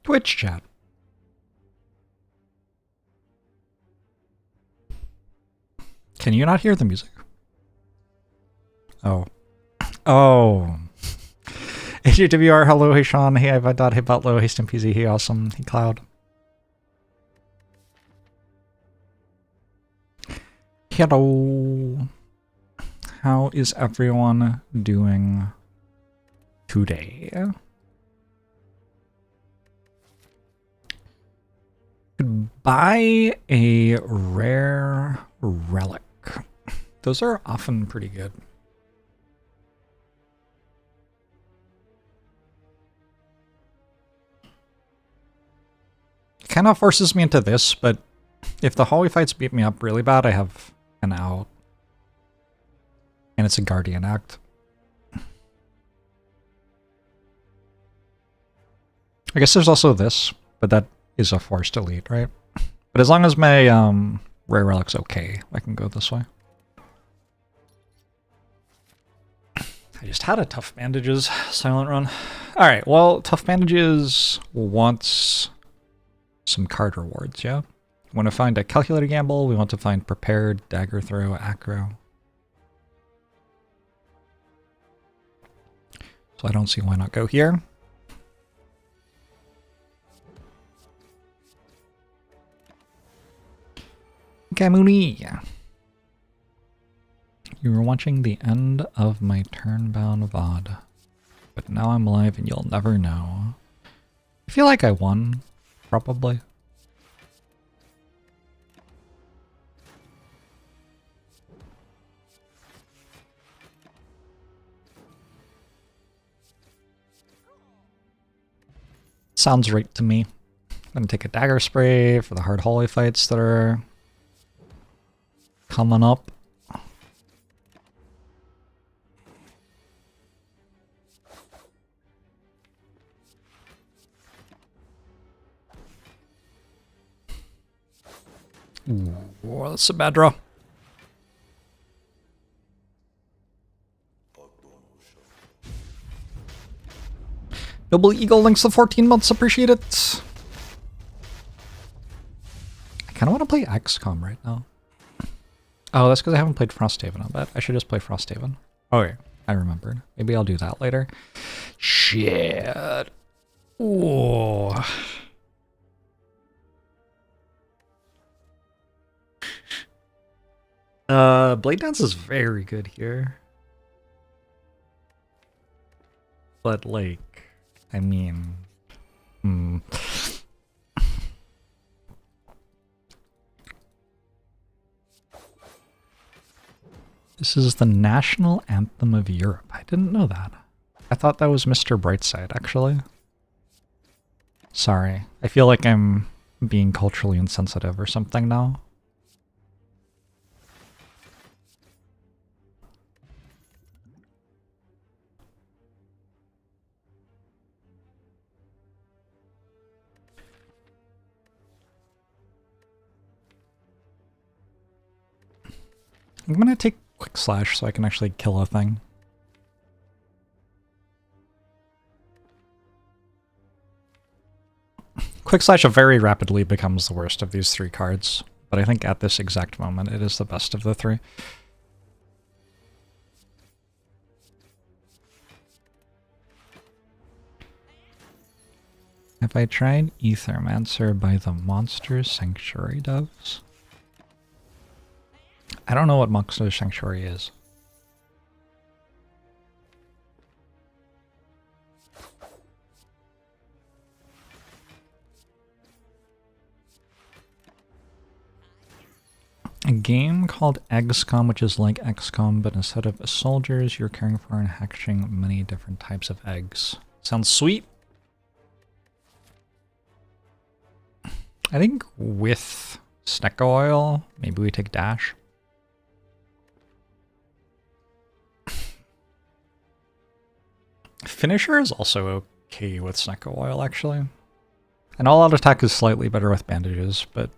Twitch chat. Can you not hear the music? Oh. Oh. HWR, hello, hey Sean, hey Ivad, hey Butlo, hey Stimpeasy, hey Awesome, hey Cloud. Hello. How is everyone doing today? Could buy a rare relic. Those are often pretty good. Kind of forces me into this, but if the hallway fights beat me up really bad, I have an out. And it's a Guardian Act. I guess there's also this, but that is a forced elite, right? But as long as my rare relic's okay, I can go this way. I just had a Tough Bandages silent run. Alright, well, Tough Bandages wants some card rewards, yeah? We want to find a Calculated Gamble, we want to find Prepared, Dagger Throw, Acro. So I don't see why not go here. Gamuni! You were watching the end of my Turnbound VOD, but now I'm live and you'll never know. I feel like I won, probably. Sounds right to me. I'm gonna take a Dagger Spray for the hard hallway fights that are coming up. Ooh, that's a bad draw. Noble Eagle links the 14 months, appreciate it. I kind of want to play XCOM right now. Oh, that's because I haven't played Frosthaven, I bet. I should just play Frosthaven. Oh, yeah, I remembered. Maybe I'll do that later. Shit. Ooh. Blade Dance is very good here. But, like, I mean... This is the national anthem of Europe. I didn't know that. I thought that was Mr. Brightside, actually. Sorry. I feel like I'm being culturally insensitive or something now. I'm gonna take Quick Slash so I can actually kill a thing. Quick Slash very rapidly becomes the worst of these three cards, but I think at this exact moment it is the best of the three. Have I tried Ethermancer by the Monster Sanctuary Doves? I don't know what Monster Sanctuary is. A game called XCOM, which is like XCOM, but instead of soldiers, you're caring for and hatching many different types of eggs. Sounds sweet. I think with Snecko Oil, maybe we take Dash. Finisher is also okay with Snecko Oil, actually. And all-out attack is slightly better with bandages, but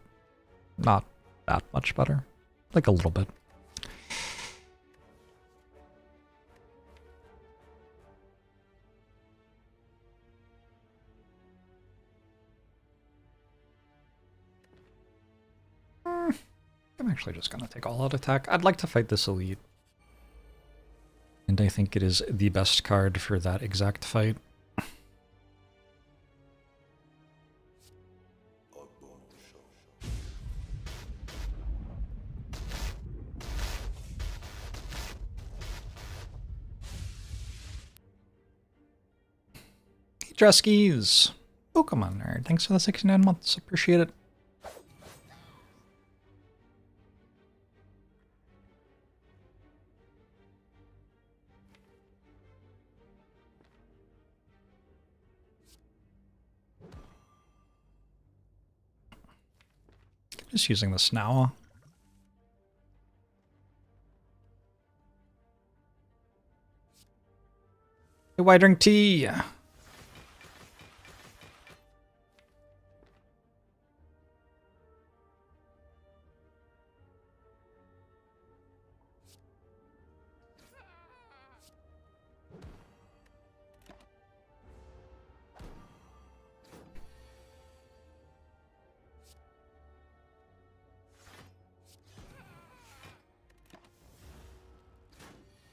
not that much better. Like a little bit. I'm actually just gonna take all out attack. I'd like to fight this elite. And I think it is the best card for that exact fight. Hey, Druskies! Pokemon nerd, thanks for the 69 months. Appreciate it. Just using this now. Hey, why drink tea?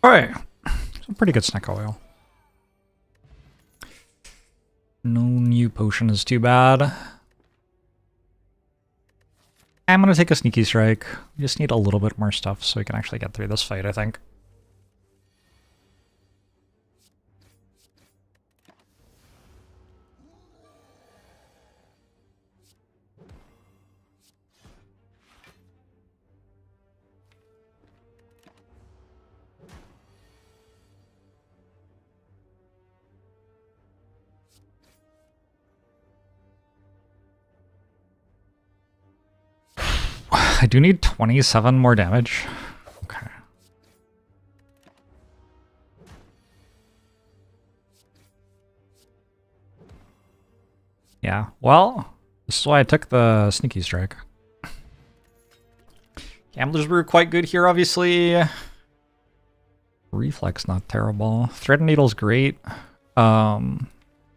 Alright. Some pretty good snack oil. No new potion is too bad. I'm gonna take a sneaky strike. We just need a little bit more stuff so we can actually get through this fight, I think. I do need 27 more damage. Okay. Yeah, well, this is why I took the sneaky strike. Gambler's Brew quite good here, obviously. Reflex not terrible. Thread and Needle's great. I'm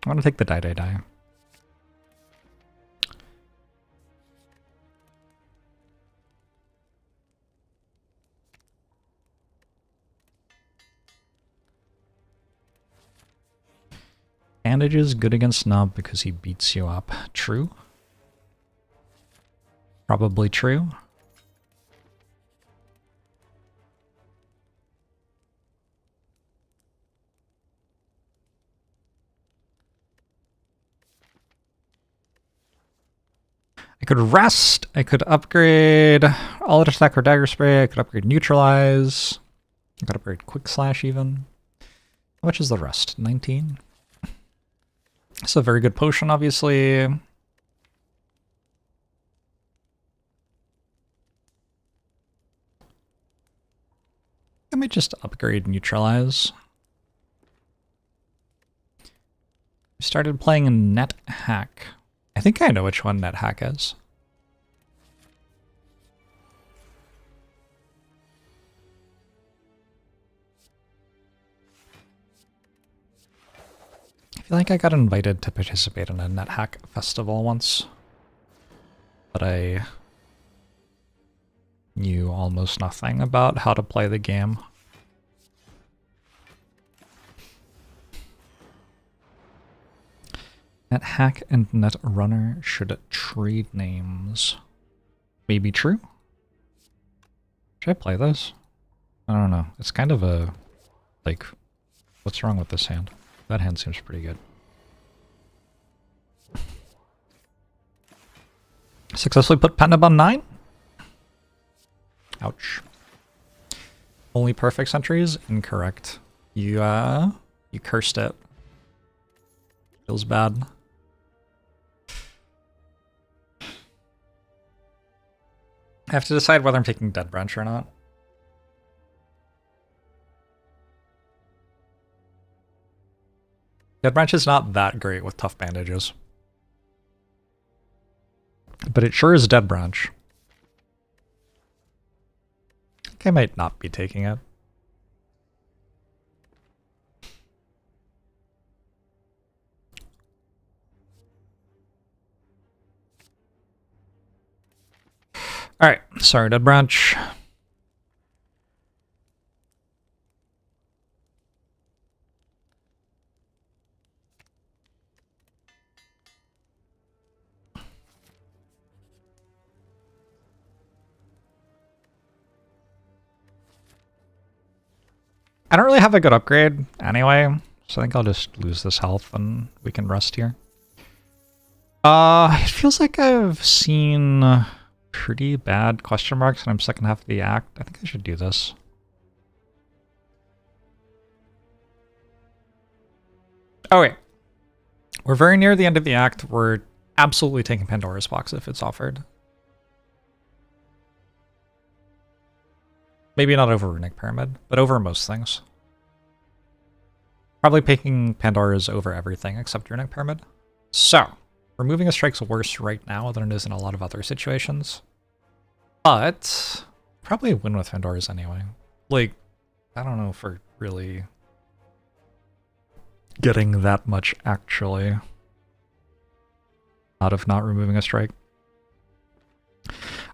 gonna take the die. Bandage is good against Nub because he beats you up. True. Probably true. I could rest. I could upgrade all out attack or dagger spray. I could upgrade neutralize. I could upgrade quick slash even. How much is the rest? 19? It's a very good potion, obviously. I might just upgrade neutralize. I started playing Net Hack. I think I know which one Net Hack is. I feel like I got invited to participate in a Net Hack festival once, but I knew almost nothing about how to play the game. Net Hack and Net Runner should trade names. Maybe true? Should I play this? I don't know. It's kind of a, like, what's wrong with this hand? That hand seems pretty good. Successfully put Pendab on 9? Ouch. Only perfect sentries? Incorrect. You cursed it. Feels bad. I have to decide whether I'm taking Dead Branch or not. Dead Branch is not that great with tough bandages. But it sure is Dead Branch. I think I might not be taking it. Alright, Sorry, Dead Branch. I don't really have a good upgrade anyway, so I think I'll just lose this health and we can rest here. It feels like I've seen pretty bad question marks and I'm second half of the act. I think I should do this. Oh wait. We're very near the end of the act. We're absolutely taking Pandora's box if it's offered. Maybe not over Runic Pyramid, but over most things. Probably picking Pandora's over everything except Runic Pyramid. So, removing a strike's worse right now than it is in a lot of other situations. But, probably a win with Pandora's anyway. Like, I don't know if we're really getting that much actually out of not removing a strike.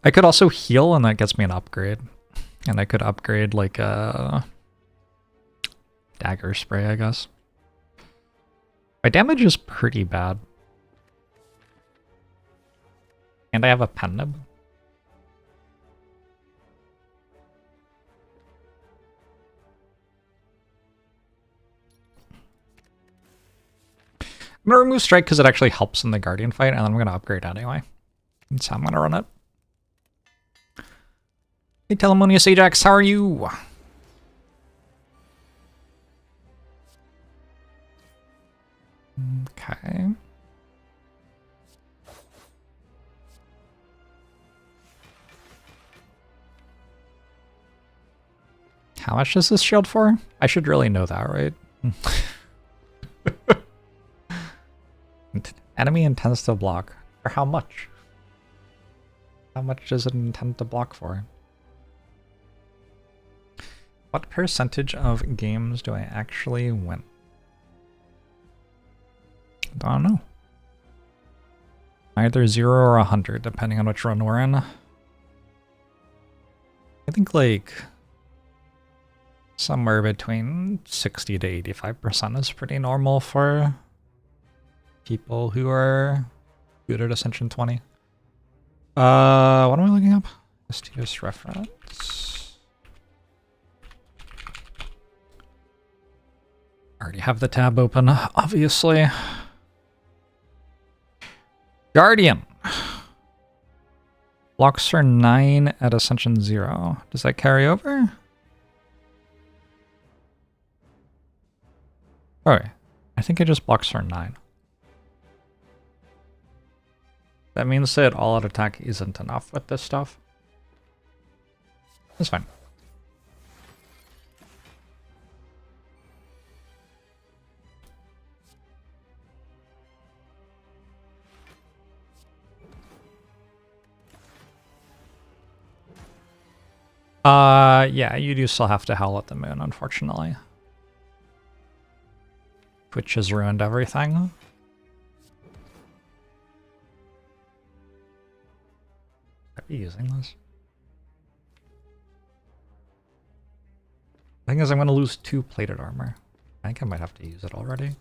I could also heal and that gets me an upgrade. And I could upgrade like a dagger spray, I guess. My damage is pretty bad. And I have a pen nib. I'm gonna remove strike because it actually helps in the Guardian fight, and then I'm gonna upgrade anyway. That's how I'm gonna run it. Hey, Telemonius Ajax, how are you? Okay. How much does this shield for? I should really know that, right? Enemy intends to block. For how much? How much does it intend to block for? What percentage of games do I actually win? I don't know. Either 0 or 100, depending on which run we're in. I think like somewhere between 60 to 85% is pretty normal for people who are good at Ascension 20. What am I looking up? STS reference. Already have the tab open, obviously. Guardian. Blocks are 9 at Ascension 0. Does that carry over? Oh, I think it just blocks are 9. That means that all out attack isn't enough with this stuff. That's fine. Yeah, you do still have to Howl at the Moon, unfortunately. Which has ruined everything. Are we using this? The thing is, I'm going to lose 2 plated armor. I think I might have to use it already.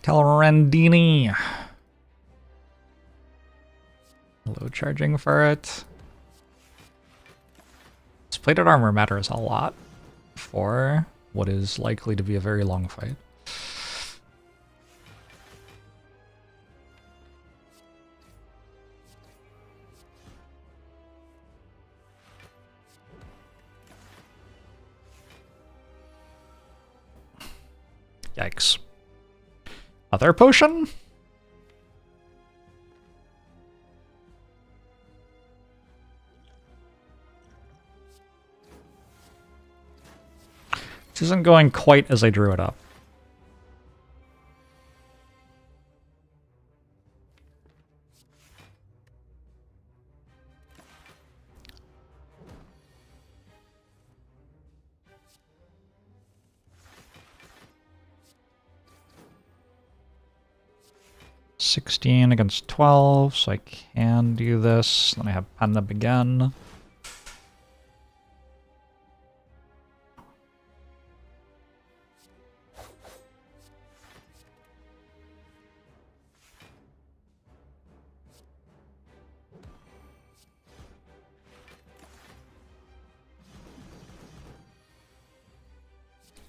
Telrandini. Low charging for it. This plated armor matters a lot for what is likely to be a very long fight. Yikes. Other potion? This isn't going quite as I drew it up. 16 against 12, so I can do this. Then I have pen up again.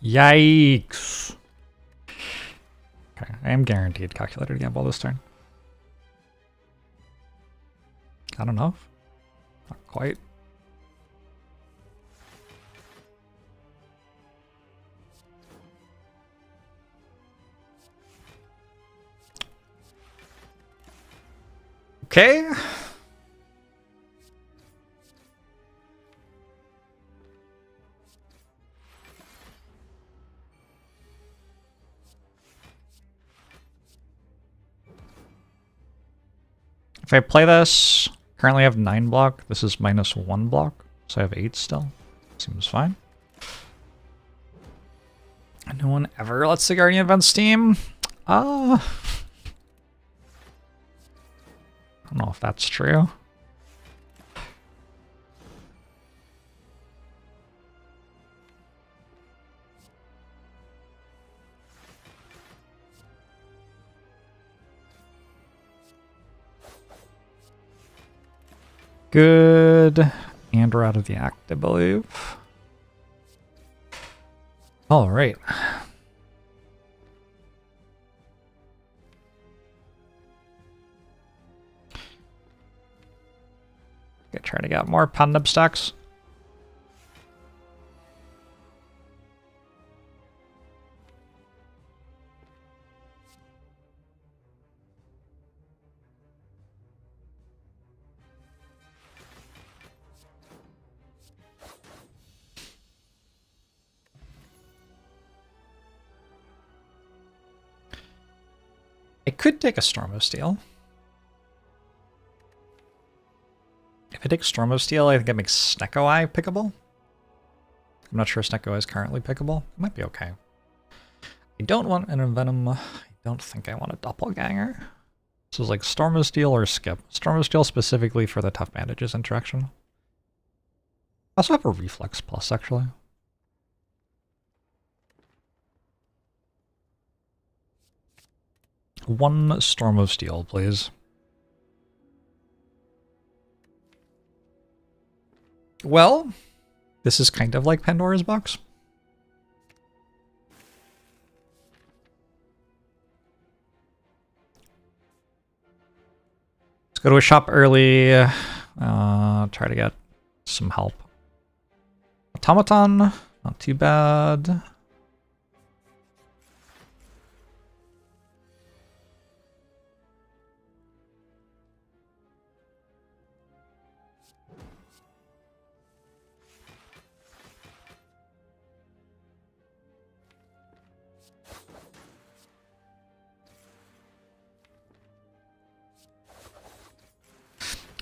Yikes. Okay, I am guaranteed calculator to gamble this turn. I don't know. Not quite. Okay. If I play this, currently I have 9 block. This is minus 1 block, so I have 8 still. Seems fine. No one ever lets the Guardian event steam. I don't know if that's true. Good. And we're out of the act, I believe. All right. Okay, try to get more Pandub stacks. I could take a Storm of Steel. If I take Storm of Steel, I think it makes Snecko Eye pickable. I'm not sure Snecko Eye is currently pickable. It might be okay. I don't want an Envenom. I don't think I want a Doppelganger. So it's like Storm of Steel or skip. Storm of Steel specifically for the Tough Bandages interaction. I also have a Reflex Plus, actually. One Storm of Steel, please. Well, this is kind of like Pandora's Box. Let's go to a shop early. Try to get some help. Automaton, not too bad.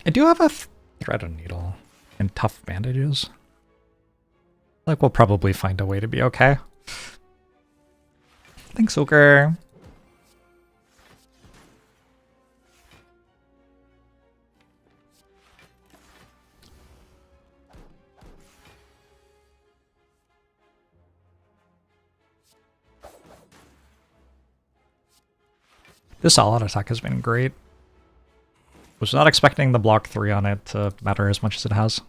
I do have a thread and needle and Tough Bandages. Like, we'll probably find a way to be okay. Thanks, Oker. This all-out attack has been great. Was not expecting the block 3 on it to matter as much as it has.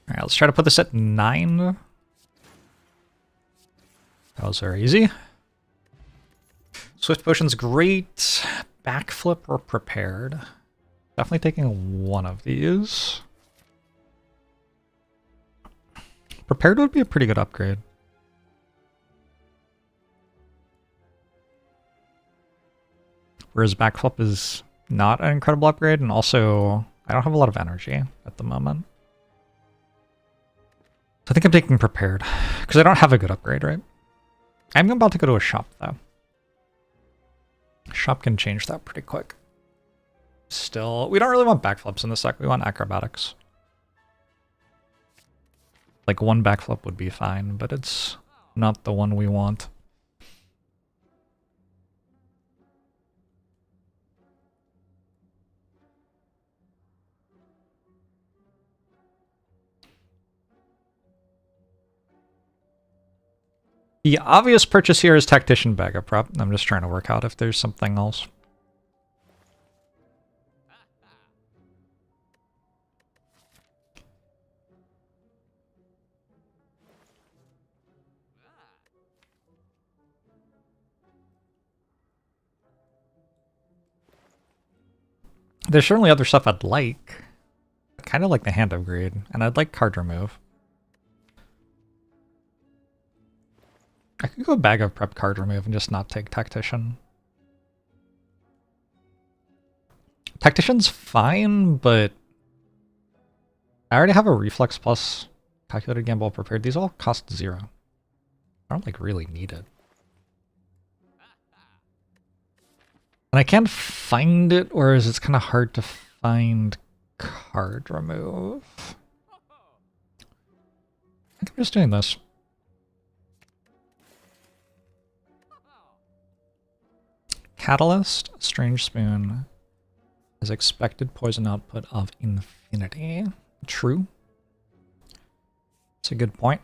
Alright, let's try to put this at 9. That was very easy. Swift Potion's great. Backflip or Prepared. Definitely taking one of these. Prepared would be a pretty good upgrade. Whereas Backflip is not an incredible upgrade, and also I don't have a lot of energy at the moment. So I think I'm taking Prepared, because I don't have a good upgrade, right? I'm about to go to a shop, though. Shop can change that pretty quick. Still, we don't really want backflips in this deck. We want acrobatics. Like one backflip would be fine, but it's not the one we want. The obvious purchase here is Tactician Bag of Prep. I'm just trying to work out if there's something else. There's certainly other stuff I'd like. Kind of like the Hand of Greed, and I'd like card remove. I could go Bag of Prep card remove and just not take Tactician. Tactician's fine, but I already have a Reflex plus Calculated Gamble prepared. These all cost 0. I don't like really need it. And I can't find it, whereas it's kind of hard to find card remove. I think I'm just doing this. Catalyst, Strange Spoon, has expected poison output of infinity. True. That's a good point.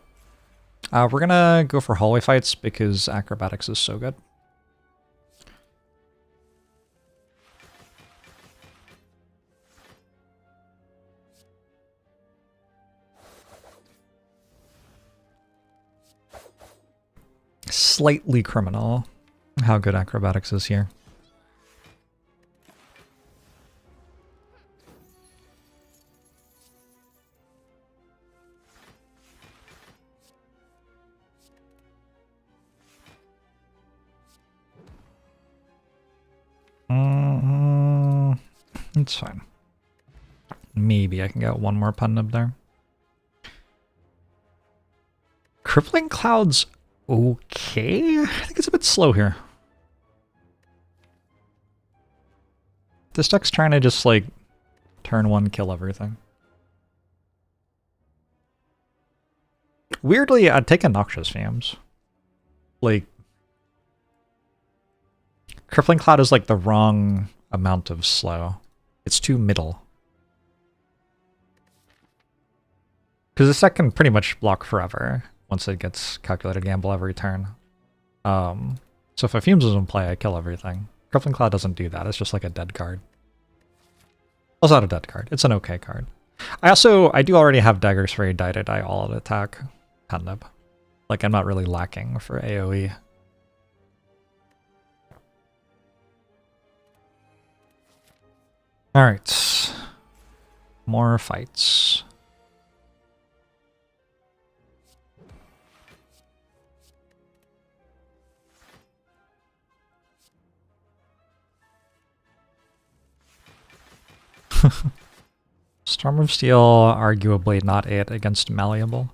We're gonna go for hallway fights because acrobatics is so good. Slightly criminal how good acrobatics is here. It's fine. Maybe I can get one more pun up there. Crippling Cloud's okay. I think it's a bit slow here. This deck's trying to just, like, turn one, kill everything. Weirdly, I'd take a Noxious Fumes. Like, Crippling Cloud is, like, the wrong amount of slow. It's too middle. Because this deck can pretty much block forever once it gets Calculated Gamble every turn. So if a Fumes is in play, I kill everything. Crippling Cloud doesn't do that. It's just like a dead card. Well, it's not a dead card. It's an okay card. I do already have daggers for a die-to-die all-out attack. Kind of. Like, I'm not really lacking for AoE. Alright. More fights. Storm of Steel, arguably not it against Malleable.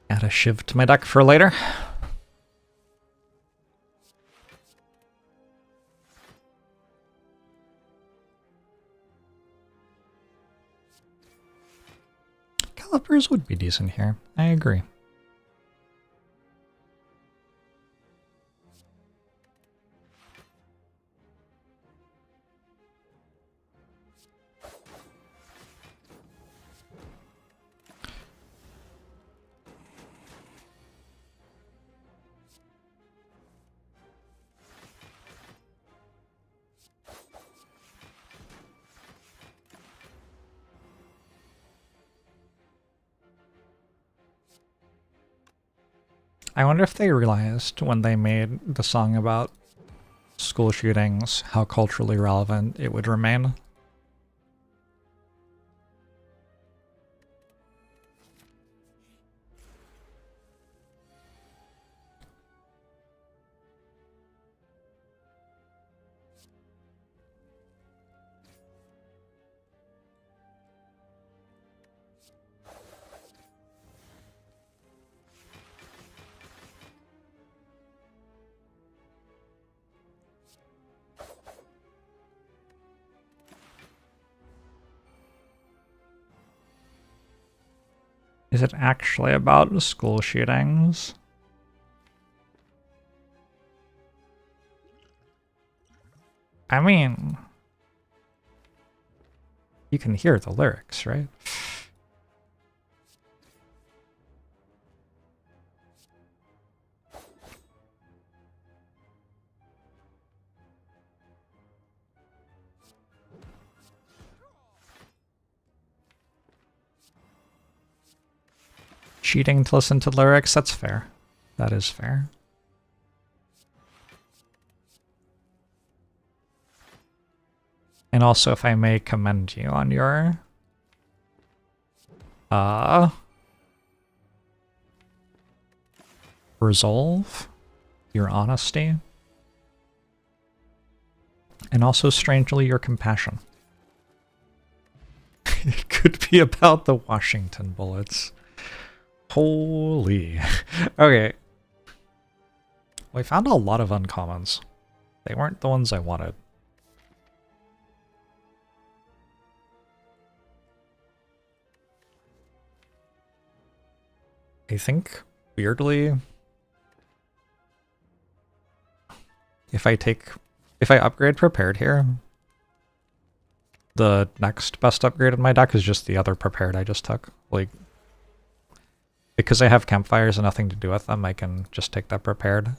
Add a Shiv to my deck for later. Calipers would be decent here. I agree. I wonder if they realized when they made the song about school shootings how culturally relevant it would remain. Is it actually about school shootings? I mean, you can hear the lyrics, right? Cheating to listen to lyrics, that's fair. That is fair. And also, if I may commend you on your resolve, your honesty, and also, strangely, your compassion. It could be about the Washington bullets. Holy. Okay. We found a lot of uncommons. They weren't the ones I wanted. I think, weirdly, if I upgrade prepared here, the next best upgrade in my deck is just the other prepared I just took. Like, because I have campfires and nothing to do with them, I can just take that prepared.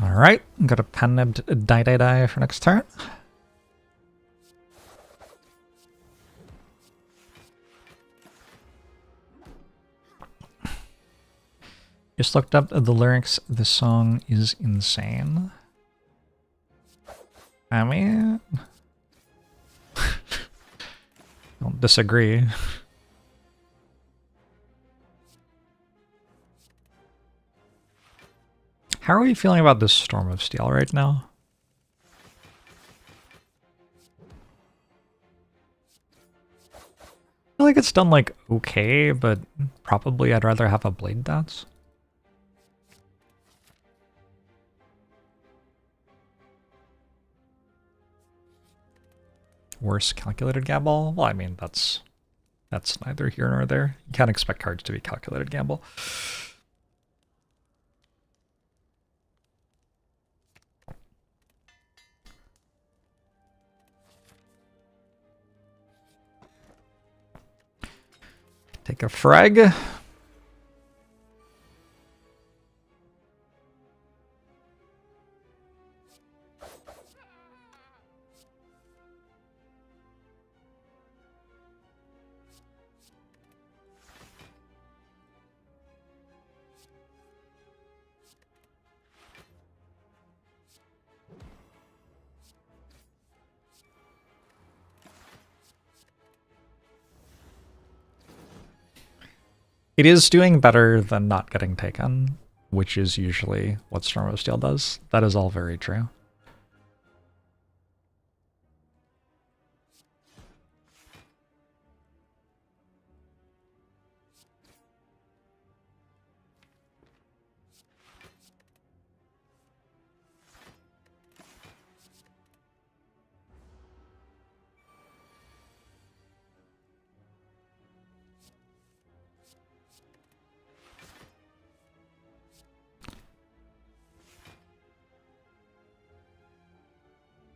Alright, got a pen and die for next turn. Just looked up the lyrics. This song is insane. I mean, don't disagree. How are you feeling about this Storm of Steel right now? I feel like it's done like okay, but probably I'd rather have a Blade Dance. Worse calculated gamble? Well, I mean, that's neither here nor there. You can't expect cards to be calculated gamble. Take a frag. It is doing better than not getting taken, which is usually what Storm of Steel does. That is all very true.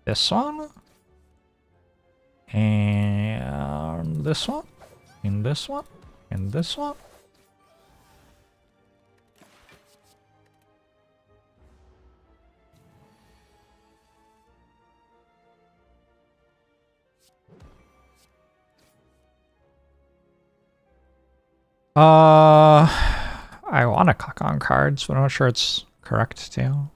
This one, and this one, and this one, and this one. I want to click on cards, but I'm not sure it's correct to.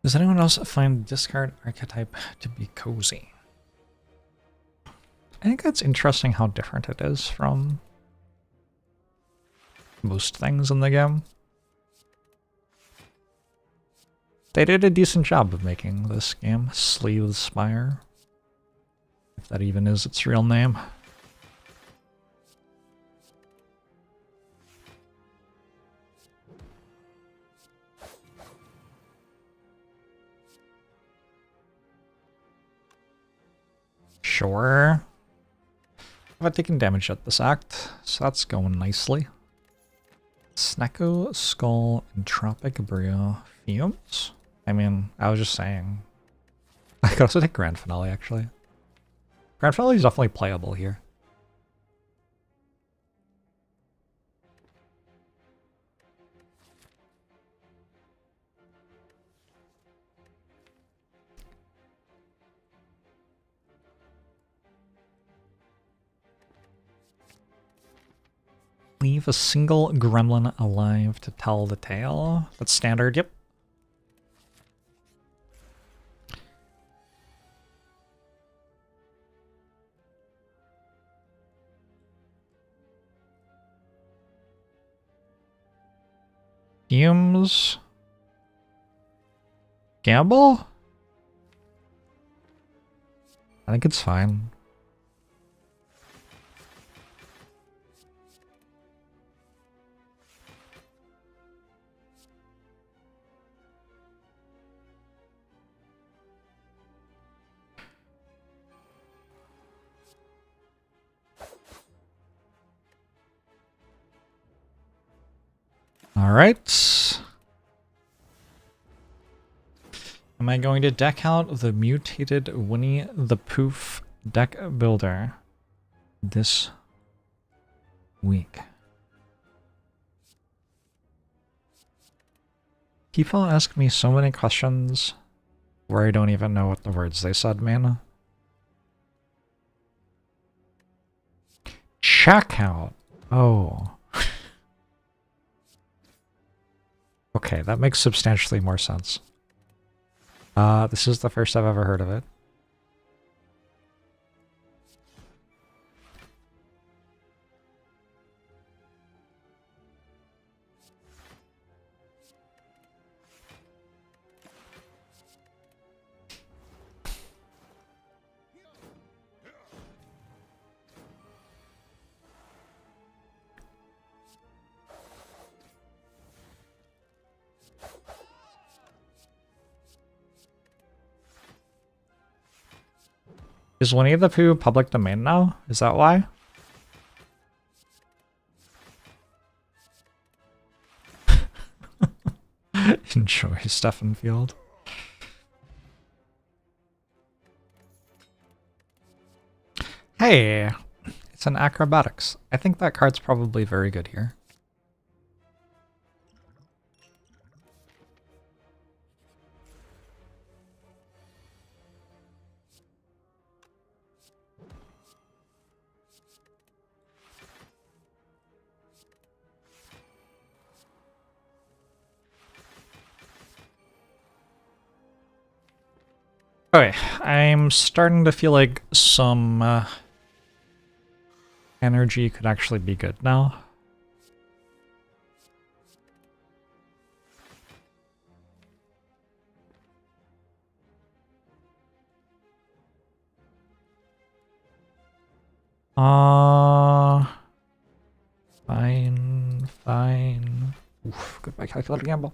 Does anyone else find discard archetype to be cozy? I think it's interesting how different it is from most things in the game. They did a decent job of making this game Sleeve Spire, if that even is its real name. Sure. I've taken damage at this act, so that's going nicely. Snecko, Skull, and Tropic Brew Fumes? I mean, I was just saying. I could also take Grand Finale, actually. Grand Finale is definitely playable here. Leave a single gremlin alive to tell the tale. That's standard, yep. Fumes. Gamble? I think it's fine. All right. Am I going to deck out the mutated Winnie the Poof deck builder this week? People ask me so many questions where I don't even know what the words they said mean. Checkout. Oh. Okay, that makes substantially more sense. This is the first I've ever heard of it. Is Winnie the Pooh public domain now? Is that why? Enjoy Stefan Field. Hey, it's an acrobatics. I think that card's probably very good here. Okay, I'm starting to feel like some energy could actually be good now. Fine. Oof, goodbye calculator gamble.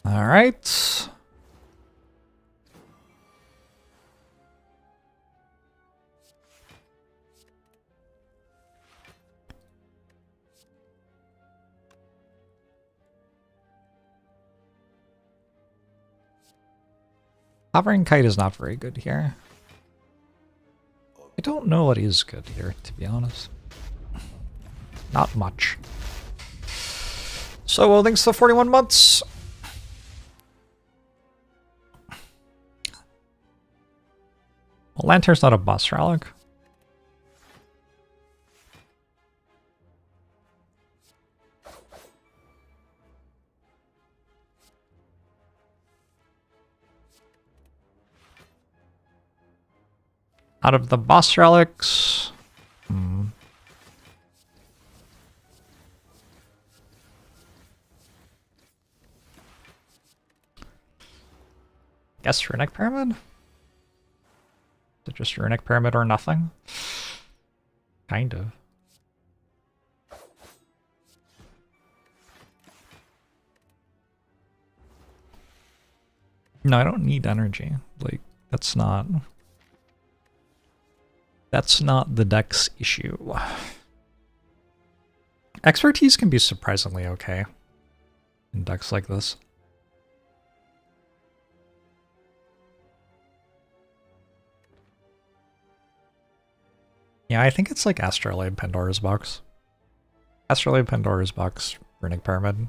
All right. Hovering Kite is not very good here. I don't know what is good here, to be honest. Not much. So, well, thanks to the 41 months. Well, Lantern's not a boss relic. Out of the boss relics... Guess Runic Pyramid? Is it just Runic Pyramid or nothing? Kind of. No, I don't need energy. Like, that's not the deck's issue. Expertise can be surprisingly okay in decks like this. Yeah, I think it's like Astrolabe, Pandora's Box. Astrolabe, Pandora's Box, Runic Pyramid.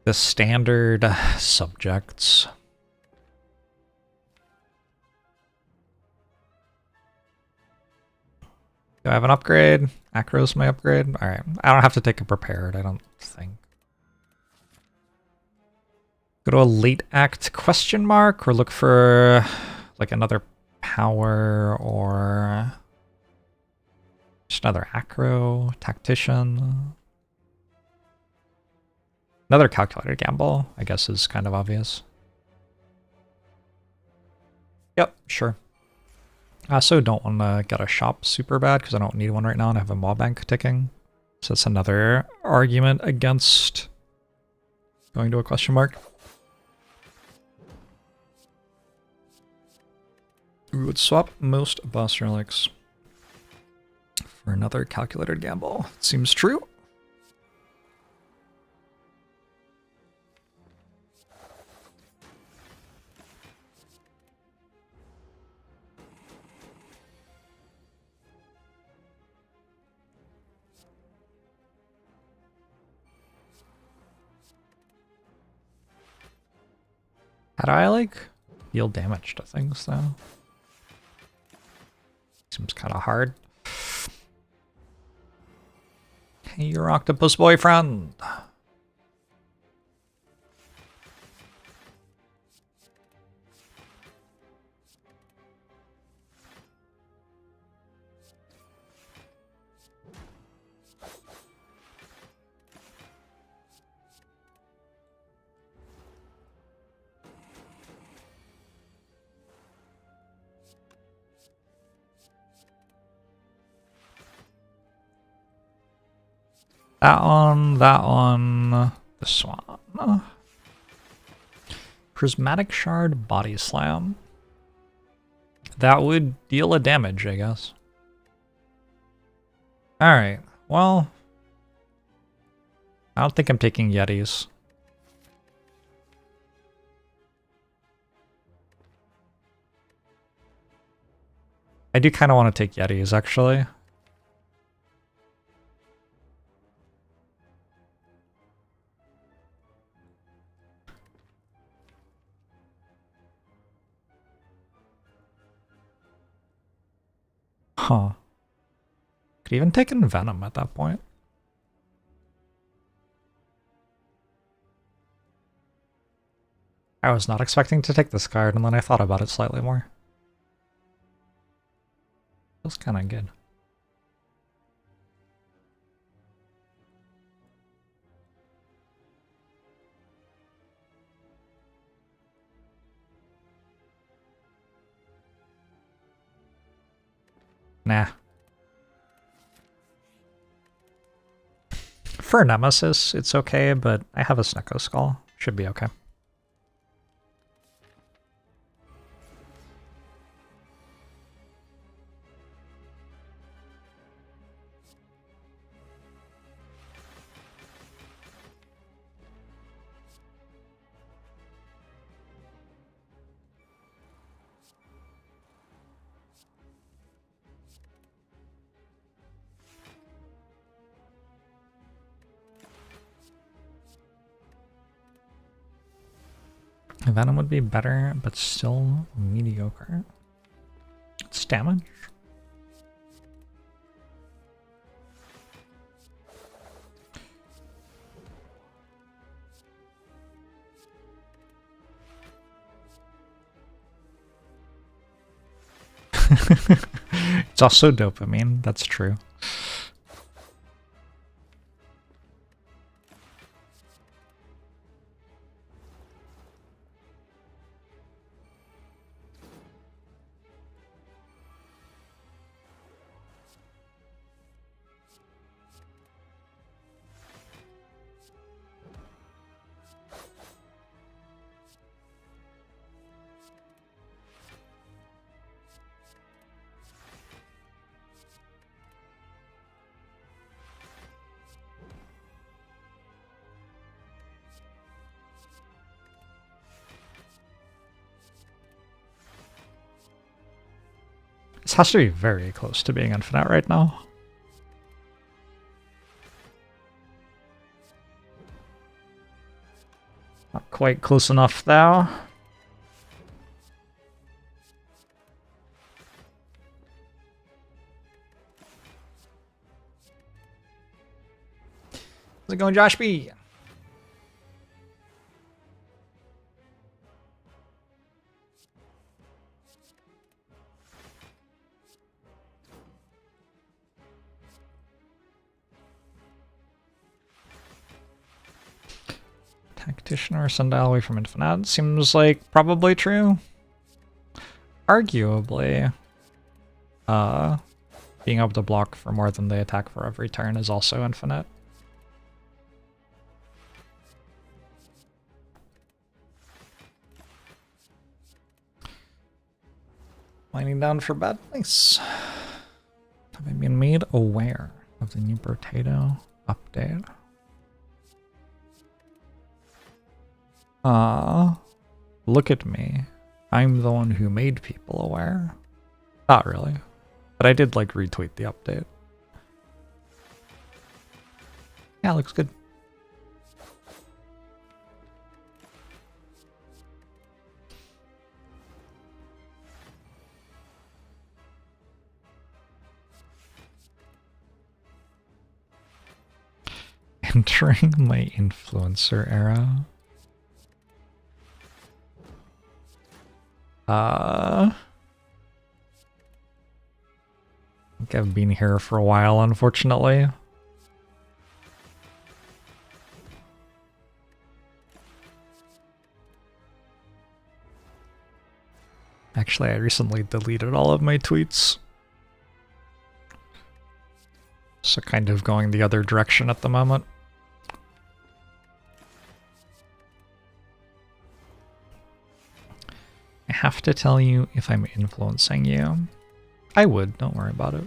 The standard subjects. Do I have an upgrade? Acro's my upgrade? Alright, I don't have to take a prepared, I don't think. Go to a late act question mark or look for like another power or just another acro, tactician. Another calculated gamble, I guess, is kind of obvious. Yep, sure. I also don't want to get a shop super bad because I don't need one right now and I have a mob bank ticking. So that's another argument against going to a question mark. We would swap most boss relics for another calculated gamble. Seems true. How do I, like, deal damage to things, though? Seems kind of hard. Hey, your octopus boyfriend! That one, this one. Prismatic Shard, Body Slam. That would deal a damage, I guess. Alright, well... I don't think I'm taking Yetis. I do kind of want to take Yetis, actually. Huh. Could even take in Venom at that point. I was not expecting to take this card, and then I thought about it slightly more. Feels kind of good. Nah. For Nemesis, it's okay, but I have a Snecko Skull. Should be okay. Venom would be better, but still mediocre. It's damage. It's also dopamine, that's true. This has to be very close to being infinite right now. Not quite close enough though. How's it going, Josh B? Tactician or Sundial away from infinite seems like probably true. Arguably, being able to block for more than they attack for every turn is also infinite. Winding down for bed. Nice. Have I been made aware of the new potato update? Look at me. I'm the one who made people aware. Not really. But I did like retweet the update. Yeah, looks good. Entering my influencer era. I think I've been here for a while, unfortunately. Actually, I recently deleted all of my tweets. So kind of going the other direction at the moment. I have to tell you if I'm influencing you. I would, don't worry about it.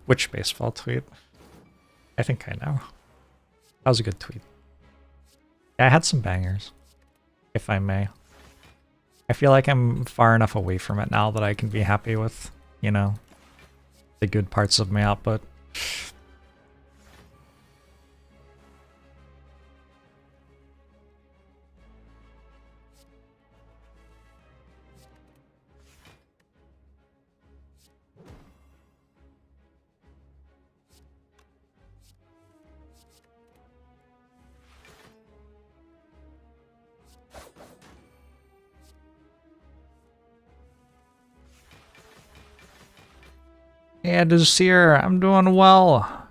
Which baseball tweet? I think I know. That was a good tweet. Yeah, I had some bangers, if I may. I feel like I'm far enough away from it now that I can be happy with, you know, the good parts of my output. Yeah, Desir, I'm doing well.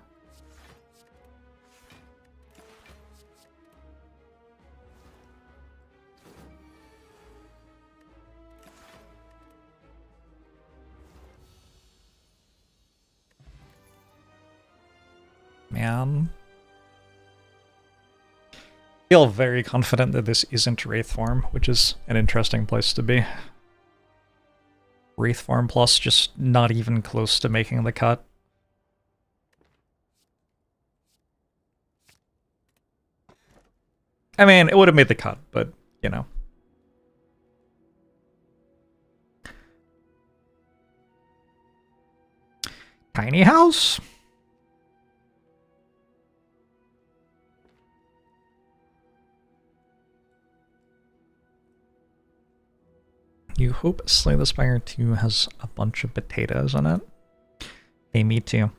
Man. I feel very confident that this isn't Wraith form, which is an interesting place to be. Wraith form plus just not even close to making the cut. I mean, it would have made the cut, but, you know. Tiny house? You hope Slay the Spire 2 has a bunch of potatoes in it. Hey, me too.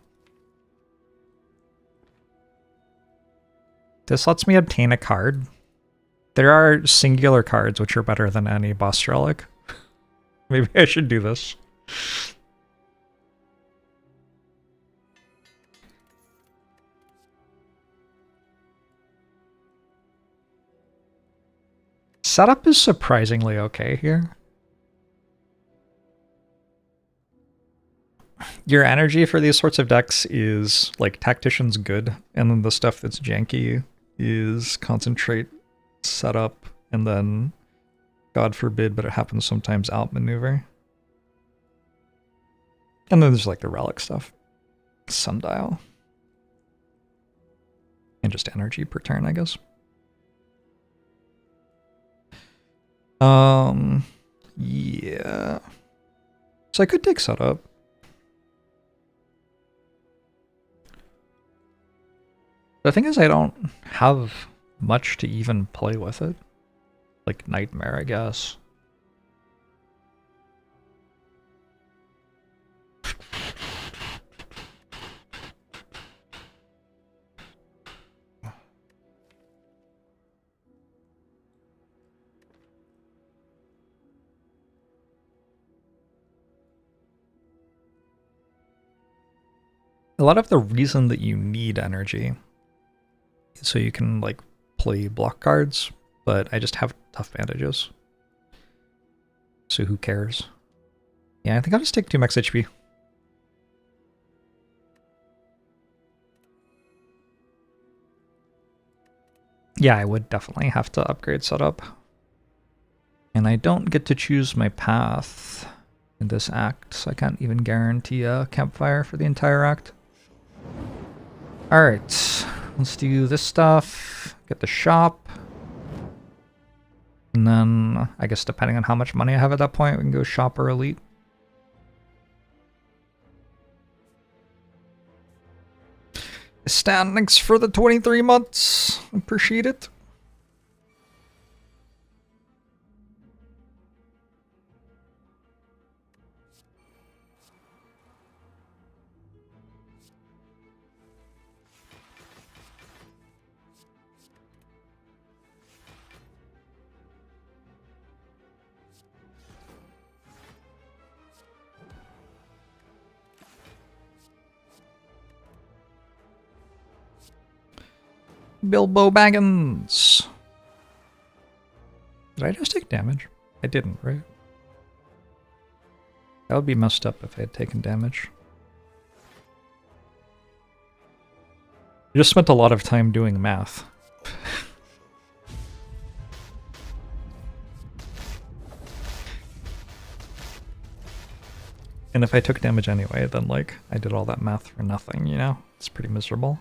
This lets me obtain a card. There are singular cards which are better than any boss relic. Maybe I should do this. Setup is surprisingly okay here. Your energy for these sorts of decks is like Tactician's good, and then the stuff that's janky is Concentrate, Setup, and then God forbid, but it happens sometimes, outmaneuver. And then there's like the relic stuff. Sundial. And just energy per turn, I guess. Yeah. So I could take Setup. The thing is, I don't have much to even play with it. Like Nightmare, I guess. A lot of the reason that you need energy is so you can like play block cards, but I just have tough bandages. So who cares? Yeah, I think I'll just take 2 max HP. Yeah, I would definitely have to upgrade Setup. And I don't get to choose my path in this act, so I can't even guarantee a campfire for the entire act. Alright, let's do this stuff, get the shop, and then I guess depending on how much money I have at that point, we can go shop or elite. Stan, thanks for the 23 months. Appreciate it. Bilbo Baggins. Did I just take damage? I didn't, right? That would be messed up if I had taken damage. I just spent a lot of time doing math. And if I took damage anyway, then like I did all that math for nothing, you know? It's pretty miserable.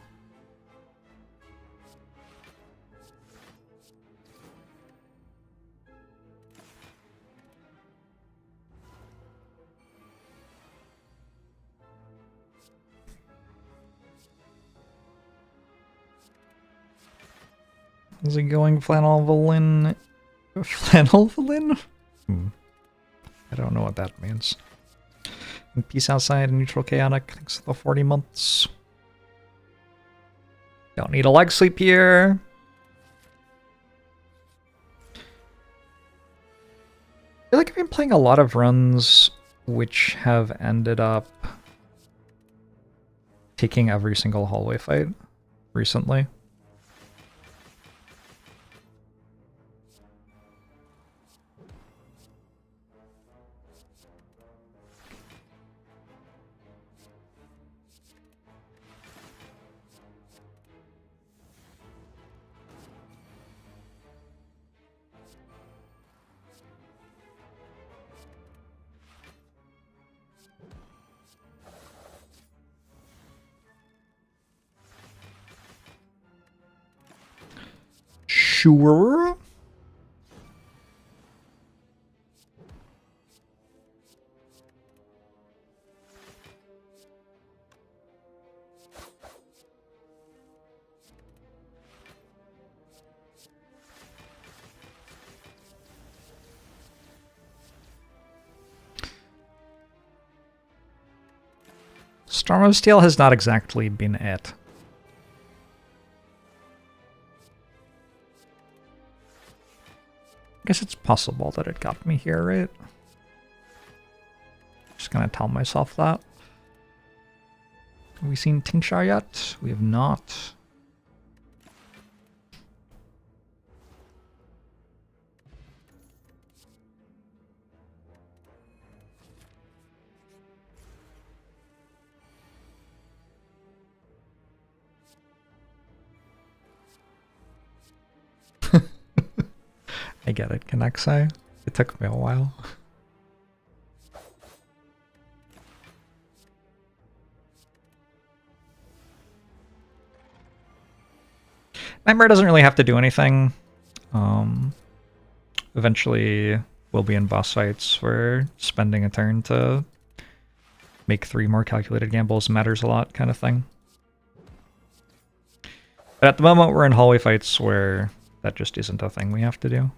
Is it going Flannelvalin? Flannelvalin? I don't know what that means. And peace outside and neutral chaotic. Thanks for the 40 months. Don't need a leg sleep here. I feel like I've been playing a lot of runs which have ended up taking every single hallway fight recently. Sure. Storm of Steel has not exactly been it. I guess it's possible that it got me here, right? Just gonna tell myself that. Have we seen Tinkshar yet? We have not. I get it, Kanexai. It took me a while. Nightmare doesn't really have to do anything. Eventually, we'll be in boss fights where spending a turn to make 3 more calculated gambles matters a lot, kind of thing. But at the moment, we're in hallway fights where that just isn't a thing we have to do.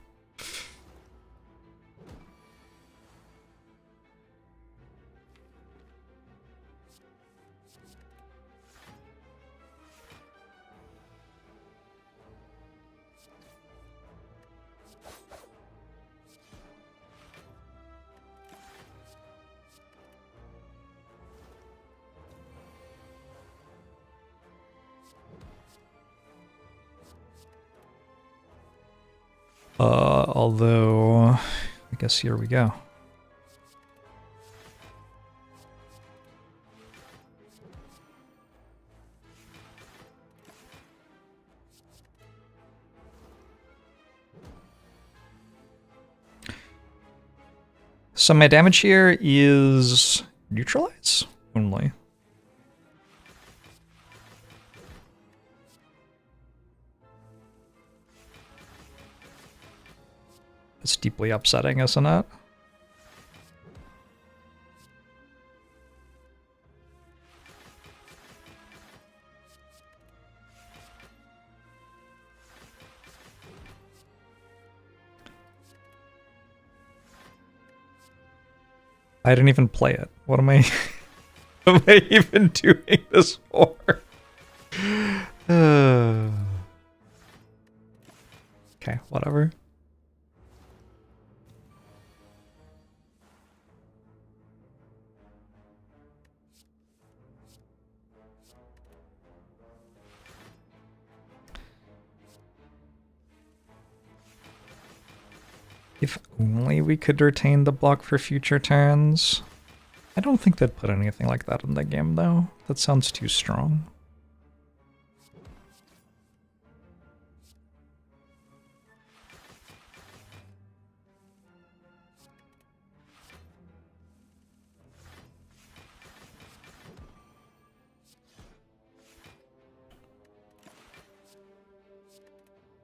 Although, I guess here we go. So my damage here is neutralize only. It's deeply upsetting, isn't it? I didn't even play it. What am I... what am I even doing this for? Okay, whatever. If only we could retain the block for future turns. I don't think they'd put anything like that in the game, though. That sounds too strong.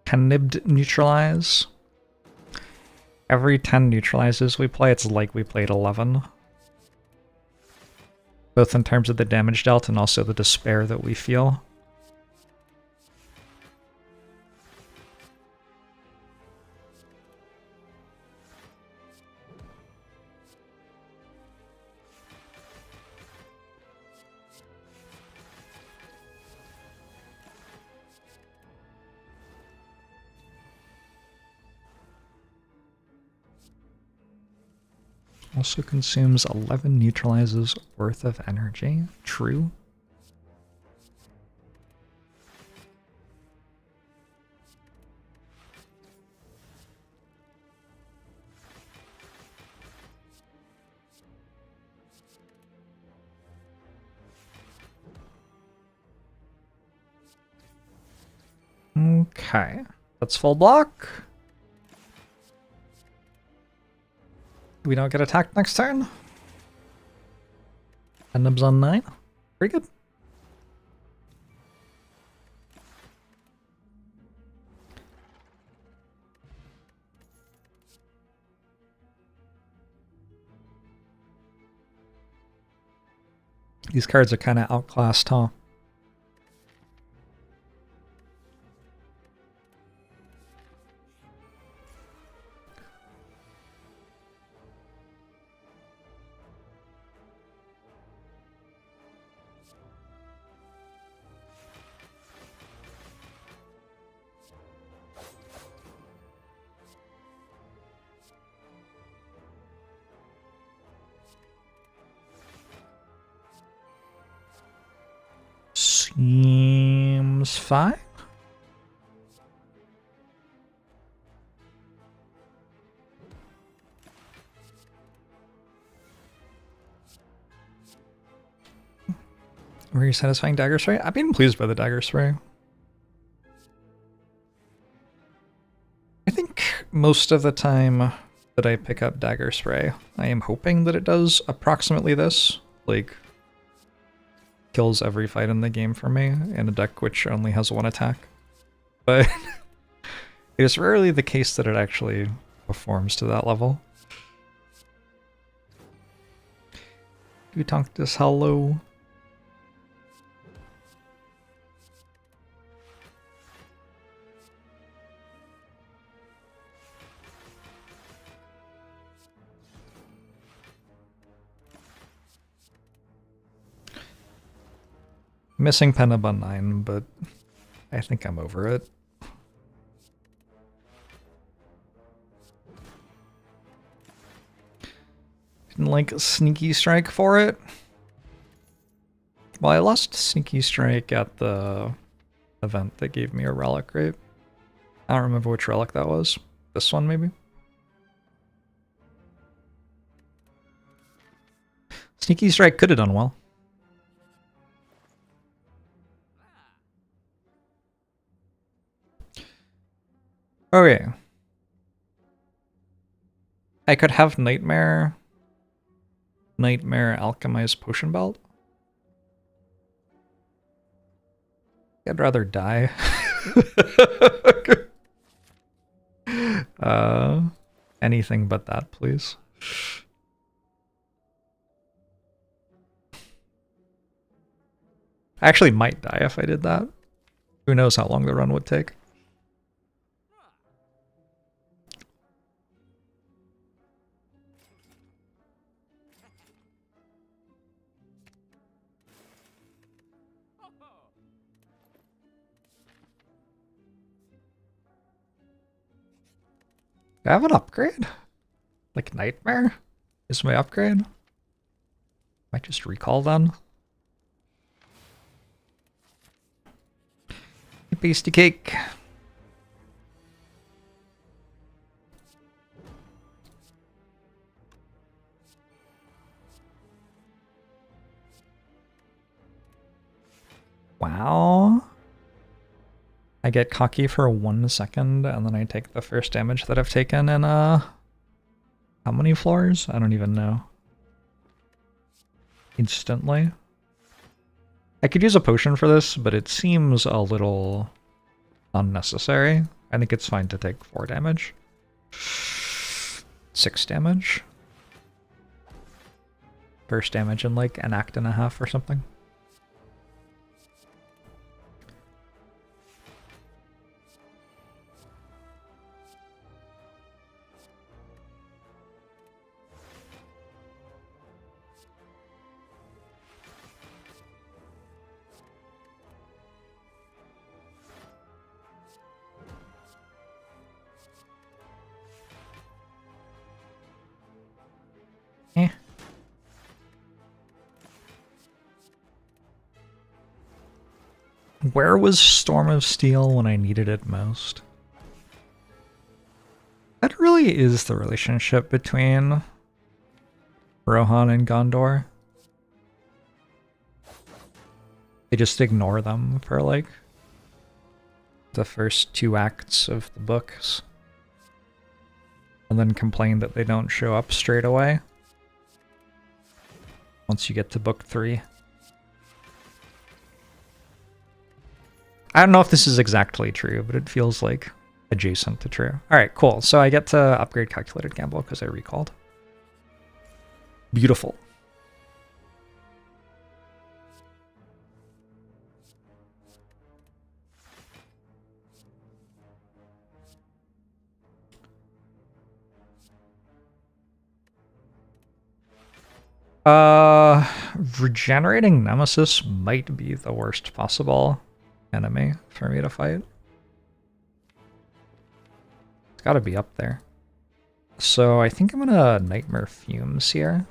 Can Nibbed neutralize? Every 10 neutralizes we play, it's like we played 11. Both in terms of the damage dealt and also the despair that we feel. Also consumes 11 neutralizes worth of energy. True. Okay. That's full block. We don't get attacked next turn. And Nibs on 9. Pretty good. These cards are kind of outclassed, huh? Seems fine. Very satisfying dagger spray. I've been pleased by the dagger spray. I think most of the time that I pick up dagger spray, I am hoping that it does approximately this. Like, kills every fight in the game for me in a deck which only has one attack. But it is rarely the case that it actually performs to that level. You talk this hello. Missing Penib on 9, but I think I'm over it. Didn't like Sneaky Strike for it. Well, I lost Sneaky Strike at the event that gave me a relic, right? I don't remember which relic that was. This one, maybe? Sneaky Strike could have done well. Okay. I could have Nightmare Alchemized Potion Belt. I'd rather die. Anything but that, please. I actually might die if I did that. Who knows how long the run would take. Do I have an upgrade? Like Nightmare is my upgrade? Might just recall then. Pasty cake. Wow. I get cocky for 1 second, and then I take the first damage that I've taken in, how many floors? I don't even know. Instantly. I could use a potion for this, but it seems a little unnecessary. I think it's fine to take 4 damage. 6 damage. First damage in like an act and a half or something. Where was Storm of Steel when I needed it most? That really is the relationship between Rohan and Gondor. They just ignore them for like the first 2 acts of the books. And then complain that they don't show up straight away. Once you get to book 3. I don't know if this is exactly true, but it feels like adjacent to true. Alright, cool. So I get to upgrade Calculated Gamble because I recalled. Beautiful. Regenerating Nemesis might be the worst possible enemy for me to fight. It's gotta be up there. So I think I'm gonna Nightmare Fumes here.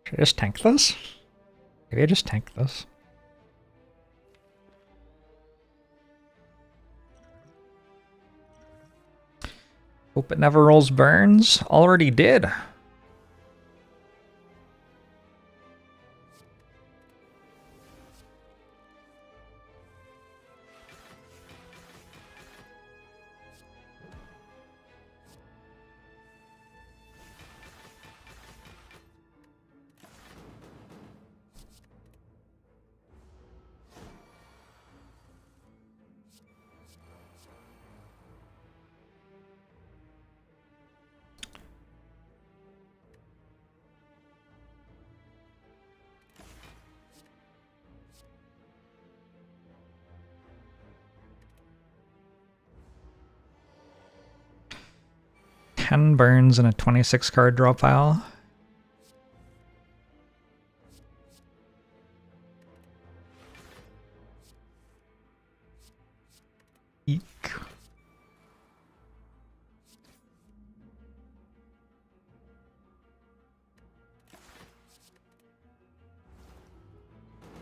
Should I just tank this? Maybe I just tank this. Hope it never rolls burns. Already did. Burns in a 26 card draw pile. Eek.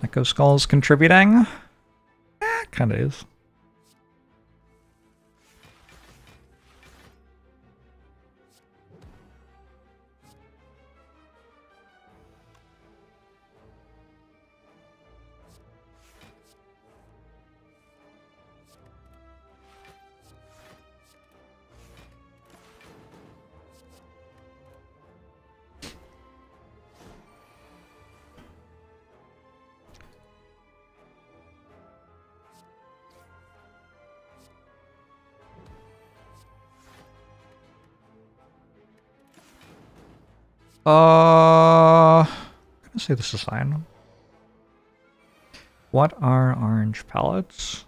Echo Skull's contributing. Kinda is. I'm gonna say this is fine. What are orange pellets?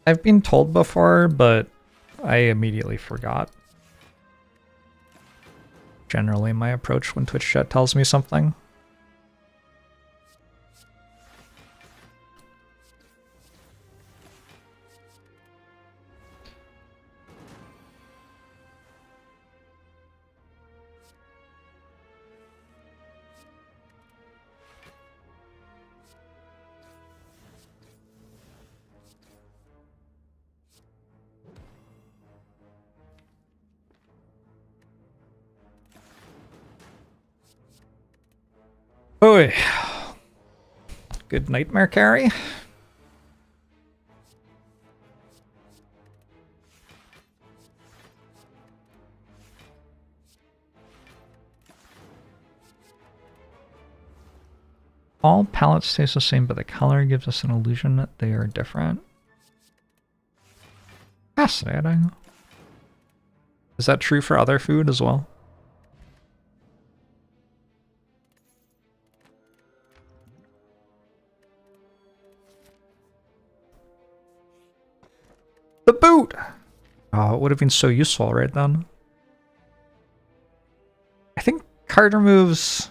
I've been told before, but I immediately forgot. Generally my approach when Twitch chat tells me something. Oy. Good nightmare carry. All palettes stays the same, but the color gives us an illusion that they are different. Fascinating. Is that true for other food as well? The boot! Oh, it would have been so useful right then. I think card removes...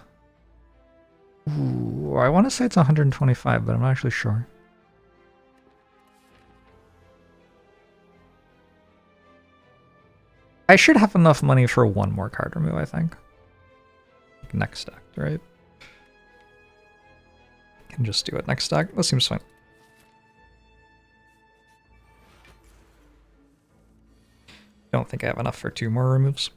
Ooh, I want to say it's 125, but I'm not actually sure. I should have enough money for one more card remove, I think. Next stack, right? Can just do it next stack. That seems fine. Don't think I have enough for 2 more removes.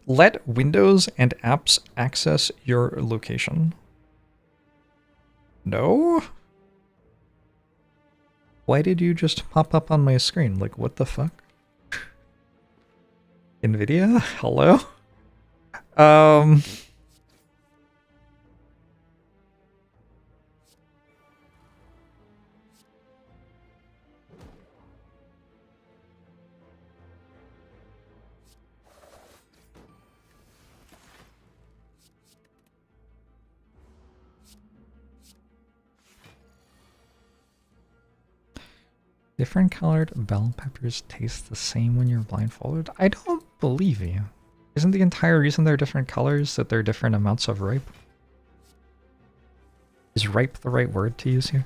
Let Windows and apps access your location. No? Why did you just pop up on my screen? Like, what the fuck? NVIDIA? Hello? Um... Different colored bell peppers taste the same when you're blindfolded? I don't believe you. Isn't the entire reason they're different colors that they're different amounts of ripe? Is ripe the right word to use here?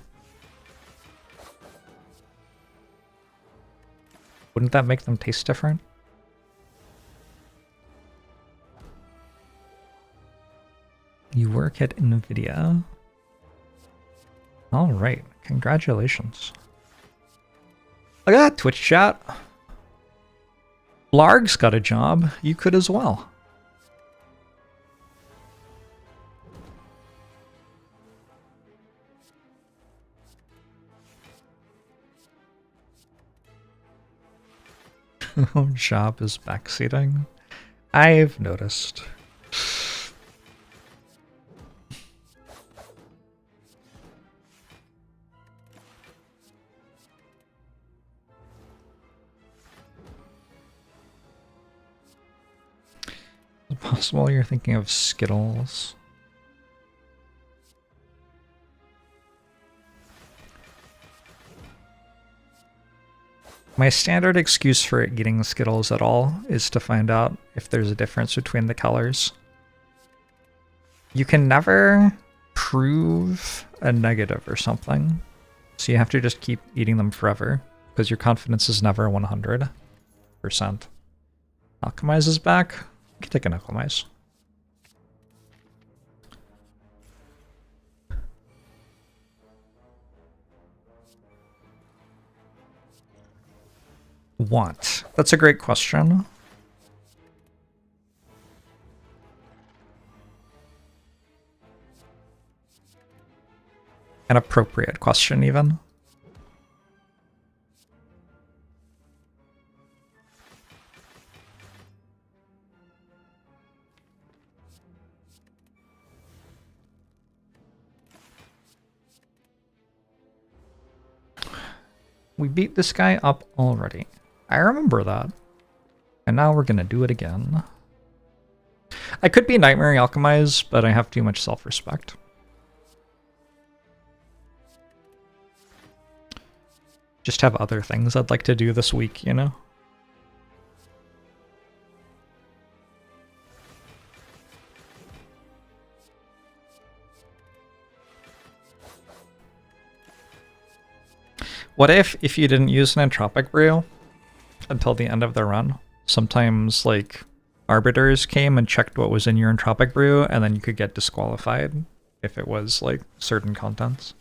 Wouldn't that make them taste different? You work at NVIDIA. Alright, congratulations. Look at that, Twitch chat. Blarg's got a job. You could as well. Job is backseating. I've noticed. Is it possible you're thinking of Skittles? My standard excuse for eating Skittles at all is to find out if there's a difference between the colors. You can never prove a negative or something, so you have to just keep eating them forever, because your confidence is never 100%. Alchemize is back. You can take an Alchemize. Want? That's a great question. An appropriate question, even. We beat this guy up already. I remember that. And now we're gonna do it again. I could be Nightmare Alchemize, but I have too much self-respect. Just have other things I'd like to do this week, you know? What if you didn't use an Entropic Brew until the end of the run? Sometimes, like, arbiters came and checked what was in your Entropic Brew, and then you could get disqualified if it was, like, certain contents.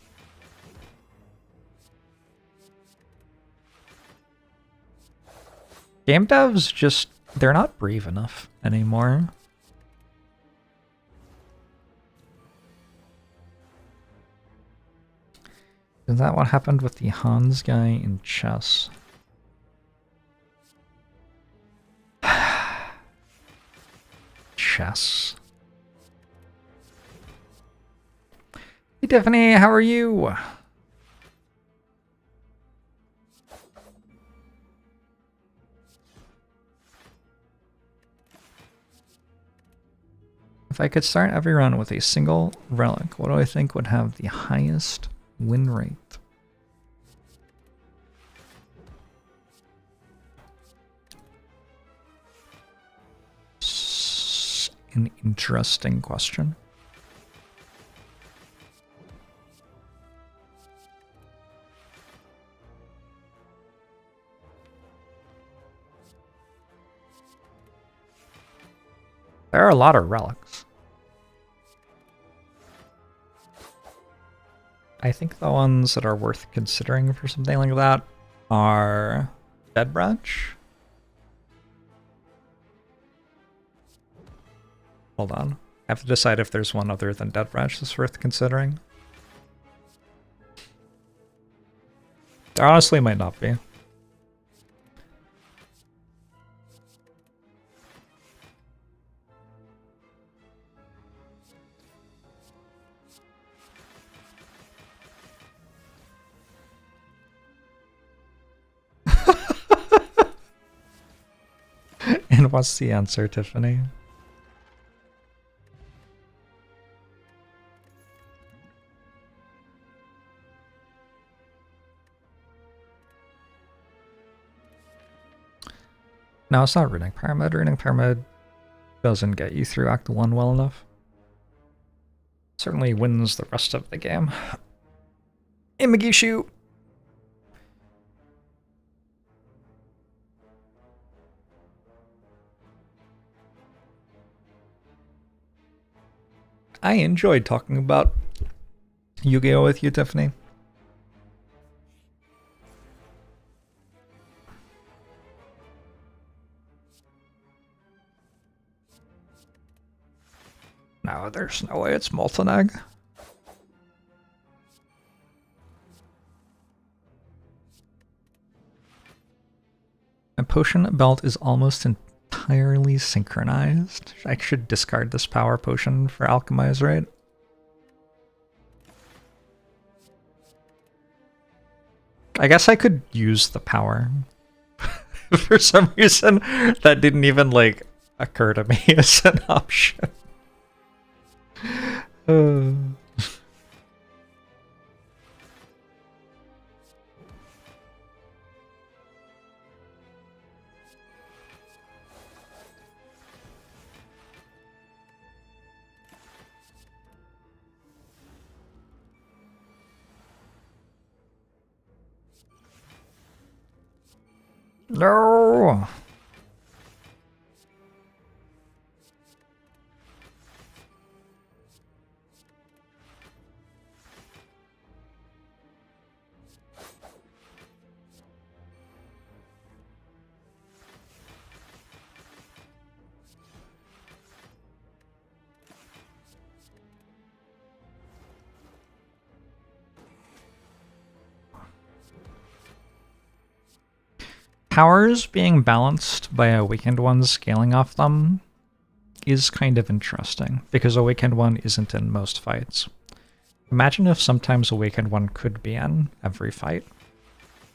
Game devs just, they're not brave enough anymore. Is that what happened with the Hans guy in chess? Chess. Hey Tiffany, how are you? If I could start every run with a single relic, what do I think would have the highest win rate? An interesting question. There are a lot of relics. I think the ones that are worth considering for something like that are Dead Branch. Hold on. I have to decide if there's one other than Dead Branch that's worth considering. There honestly might not be. And what's the answer, Tiffany? No, it's not Runic Pyramid. Runic Pyramid doesn't get you through Act 1 well enough. Certainly wins the rest of the game. Imagishu! I enjoyed talking about Yu-Gi-Oh! With you, Tiffany. No, there's no way it's Molten Egg. My potion belt is almost entirely synchronized. I should discard this power potion for Alchemize, right? I guess I could use the power. For some reason, that didn't even, like, occur to me as an option. No! Powers being balanced by Awakened One scaling off them is kind of interesting, because Awakened One isn't in most fights. Imagine if sometimes Awakened One could be in every fight.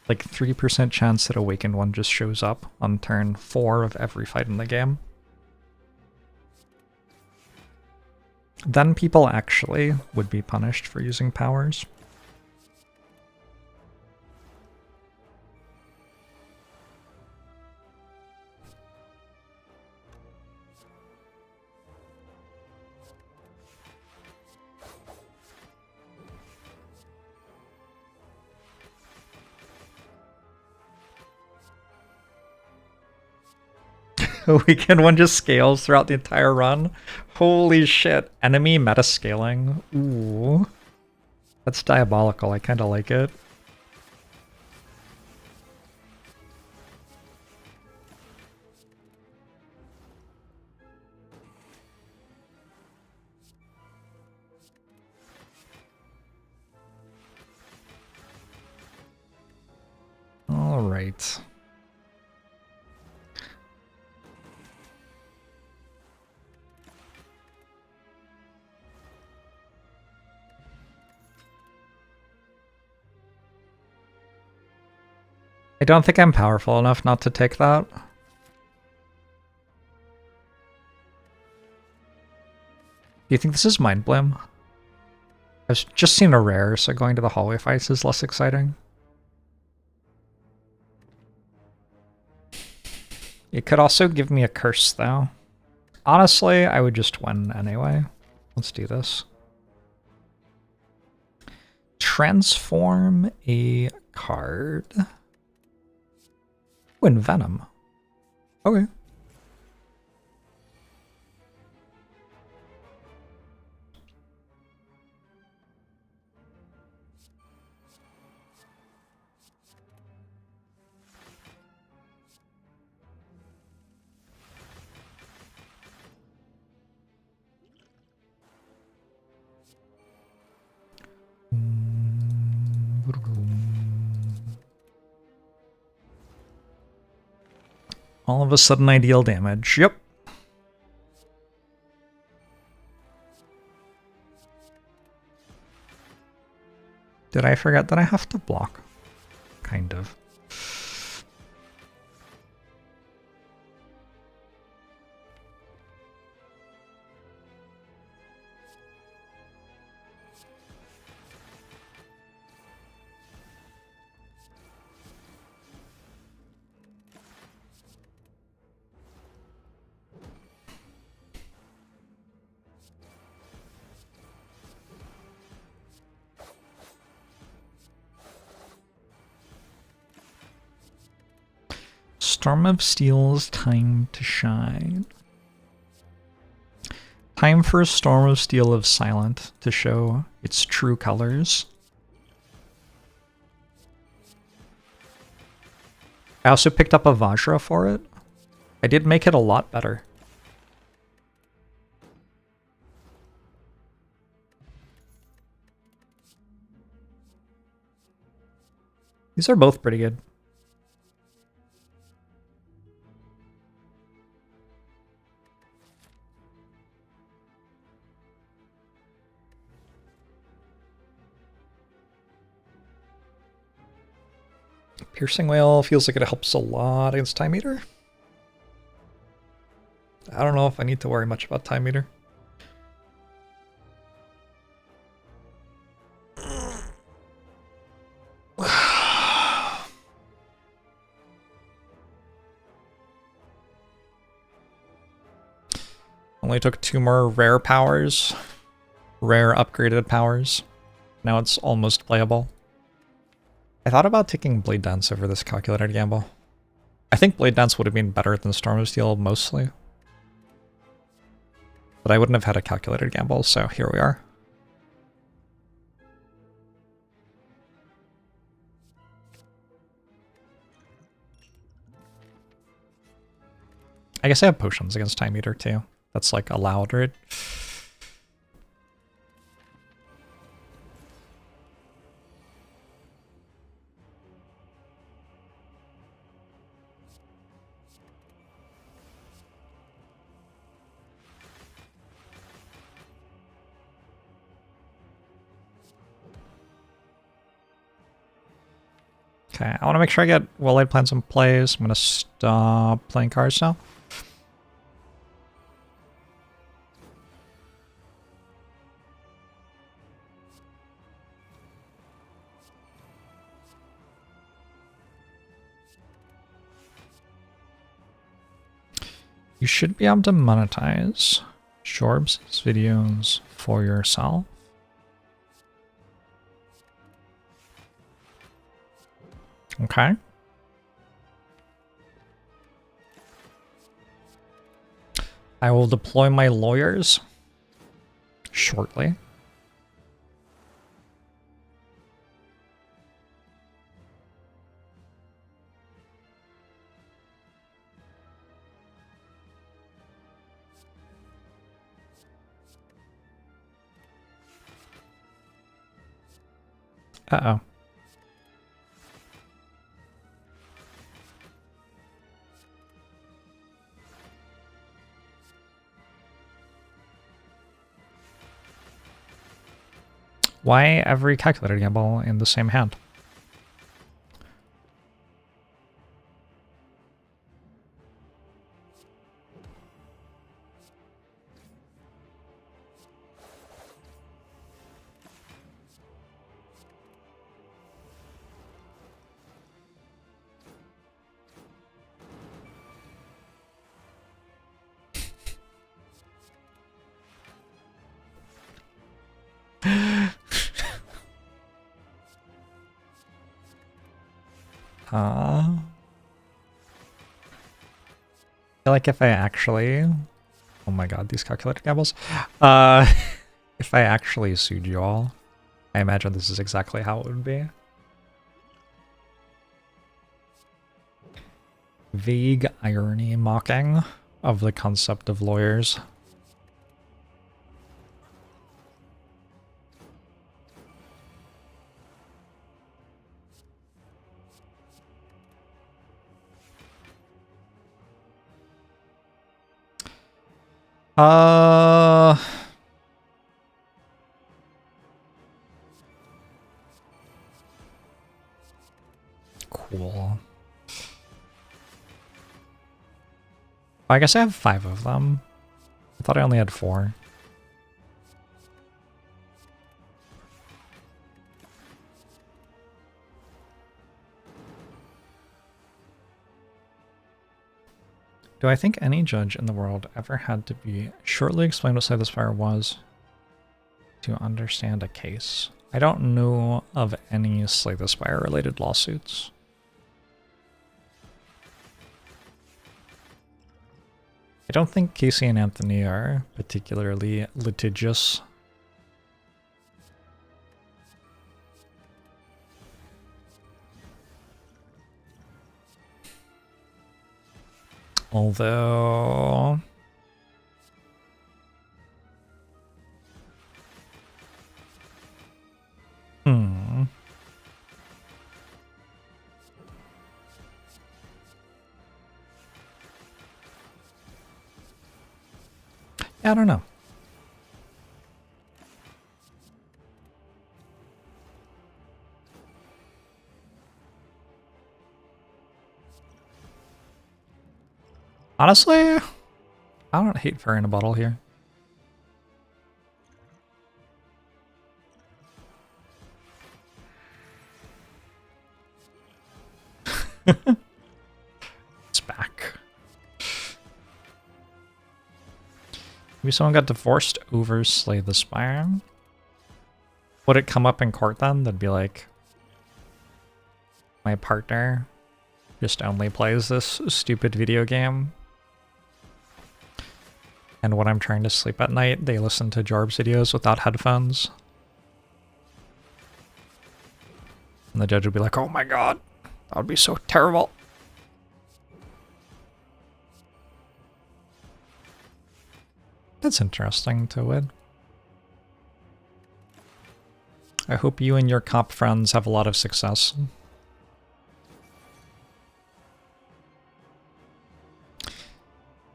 Like 3% chance that Awakened One just shows up on turn 4 of every fight in the game. Then people actually would be punished for using powers. Weekend One just scales throughout the entire run. Holy shit. Enemy meta scaling. Ooh. That's diabolical. I kind of like it. All right. I don't think I'm powerful enough not to take that. Do you think this is Mind Bloom? I've just seen a rare, so going to the hallway fights is less exciting. It could also give me a curse, though. Honestly, I would just win anyway. Let's do this. Transform a card. Ooh, and Venom. Okay. All of a sudden I deal damage. Yep. Did I forget that I have to block? Kind of. Storm of Steel's time to shine. Time for a Storm of Steel of Silent to show its true colors. I also picked up a Vajra for it. I did make it a lot better. These are both pretty good. Piercing Whale feels like it helps a lot against Time Eater. I don't know if I need to worry much about Time Eater. Only took 2 more rare powers. Rare upgraded powers. Now it's almost playable. I thought about taking Blade Dance over this calculated gamble. I think Blade Dance would have been better than Storm of Steel mostly. But I wouldn't have had a calculated gamble, so here we are. I guess I have potions against Time Eater too. That's like allowed, right? Okay, I want to make sure I get well-laid plans in place. I'm going to stop playing cards now. You should be able to monetize Jorbs' videos for yourself. Okay. I will deploy my lawyers shortly. Uh-oh. Why every calculator gamble in the same hand? I feel like if I actually... Oh my god, these calculator gambles. If I actually sued you all, I imagine this is exactly how it would be. Vague irony mocking of the concept of lawyers. Cool. I guess I have 5 of them. I thought I only had 4. Do I think any judge in the world ever had to be shortly explain what Slay the Spire was to understand a case? I don't know of any Slay the Spire related lawsuits. I don't think Casey and Anthony are particularly litigious. Although... I don't know. Honestly, I don't hate fur in a bottle here. It's back. Maybe someone got divorced over Slay the Spire. Would it come up in court then? That'd be like, my partner just only plays this stupid video game. And when I'm trying to sleep at night, they listen to Jorbs videos without headphones. And the judge would be like, oh my god, that would be so terrible. That's interesting to win. I hope you and your cop friends have a lot of success.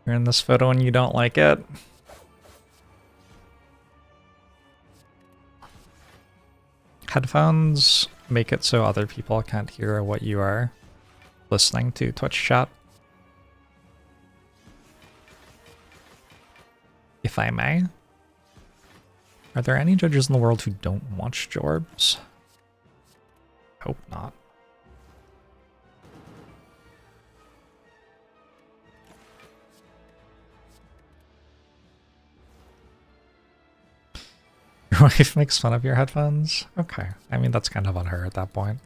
You're in this photo and you don't like it. Headphones make it so other people can't hear what you are listening to Twitch chat. If I may. Are there any judges in the world who don't watch Jorbs? Hope not. Your wife makes fun of your headphones? Okay. I mean, that's kind of on her at that point.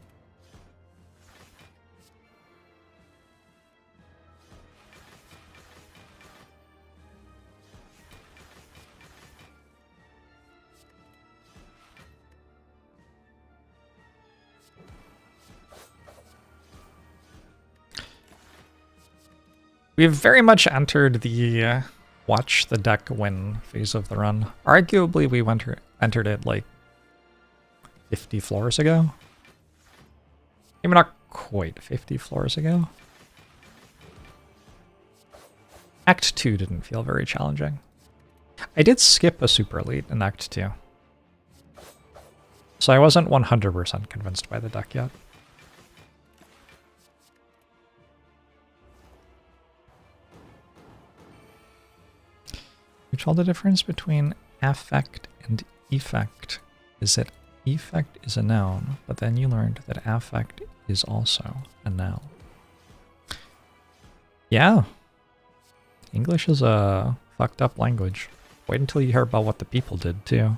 We've very much entered the watch the deck win phase of the run. Arguably, we entered it like 50 floors ago. Maybe not quite 50 floors ago. Act 2 didn't feel very challenging. I did skip a super elite in Act 2. So I wasn't 100% convinced by the deck yet. Which all the difference between affect and effect is that effect is a noun, but then you learned that affect is also a noun. Yeah. English is a fucked up language. Wait until you hear about what the people did too.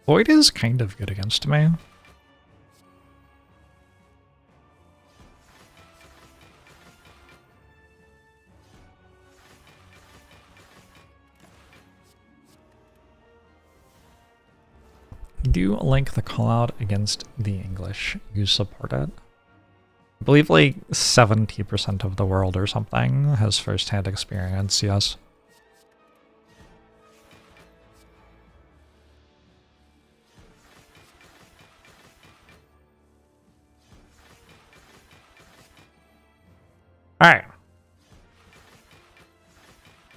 Void is kind of good against me. Do link the callout against the English. You support it. I believe like 70% of the world or something has first-hand experience, yes. Alright.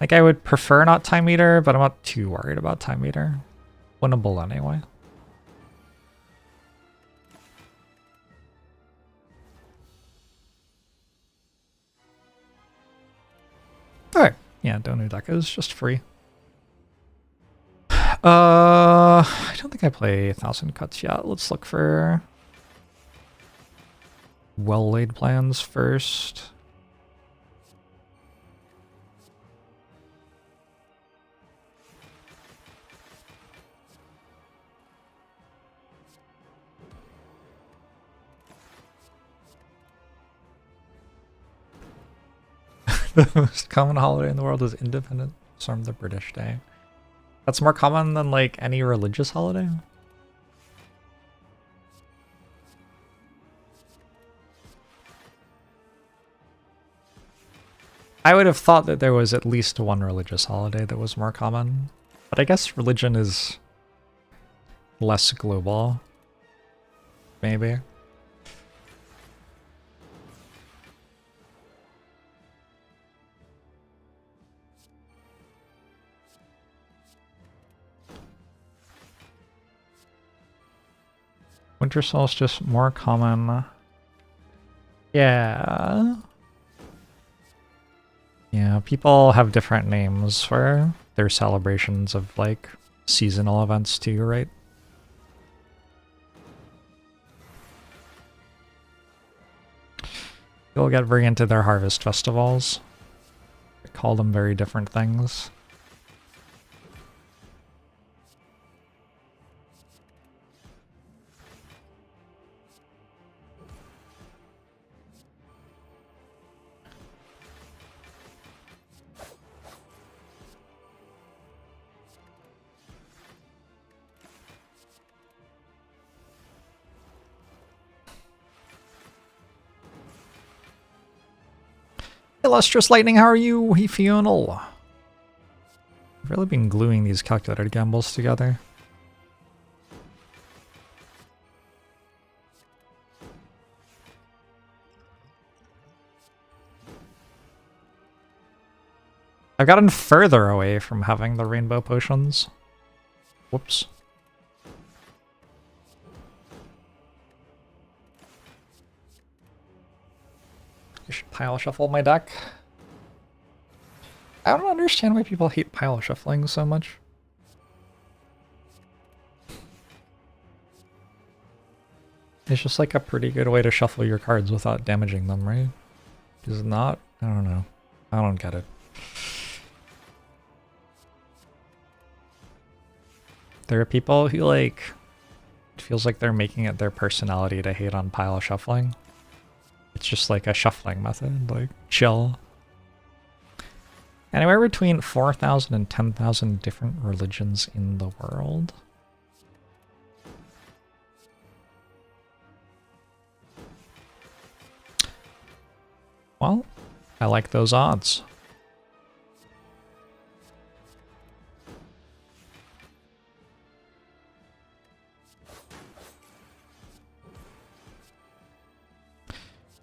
Like, I would prefer not time meter, but I'm not too worried about time meter. Winnable anyway. Yeah, Donudeka is just free. I don't think I play 1,000 Cuts yet. Let's look for well-laid plans first. The most common holiday in the world is Independence from the British Day. That's more common than like any religious holiday? I would have thought that there was at least one religious holiday that was more common, but I guess religion is less global. Maybe. Winter solstice more common. Yeah. Yeah, people have different names for their celebrations of like seasonal events too, right? People get very into their harvest festivals. They call them very different things. Illustrious Lightning, how are you? Hey, Fional. I've really been gluing these calculated gambles together. I've gotten further away from having the rainbow potions. Whoops. I should pile shuffle my deck. I don't understand why people hate pile shuffling so much. It's just like a pretty good way to shuffle your cards without damaging them, right? Is it not? I don't know. I don't get it. There are people who like, it feels like they're making it their personality to hate on pile shuffling. It's just like a shuffling method, like chill. Anywhere between 4,000 and 10,000 different religions in the world. Well, I like those odds.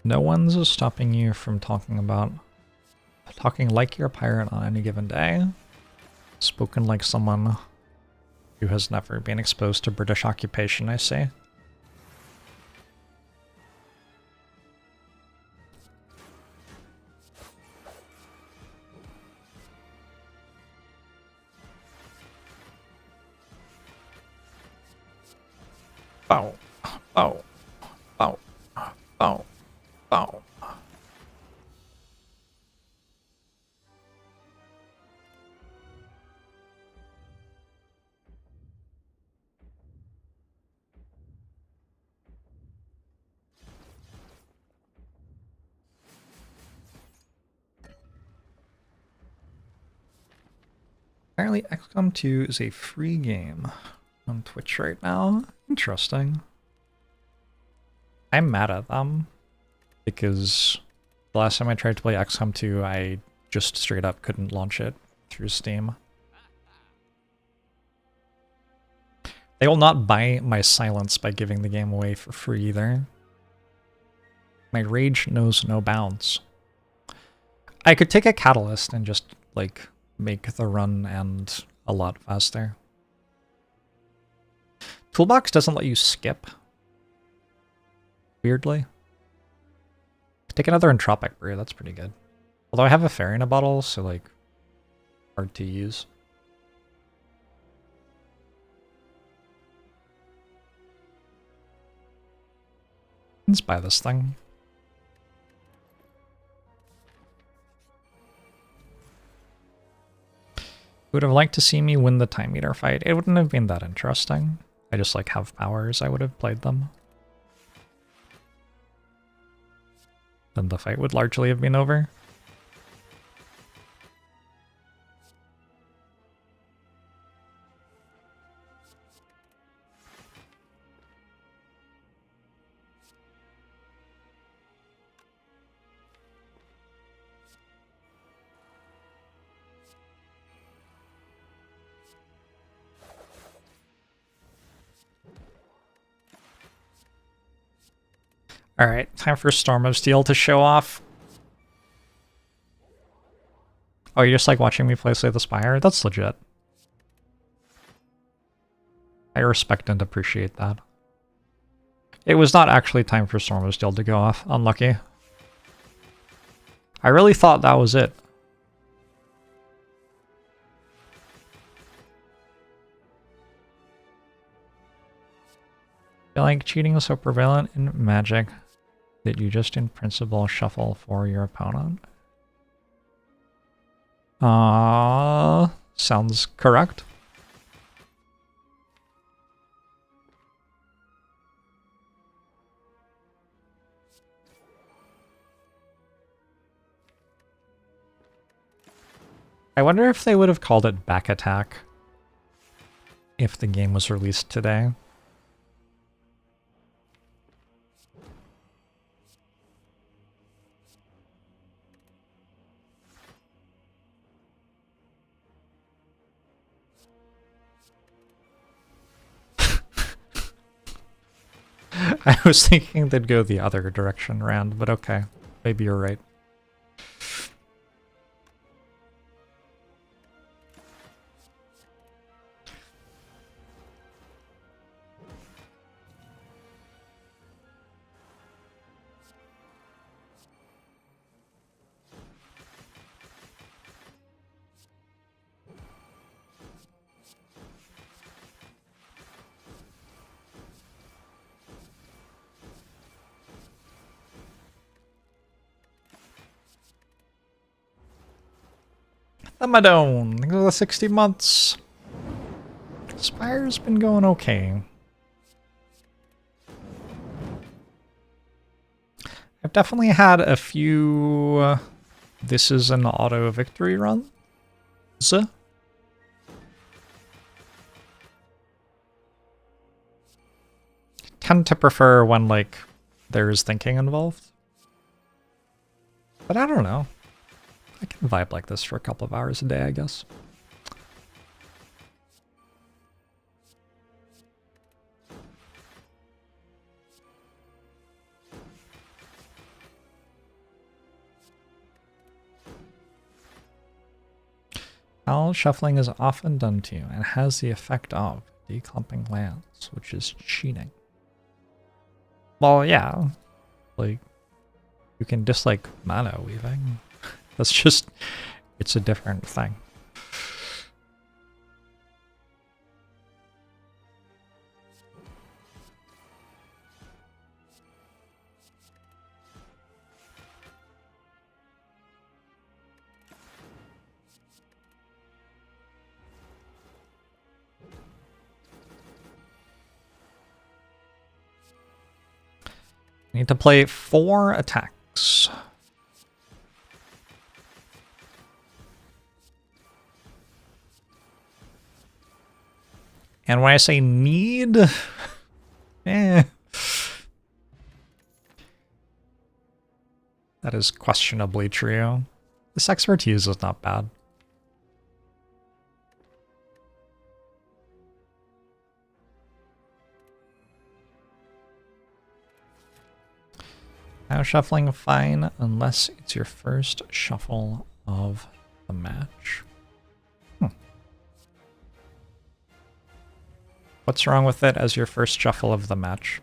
No one's stopping you from talking like you're a pirate on any given day. Spoken like someone who has never been exposed to British occupation, I say. Bow, bow, bow, bow, bow. Apparently XCOM 2 is a free game on Twitch right now. Interesting. I'm mad at them because the last time I tried to play XCOM 2, I just straight up couldn't launch it through Steam. They will not buy my silence by giving the game away for free either. My rage knows no bounds. I could take a catalyst and just, like, make the run end a lot faster. Toolbox doesn't let you skip. Weirdly. Take another Entropic Brew, that's pretty good. Although I have a fairy in a bottle, so like, hard to use. Let's buy this thing. Would have liked to see me win the time meter fight. It wouldn't have been that interesting. I just like have powers, I would have played them. Then the fight would largely have been over. Alright, time for Storm of Steel to show off. Oh, you just like watching me play Slay the Spire? That's legit. I respect and appreciate that. It was not actually time for Storm of Steel to go off. Unlucky. I really thought that was it. I feel like cheating is so prevalent in Magic that you just in principle shuffle for your opponent. Sounds correct. I wonder if they would have called it back attack if the game was released today. I was thinking they'd go the other direction, Rand, but okay. Maybe you're right. Amadone, the 60 months. Spire's been going okay. I've definitely had a few this is an auto victory run. Tend to prefer when like there's thinking involved. But I don't know. I can vibe like this for a couple of hours a day, I guess. How shuffling is often done to you and has the effect of declumping lands, which is cheating. Well, yeah. Like, you can dislike mana weaving. That's just, it's a different thing. I need to play 4 attacks. And when I say need, that is questionably true. This expertise is not bad. Now shuffling fine unless it's your first shuffle of the match. What's wrong with it as your first shuffle of the match?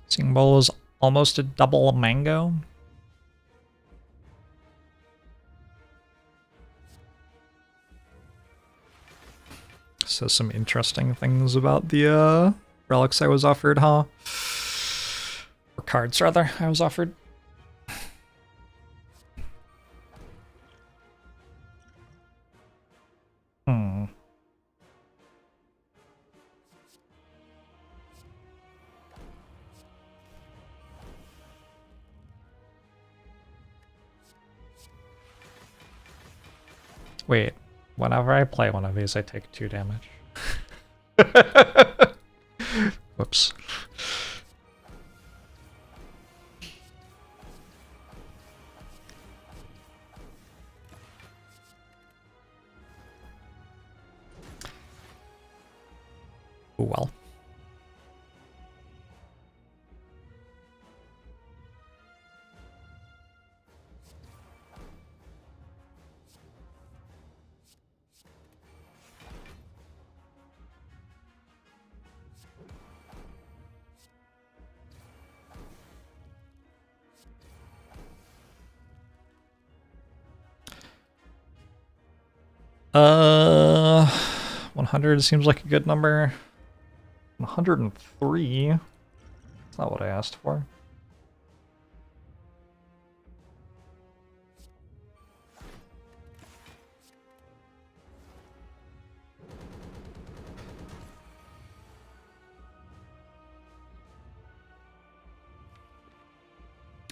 Singing Bowl is almost a double mango. So some interesting things about the relics I was offered, huh? Or cards, rather, I was offered. Wait, whenever I play one of these, I take 2 damage. Whoops. Oh well. Uh, 100 seems like a good number. 103? That's not what I asked for.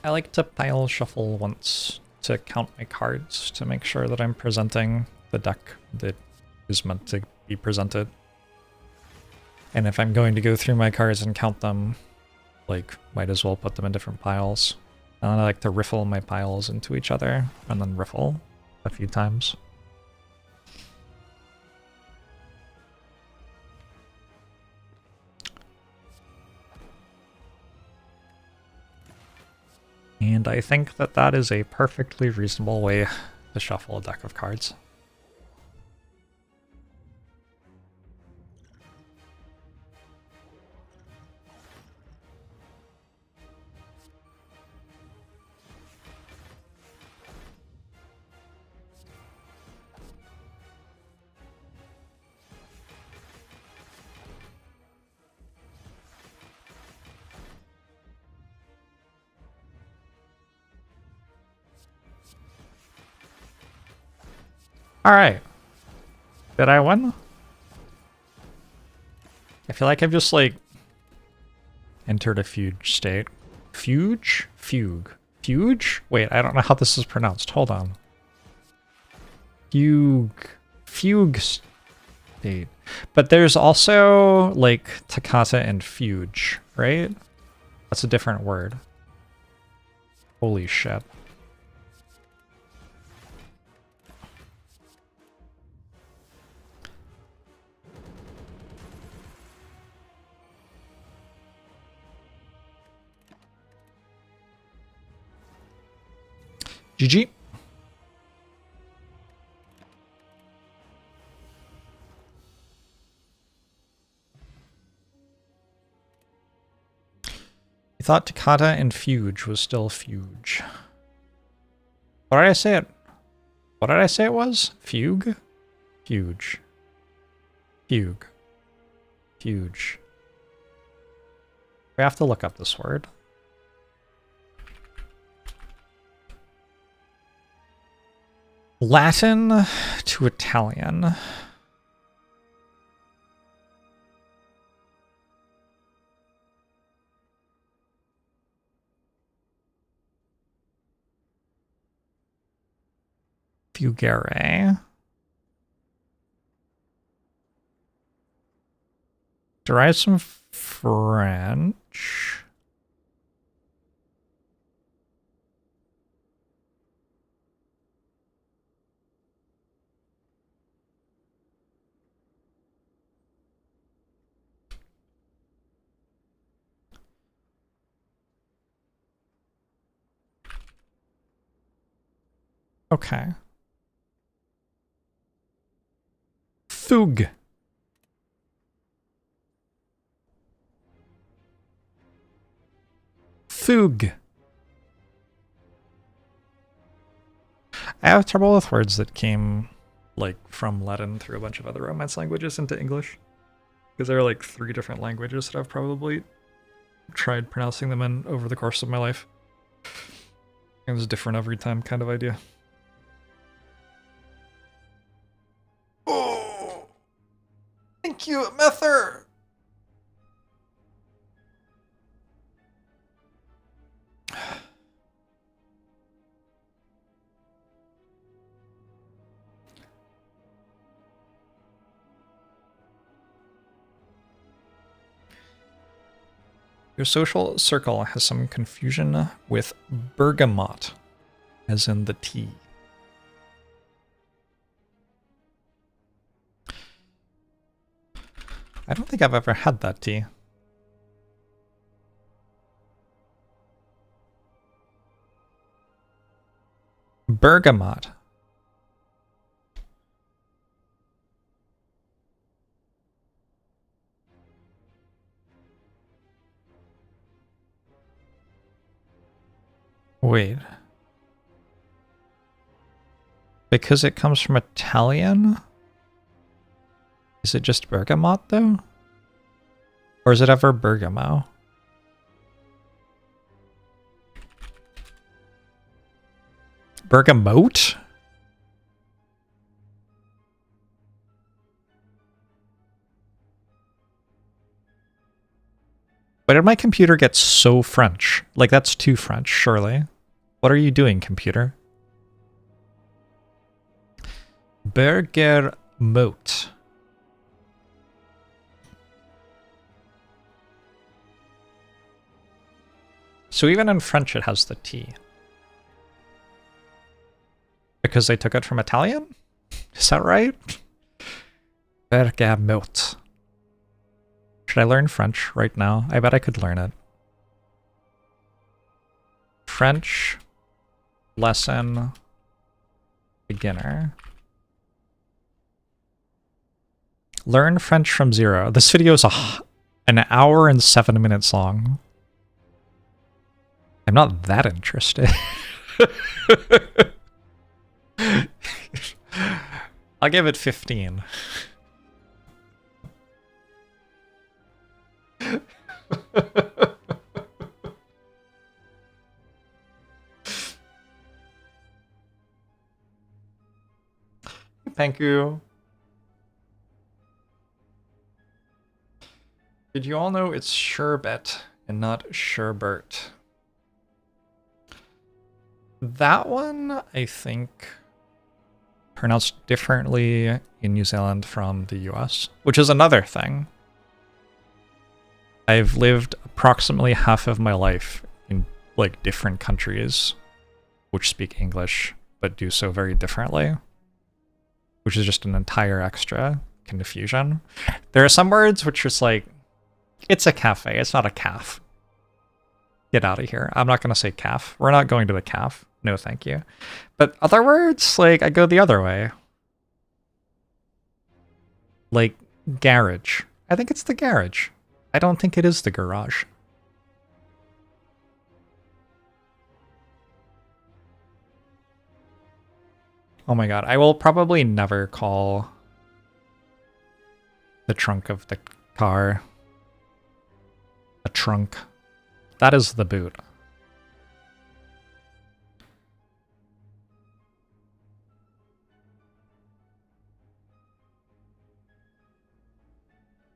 I like to pile shuffle once to count my cards to make sure that I'm presenting the deck that is meant to be presented. And if I'm going to go through my cards and count them, like, might as well put them in different piles. And I like to riffle my piles into each other and then riffle a few times. And I think that that is a perfectly reasonable way to shuffle a deck of cards. Alright. Did I win? I feel like I've just, like, entered a fugue state. Fugue? Fugue. Fugue? Wait, I don't know how this is pronounced. Hold on. Fugue. Fugue state. But there's also, like, toccata and fugue, right? That's a different word. Holy shit. GG. I thought toccata and fugue was still fugue. What did I say it? What did I say it was? Fugue? Fugue. Fugue. Fugue. We have to look up this word. Latin to Italian. Fugere. Derives from French. Okay. Fugue. Fug. I have trouble with words that came like from Latin through a bunch of other Romance languages into English. Because there are like 3 different languages that I've probably tried pronouncing them in over the course of my life. It was different every time kind of idea. Oh! Thank you, Mether! Your social circle has some confusion with bergamot, as in the tea. I don't think I've ever had that tea. Bergamot. Wait. Because it comes from Italian? Is it just bergamot, though? Or is it ever bergamo? Bergamot? Why did my computer get so French? Like, that's too French, surely. What are you doing, computer? Bergamot. So even in French it has the T. Because they took it from Italian? Is that right? Bergamot. Should I learn French right now? I bet I could learn it. French lesson beginner. Learn French from zero. This video is an hour and 7 minutes long. I'm not that interested. I'll give it 15. Thank you. Did you all know it's sherbet and not sherbert? That one, I think, pronounced differently in New Zealand from the US, which is another thing. I've lived approximately half of my life in like different countries which speak English but do so very differently, which is just an entire extra confusion. There are some words which is like, it's a cafe, it's not a calf. Get out of here. I'm not going to say calf. We're not going to the calf. No, thank you. But other words, like, I go the other way. Like, garage. I think it's the garage. I don't think it is the garage. Oh my god, I will probably never call the trunk of the car a trunk. That is the boot.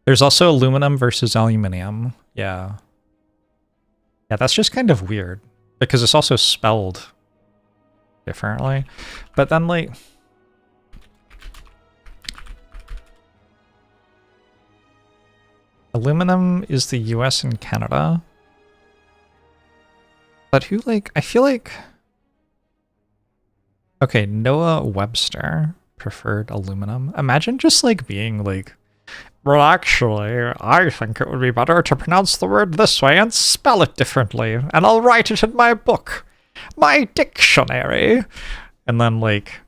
There's also aluminum versus aluminium. Yeah. Yeah, that's just kind of weird. Because it's also spelled differently. But then, like... aluminum is the US and Canada. But who, like... I feel like... Okay, Noah Webster preferred aluminum. Imagine just, like, being, like... Well, actually, I think it would be better to pronounce the word this way and spell it differently, and I'll write it in my book, my dictionary. And then, like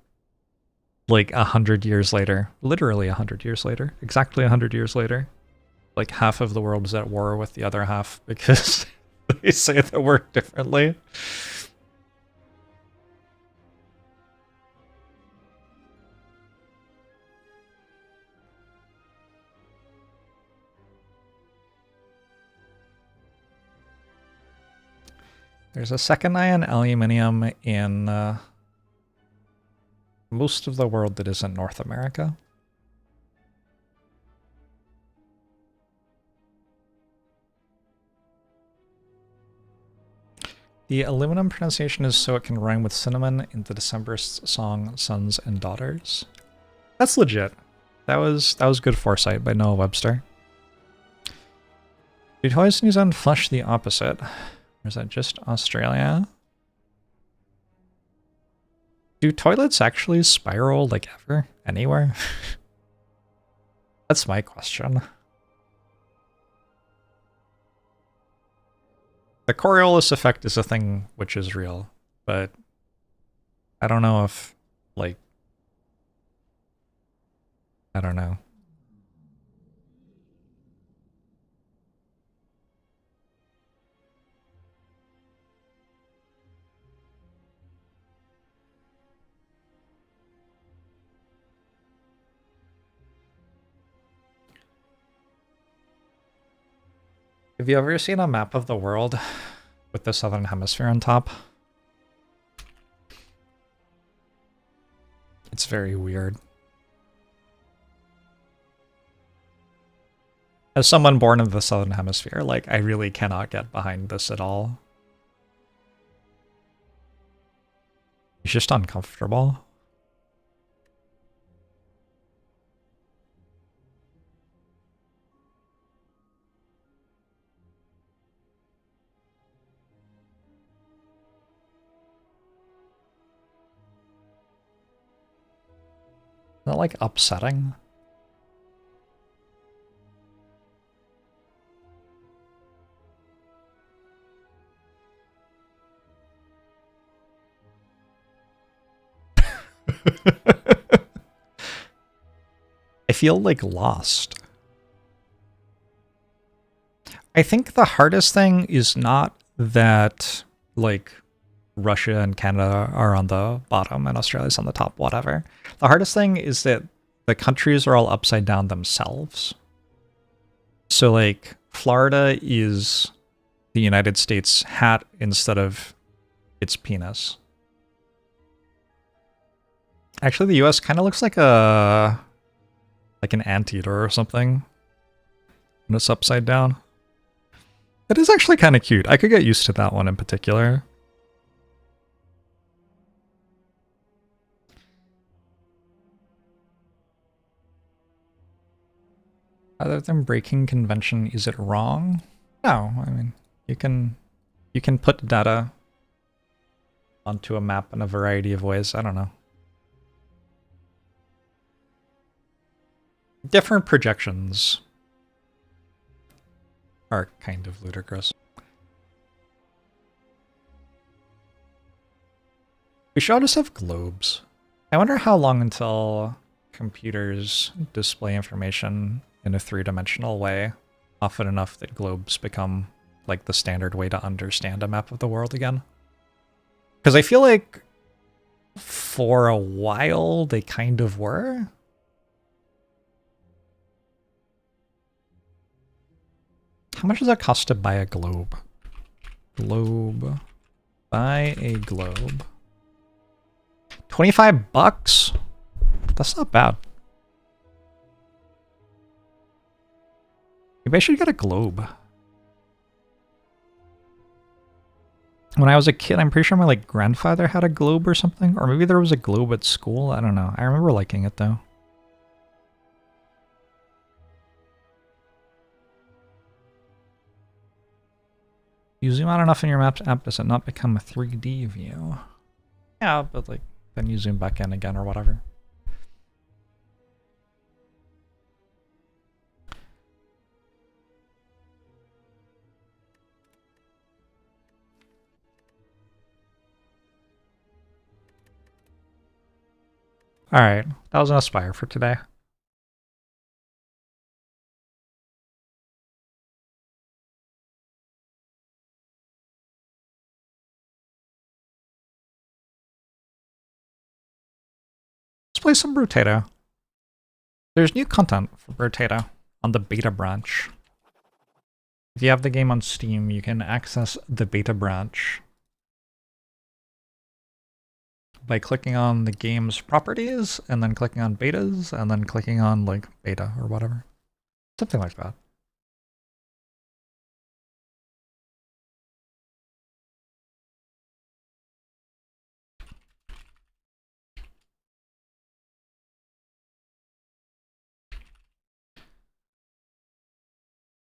100 years later, literally 100 years later, exactly 100 years later, like half of the world is at war with the other half because they say the word differently. There's a second ion aluminium in most of the world that isn't North America. The aluminum pronunciation is so it can rhyme with cinnamon in the Decemberist song Sons and Daughters. That's legit. That was good foresight by Noah Webster. Do toys in New Zealand flush the opposite? Or is that just Australia? Do toilets actually spiral like ever? Anywhere? That's my question. The Coriolis effect is a thing which is real, but I don't know if, like, I don't know. Have you ever seen a map of the world with the southern hemisphere on top? It's very weird. As someone born in the southern hemisphere, like, I really cannot get behind this at all. It's just uncomfortable. Is that, like, upsetting? I feel, like, lost. I think the hardest thing is not that, like, Russia and Canada are on the bottom and Australia's on the top, whatever. The hardest thing is that the countries are all upside down themselves. So, like, Florida is the United States hat instead of its penis. Actually, the US kind of looks like an anteater or something when it's upside down. It is actually kind of cute. I could get used to that one in particular. Other than breaking convention, is it wrong? No, I mean, you can put data onto a map in a variety of ways. I don't know. Different projections are kind of ludicrous. We should all just have globes. I wonder how long until computers display information in a three-dimensional way often enough that globes become, like, the standard way to understand a map of the world again. Because I feel like for a while they kind of were. How much does it cost to buy a globe? Globe. Buy a globe. 25 bucks? That's not bad. Maybe I should get a globe. When I was a kid, I'm pretty sure my, like, grandfather had a globe or something. Or maybe there was a globe at school. I don't know. I remember liking it, though. You zoom out enough in your Maps app, does it not become a 3D view? Yeah, but, like, then you zoom back in again or whatever. Alright, that was an Aspire for today. play some Brotato. There's new content for Brotato on the beta branch. If you have the game on Steam, you can access the beta branch by clicking on the game's properties, and then clicking on betas, and then clicking on, like, beta or whatever. Something like that.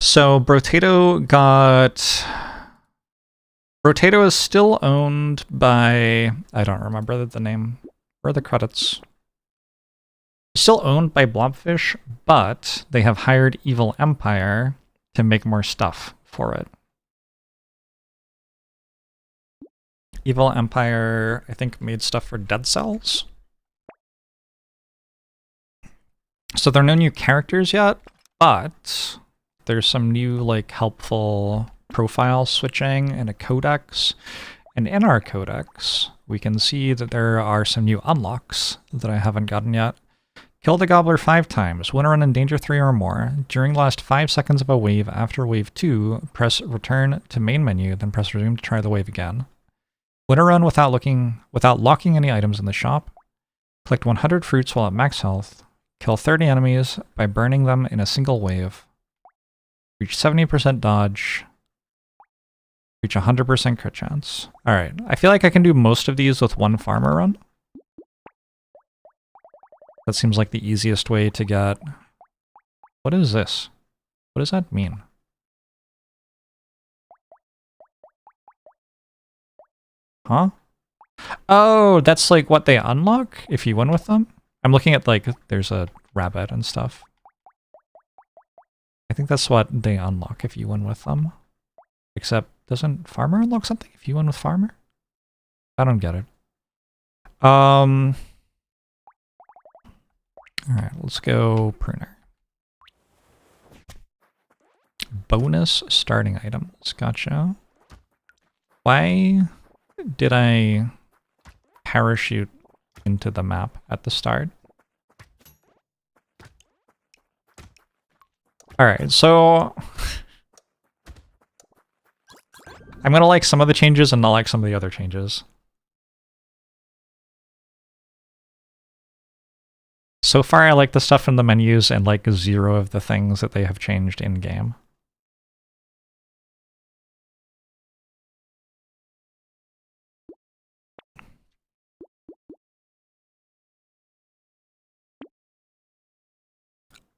So Brotato is still owned by, I don't remember the name. Where are the credits? Still owned by Blobfish, but they have hired Evil Empire to make more stuff for it. Evil Empire, I think, made stuff for Dead Cells. So there are no new characters yet, but there's some new, like, helpful profile switching in a codex. And in our codex, we can see that there are some new unlocks that I haven't gotten yet. Kill the Gobbler 5 times. Win a run in Danger 3 or more. During the last 5 seconds of a wave after wave 2, press return to main menu, then press resume to try the wave again. Win a run without locking any items in the shop. Collect 100 fruits while at max health. Kill 30 enemies by burning them in a single wave. Reach 70% dodge. Reach 100% crit chance. Alright, I feel like I can do most of these with one farmer run. That seems like the easiest way to get... What is this? What does that mean? Huh? Oh, that's like what they unlock if you win with them? I'm looking at, like, there's a rabbit and stuff. I think that's what they unlock if you win with them. Except, doesn't Farmer unlock something if you win with Farmer? I don't get it. Alright, let's go Pruner. Bonus starting items, gotcha. Why did I parachute into the map at the start? Alright, so I'm gonna like some of the changes and not like some of the other changes. So far I like the stuff in the menus and like 0 of the things that they have changed in-game.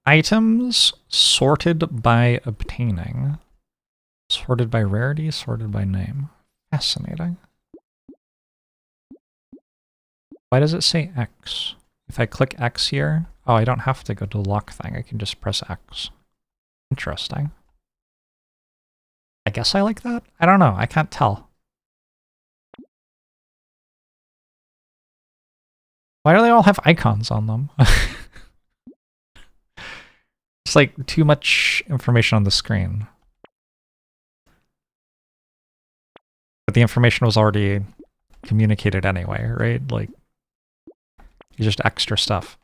Items sorted by obtaining. Sorted by rarity, sorted by name. Fascinating. Why does it say X? If I click X here, oh, I don't have to go to the lock thing. I can just press X. Interesting. I guess I like that? I don't know. I can't tell. Why do they all have icons on them? It's like too much information on the screen. But the information was already communicated anyway, right? Like, it's just extra stuff.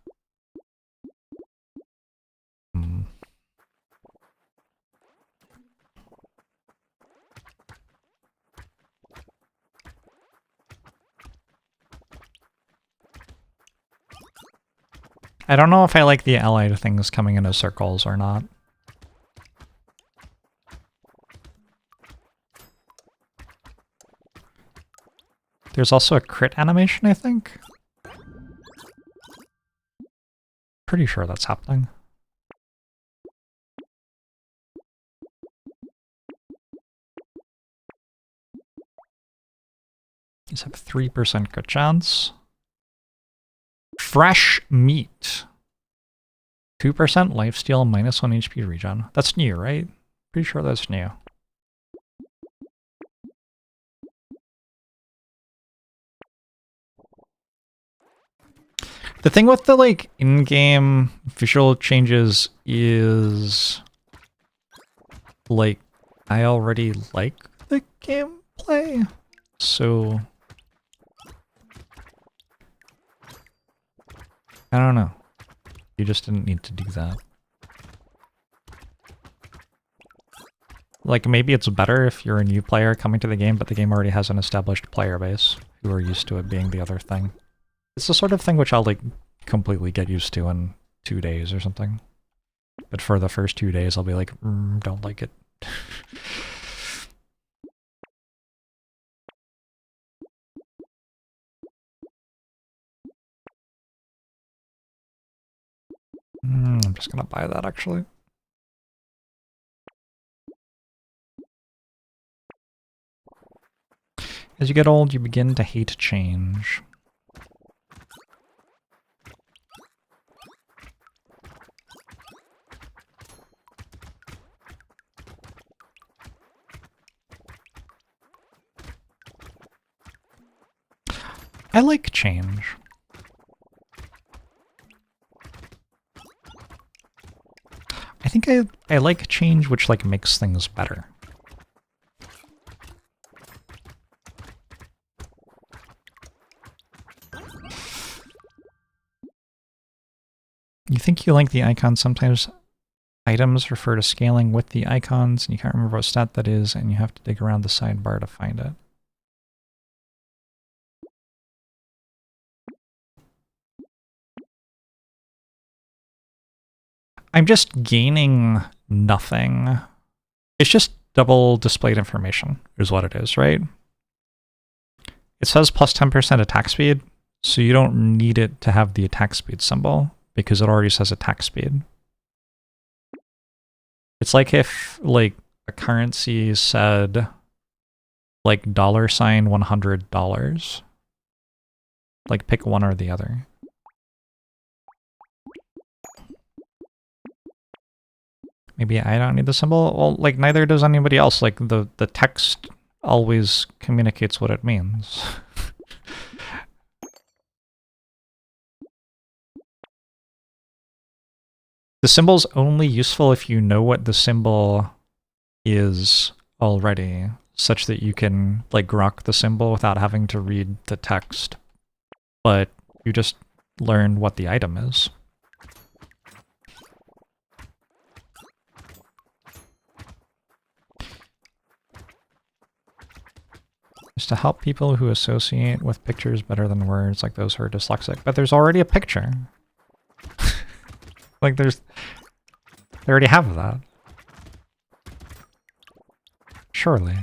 I don't know if I like the allied things coming into circles or not. There's also a crit animation, I think. Pretty sure that's happening. These have 3% crit chance. Fresh meat. 2% lifesteal, -1 HP regen. That's new, right? Pretty sure that's new. The thing with the, like, in-game visual changes is, like, I already like the gameplay, so I I don't know. You just didn't need to do that. Like, maybe it's better if you're a new player coming to the game, but the game already has an established player base who are used to it being the other thing. It's the sort of thing which I'll, like, completely get used to in 2 days or something. But for the first 2 days, I'll be like, don't like it. I'm just gonna buy that, actually. As you get old, you begin to hate change. I like change. I think I like change which, like, makes things better. You think you like the icons. Sometimes items refer to scaling with the icons, and you can't remember what stat that is, and you have to dig around the sidebar to find it. I'm just gaining nothing. It's just double displayed information is what it is, right? It says plus 10% attack speed, so you don't need it to have the attack speed symbol because it already says attack speed. It's like if, like, a currency said, like, $100. Like, pick one or the other. Maybe I don't need the symbol? Well, like, neither does anybody else. Like, the text always communicates what it means. The symbol's only useful if you know what the symbol is already, such that you can, like, grok the symbol without having to read the text. But you just learn what the item is. Is to help people who associate with pictures better than words, like those who are dyslexic. But there's already a picture. Like, they already have that. Surely.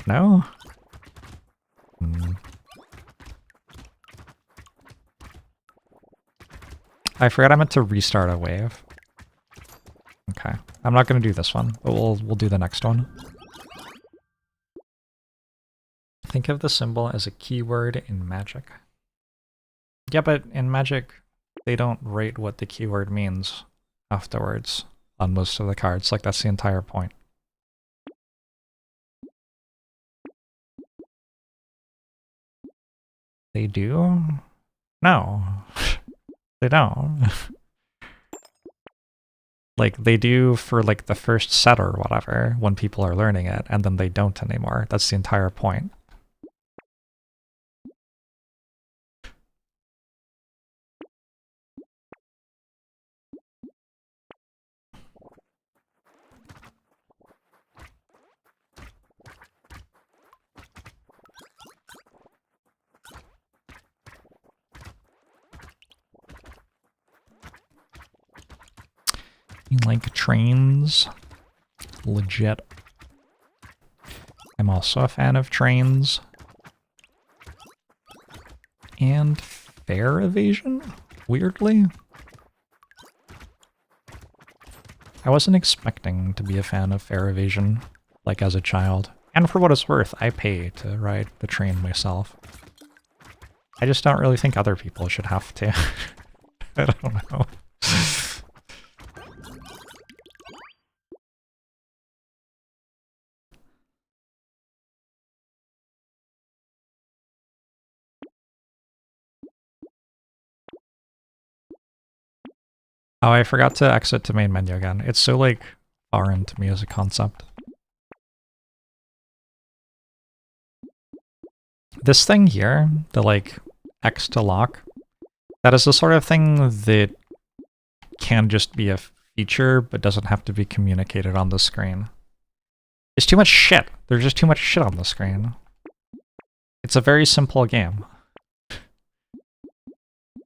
No? I forgot I meant to restart a wave. Okay. I'm not going to do this one, but we'll do the next one. Think of the symbol as a keyword in Magic. Yeah, but in Magic, they don't write what the keyword means afterwards on most of the cards. Like, that's the entire point. They do? No. They don't. Like, they do for, like, the first set or whatever, when people are learning it, and then they don't anymore. That's the entire point. You like trains? Legit. I'm also a fan of trains. And fare evasion? Weirdly? I wasn't expecting to be a fan of fare evasion, like, as a child. And for what it's worth, I pay to ride the train myself. I just don't really think other people should have to. I don't know. Oh, I forgot to exit to main menu again. It's so, like, foreign to me as a concept. This thing here, the, like, X to lock, That is the sort of thing that can just be a feature, but doesn't have to be communicated on the screen. There's too much shit. There's just too much shit on the screen. It's a very simple game.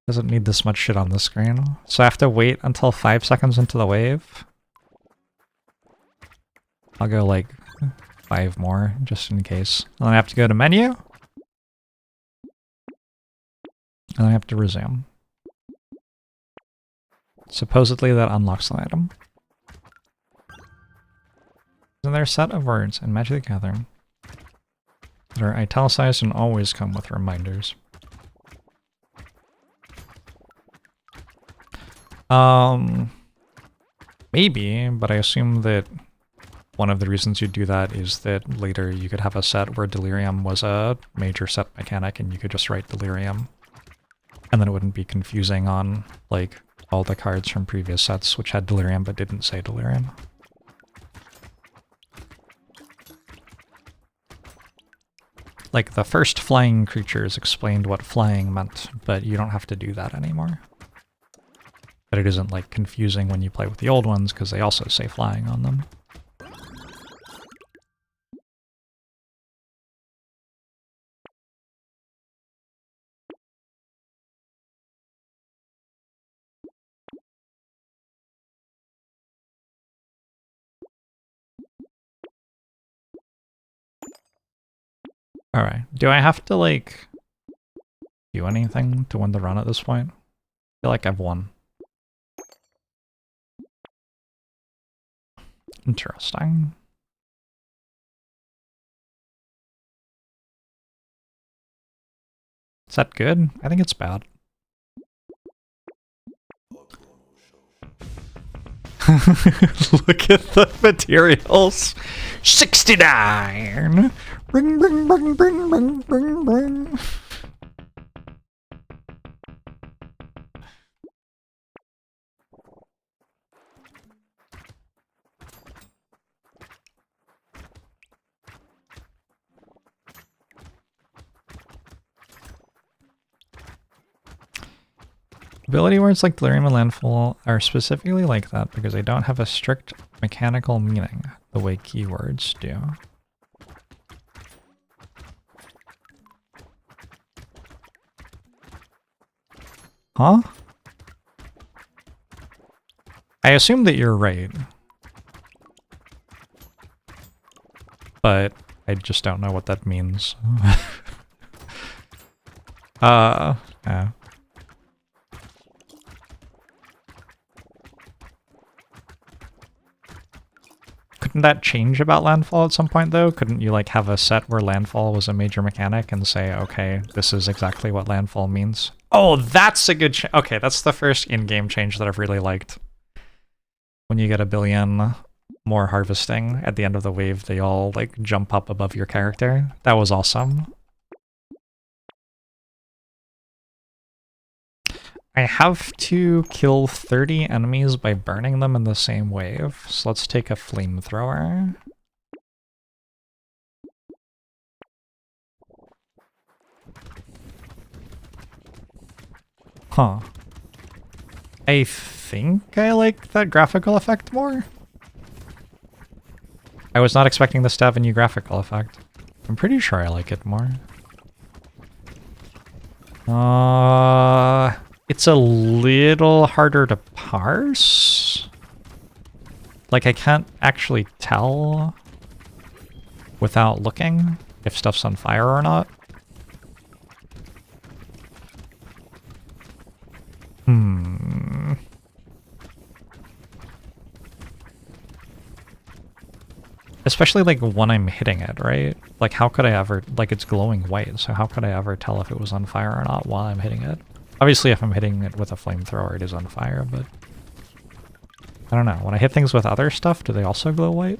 Doesn't need this much shit on the screen. So I have to wait until 5 seconds into the wave. I'll go like 5 more, just in case. And then I have to go to menu. And then I have to resume. Supposedly that unlocks an item. Isn't there a set of words in Magic the Gathering that are italicized and always come with reminders? Maybe, but I assume that one of the reasons you do that is that later you could have a set where Delirium was a major set mechanic and you could just write Delirium. And then it wouldn't be confusing on, like, all the cards from previous sets which had Delirium but didn't say Delirium. Like, the first flying creatures explained what flying meant, but you don't have to do that anymore. But it isn't, like, confusing when you play with the old ones, because they also say flying on them. Alright, do I have to, like, do anything to win the run at this point? I feel like I've won. Interesting. Is that good? I think it's bad. Look at the materials. 69! Bring, bring, bring, bring, bring, bring, bring. Ability words like Delirium and Landfall are specifically like that because they don't have a strict mechanical meaning the way keywords do. Huh? I assume that you're right. But I just don't know what that means. Yeah. Couldn't that change about Landfall at some point, though? Couldn't you, like, have a set where Landfall was a major mechanic and say, okay, this is exactly what Landfall means? Oh, that's a good okay, that's the first in-game change that I've really liked. When you get a billion more harvesting at the end of the wave, they all, like, jump up above your character. That was awesome. I have to kill 30 enemies by burning them in the same wave, so let's take a flamethrower. Huh. I think I like that graphical effect more. I was not expecting this to have a new graphical effect. I'm pretty sure I like it more. It's a little harder to parse. Like, I can't actually tell without looking if stuff's on fire or not. Especially, like, when I'm hitting it, right? Like, how could I ever... Like, it's glowing white, so how could I ever tell if it was on fire or not while I'm hitting it? Obviously, if I'm hitting it with a flamethrower, it is on fire, but... I don't know. When I hit things with other stuff, do they also glow white?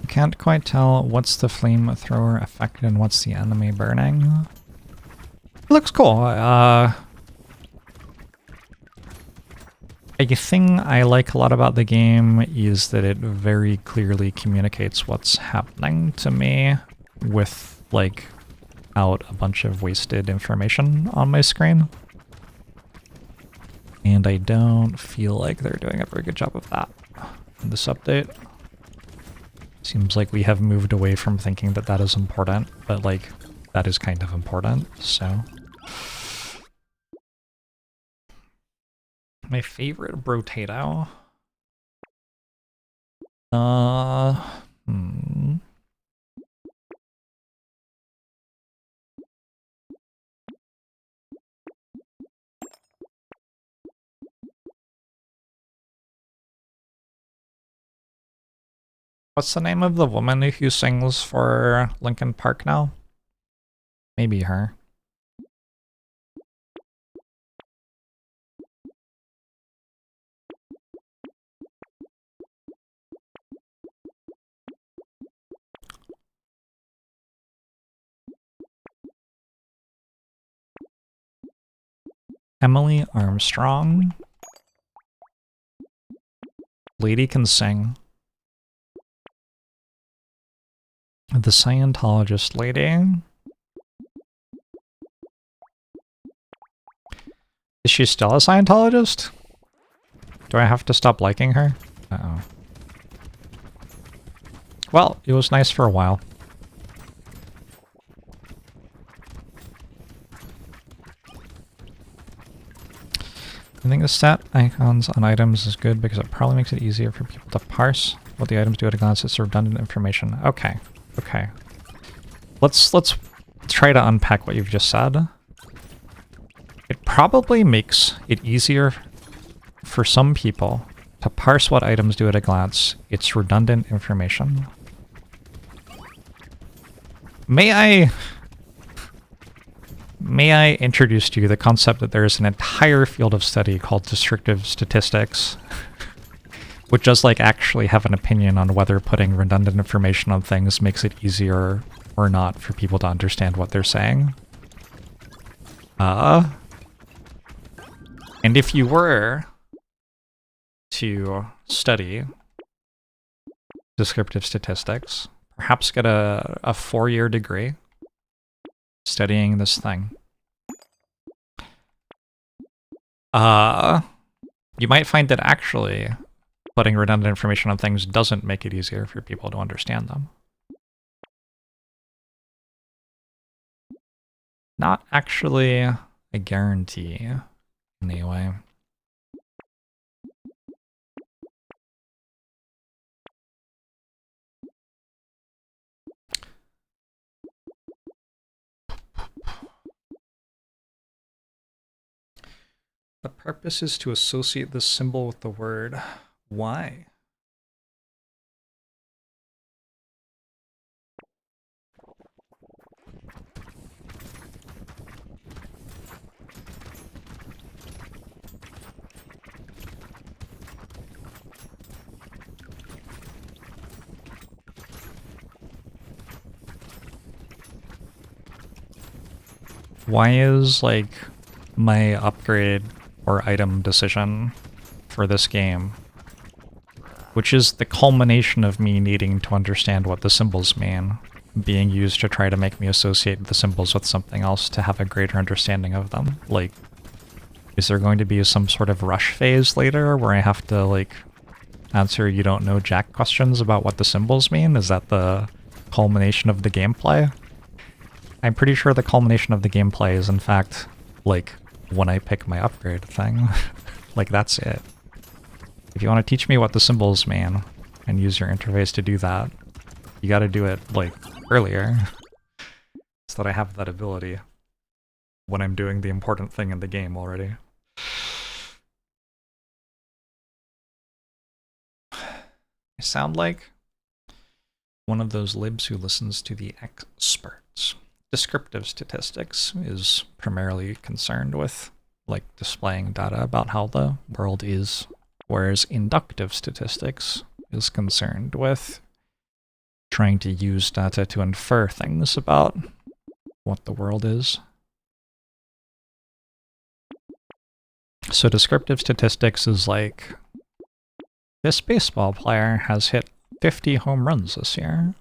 Can't quite tell what's the flamethrower affected and what's the enemy burning. It looks cool. A thing I like a lot about the game is that it very clearly communicates what's happening to me with, like, out a bunch of wasted information on my screen. And I don't feel like they're doing a very good job of that in this update. Seems like we have moved away from thinking that that is important, but, like, that is kind of important, so. My favorite brotato? What's the name of the woman who sings for Linkin Park now? Maybe her. Emily Armstrong. Lady can sing. The Scientologist lady. Is she still a Scientologist? Do I have to stop liking her? Uh-oh. Well, it was nice for a while. I think the stat icons on items is good because it probably makes it easier for people to parse what the items do at a glance. It's redundant information. Okay. Okay. Let's try to unpack what you've just said. It probably makes it easier for some people to parse what items do at a glance. It's redundant information. May I introduce to you the concept that there is an entire field of study called descriptive statistics, which does, like, actually have an opinion on whether putting redundant information on things makes it easier or not for people to understand what they're saying. And if you were to study descriptive statistics, perhaps get a 4-year degree studying this thing, you might find that actually putting redundant information on things doesn't make it easier for people to understand them. Not actually a guarantee, anyway. The purpose is to associate this symbol with the word. Why? Why is, like, my upgrade or item decision for this game, which is the culmination of me needing to understand what the symbols mean, being used to try to make me associate the symbols with something else to have a greater understanding of them? Like, is there going to be some sort of rush phase later where I have to, like, answer you don't know jack questions about what the symbols mean? Is that the culmination of the gameplay? I'm pretty sure the culmination of the gameplay is, in fact, like, when I pick my upgrade thing. Like, that's it. If you want to teach me what the symbols mean and use your interface to do that, You gotta do it, like, earlier. So that I have that ability when I'm doing the important thing in the game already. I sound like one of those libs who listens to the experts. Descriptive statistics is primarily concerned with, like, displaying data about how the world is, whereas inductive statistics is concerned with trying to use data to infer things about what the world is. So descriptive statistics is like, this baseball player has hit 50 home runs this year.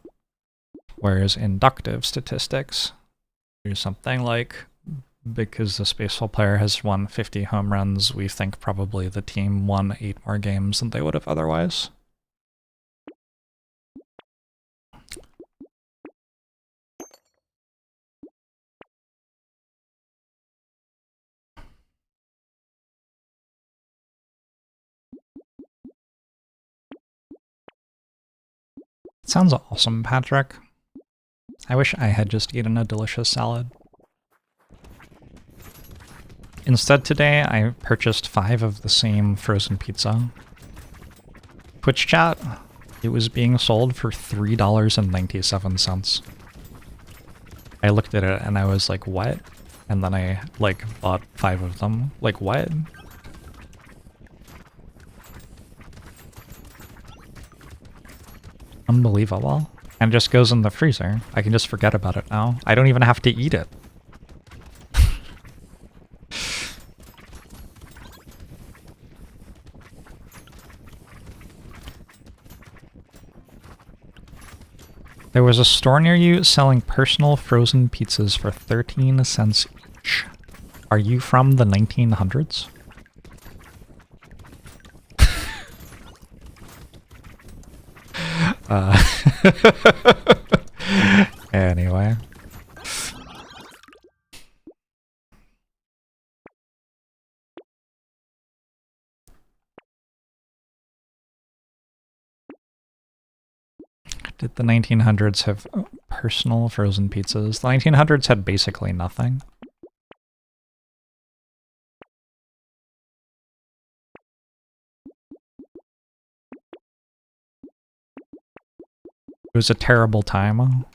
Whereas inductive statistics do something like, because this baseball player has won 50 home runs, we think probably the team won 8 more games than they would have otherwise. Sounds awesome, Patrick. I wish I had just eaten a delicious salad. Instead today, I purchased 5 of the same frozen pizza. Twitch chat, it was being sold for $3.97. I looked at it and I was like, what? And then I, like, bought 5 of them. Like, what? Unbelievable. And it just goes in the freezer. I can just forget about it now. I don't even have to eat it. There was a store near you selling personal frozen pizzas for 13 cents each. Are you from the 1900s? Anyway. Did the 1900s have personal frozen pizzas? The 1900s had basically nothing. It was a terrible time. I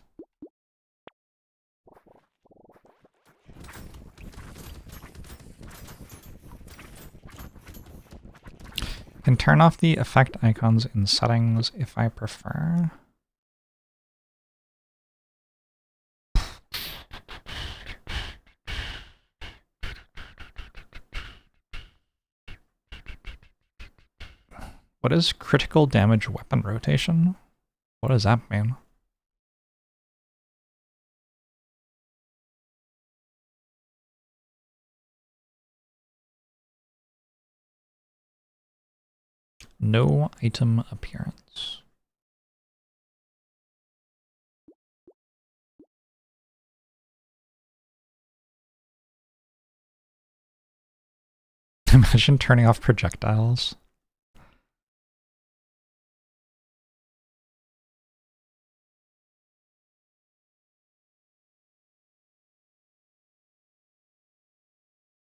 can turn off the effect icons in settings if I prefer. What is critical damage weapon rotation? What does that mean? No item appearance. Imagine turning off projectiles.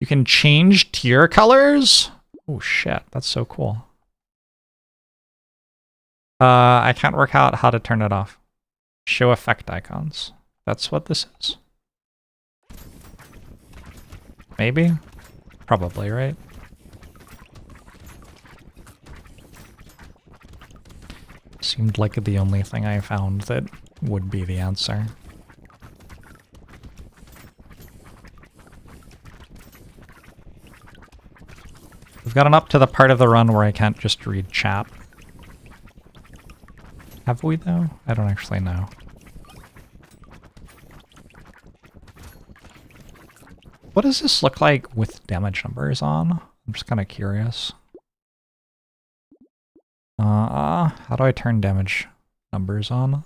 You can change tier colors? Oh shit, that's so cool. I can't work out how to turn it off. Show effect icons. That's what this is. Maybe? Probably, right? Seemed like the only thing I found that would be the answer. We've gotten up to the part of the run where I can't just read chat. Have we, though? I don't actually know. What does this look like with damage numbers on? I'm just kind of curious. How do I turn damage numbers on?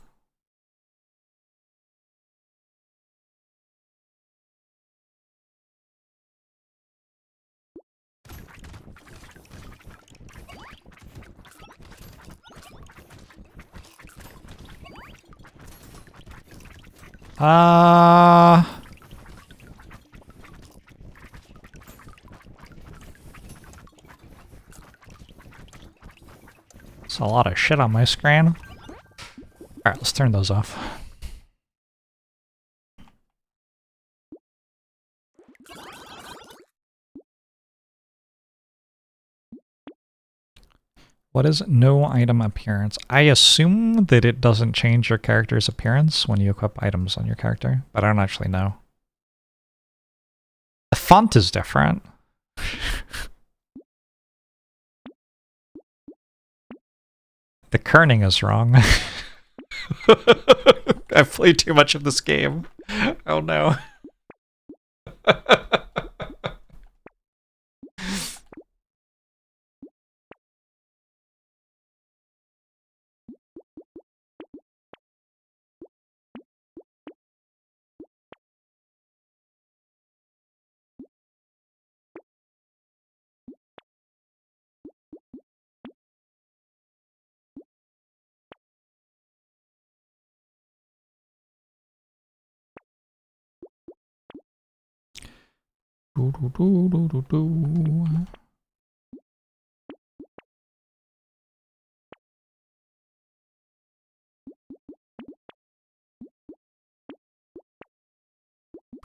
It's a lot of shit on my screen. Alright, let's turn those off. What is no item appearance? I assume that it doesn't change your character's appearance when you equip items on your character, but I don't actually know. The font is different. The kerning is wrong. I've played too much of this game. Oh no.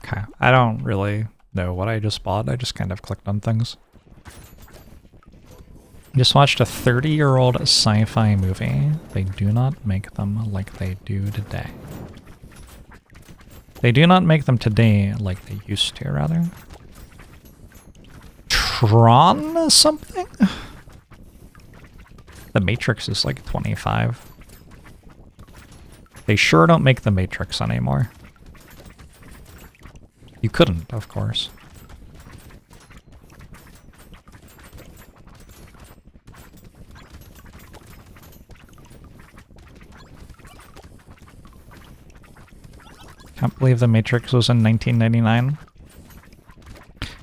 Okay, I don't really know what I just bought. I just kind of clicked on things. Just watched a 30-year-old sci-fi movie. They do not make them like they do today. They do not make them today like they used to, rather. Tron something? The Matrix is like 25. They sure don't make the Matrix anymore. You couldn't, of course. Can't believe the Matrix was in 1999.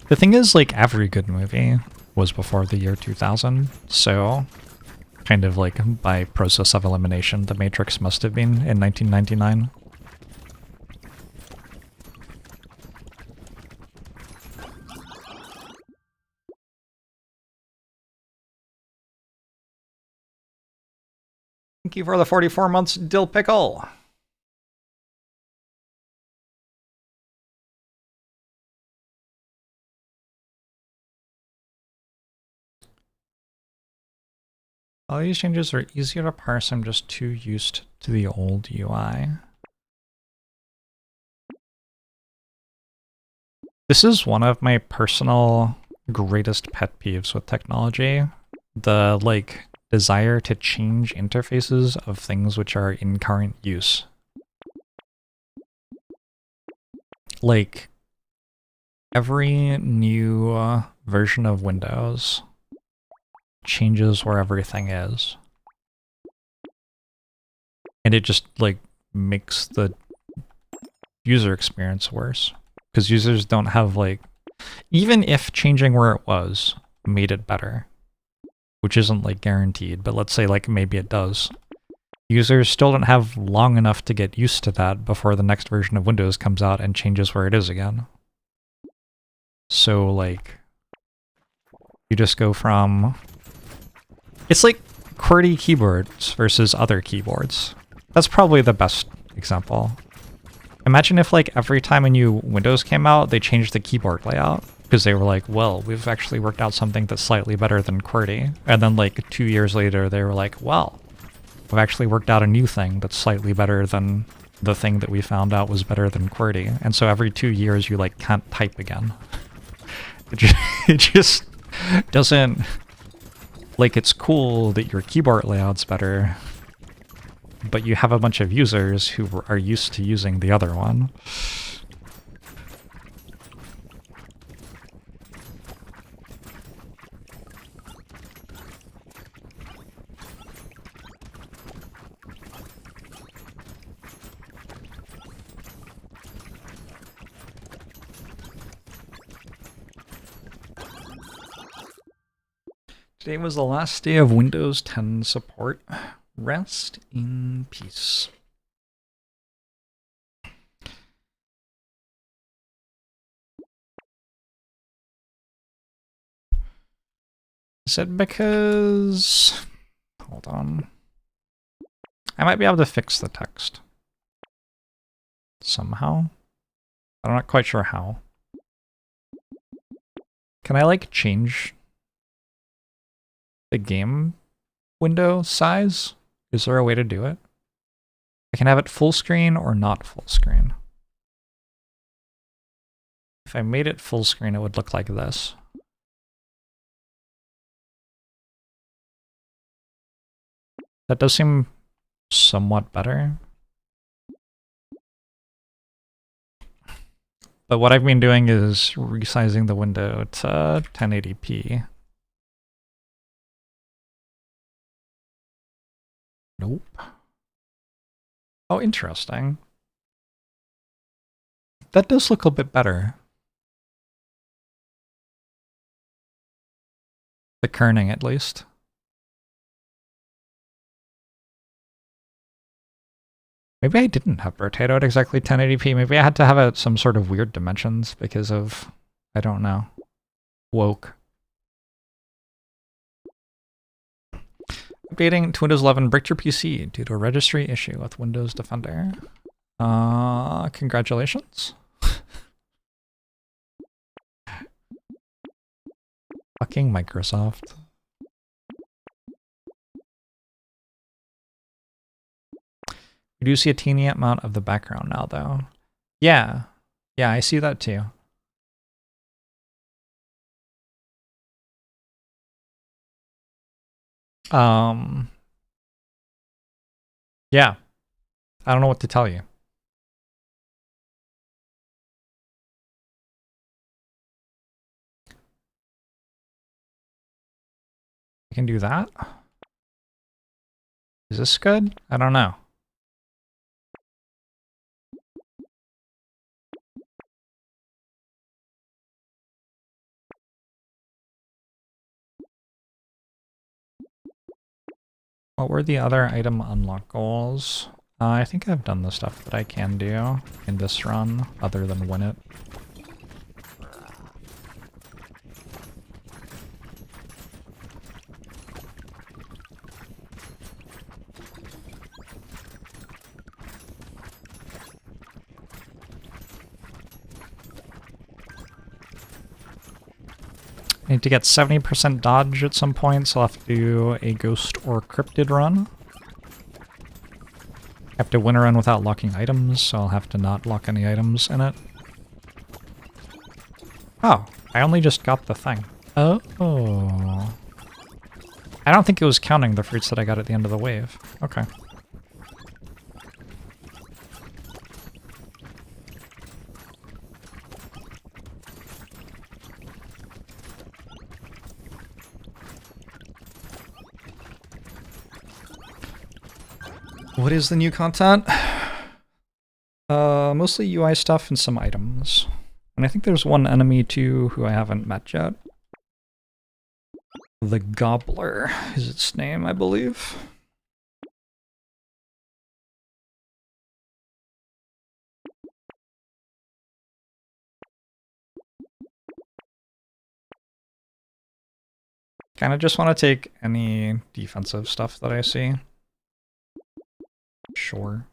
The thing is, like, every good movie was before the year 2000, so kind of like by process of elimination, the Matrix must have been in 1999. Thank you for the 44 months, Dill Pickle. All these changes are easier to parse. I'm just too used to the old UI. This is one of my personal greatest pet peeves with technology. The, like, desire to change interfaces of things which are in current use. Like, every new version of Windows changes where everything is. And it just, like, makes the user experience worse. Because users don't have, like... Even if changing where it was made it better, which isn't, like, guaranteed, but let's say, like, maybe it does. Users still don't have long enough to get used to that before the next version of Windows comes out and changes where it is again. So, like, you just go from... It's like QWERTY keyboards versus other keyboards. That's probably the best example. Imagine if, like, every time a new Windows came out, they changed the keyboard layout. Because they were like, well, we've actually worked out something that's slightly better than QWERTY. And then, like, 2 years later, they were like, well, we've actually worked out a new thing that's slightly better than the thing that we found out was better than QWERTY. And so every 2 years, you, like, can't type again. It just doesn't... Like, it's cool that your keyboard layout's better, but you have a bunch of users who are used to using the other one. Today was the last day of Windows 10 support. Rest in peace. Is it because... Hold on. I might be able to fix the text. Somehow. I'm not quite sure how. Can I, like, change the game window size? Is there a way to do it? I can have it full screen or not full screen. If I made it full screen, it would look like this. That does seem somewhat better. But what I've been doing is resizing the window to 1080p. Nope. Oh, interesting. That does look a bit better. The kerning, at least. Maybe I didn't have rotate out exactly 1080p. Maybe I had to have some sort of weird dimensions because of, I don't know, woke. Updating to Windows 11 bricked your PC due to a registry issue with Windows Defender. Congratulations. Fucking Microsoft. We do see a teeny amount of the background now, though. Yeah. Yeah, I see that too. Yeah. I don't know what to tell you. I can do that? Is this good? I don't know. What were the other item unlock goals? I think I've done the stuff that I can do in this run, other than win it. I need to get 70% dodge at some point, so I'll have to do a ghost or cryptid run. I have to win a run without locking items, so I'll have to not lock any items in it. Oh, I only just got the thing. Oh. I don't think it was counting the fruits that I got at the end of the wave. Okay. What is the new content? Mostly UI stuff and some items. And I think there's one enemy too who I haven't met yet. The Gobbler is its name, I believe. Kinda just want to take any defensive stuff that I see. Sure.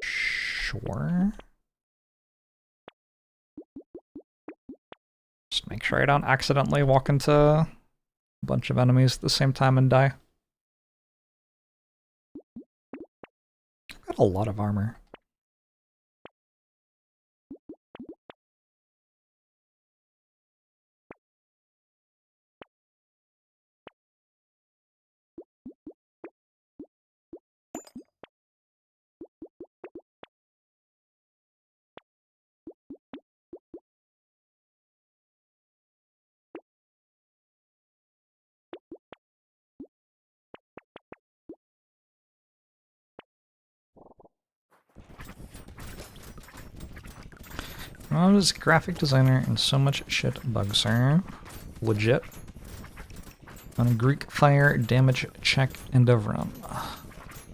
Sure. Just make sure I don't accidentally walk into a bunch of enemies at the same time and die. I've got a lot of armor. I was a graphic designer and so much shit bugs her. Legit. On a Greek fire damage check end of run.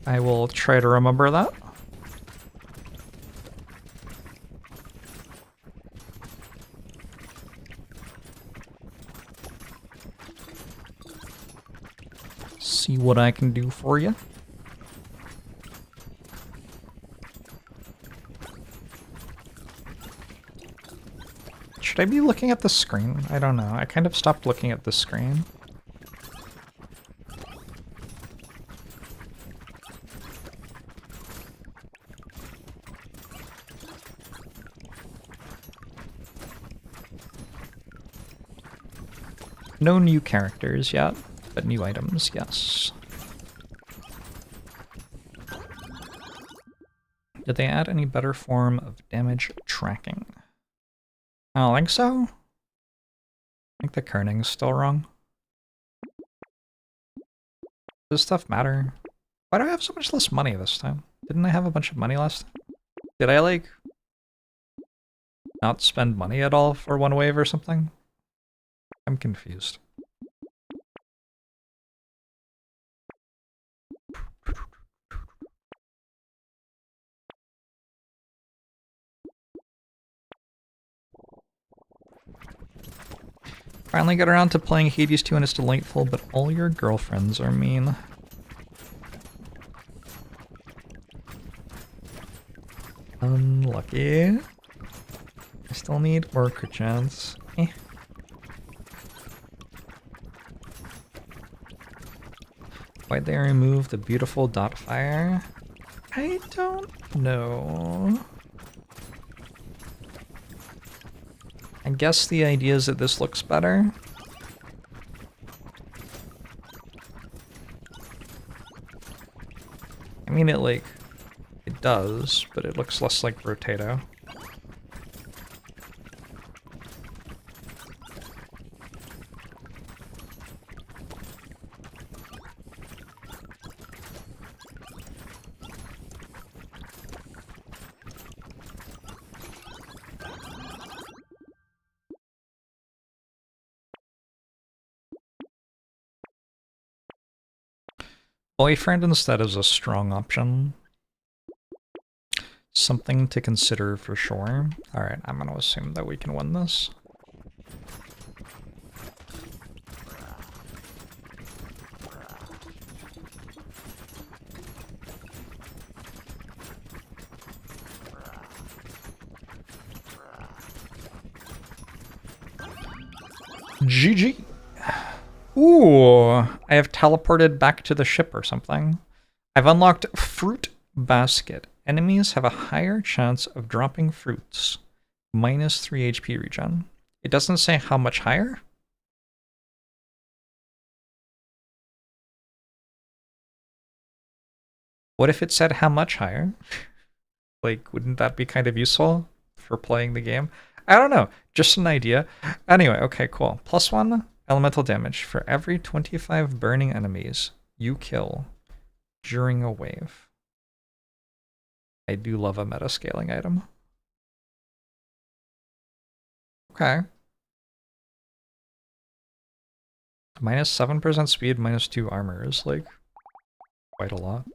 I will try to remember that. see what I can do for you. Should I be looking at the screen? I don't know. I kind of stopped looking at the screen. No new characters yet, but new items, yes. Did they add any better form of damage tracking? I don't think so. I think the kerning's still wrong. Does stuff matter? Why do I have so much less money this time? Didn't I have a bunch of money last time? Did I, like, not spend money at all for one wave or something? I'm confused. Finally got around to playing Hades 2 and it's delightful, but all your girlfriends are mean. Unlucky. I still need Orca chance. Why'd they remove the beautiful dot fire? I don't know. I guess the idea is that this looks better. I mean, it does, but it looks less like Rotato. Boyfriend instead is a strong option. Something to consider for sure. Alright, I'm gonna assume that we can win this. GG. Ooh, I have teleported back to the ship or something. I've unlocked Fruit Basket. Enemies have a higher chance of dropping fruits. Minus 3 HP regen. It doesn't say how much higher? What if it said how much higher? Like, wouldn't that be kind of useful for playing the game? I don't know, just an idea. Anyway, okay, cool. +1 elemental damage for every 25 burning enemies you kill during a wave. I do love a meta-scaling item. Okay. Minus 7% speed, minus 2 armor is, like, quite a lot.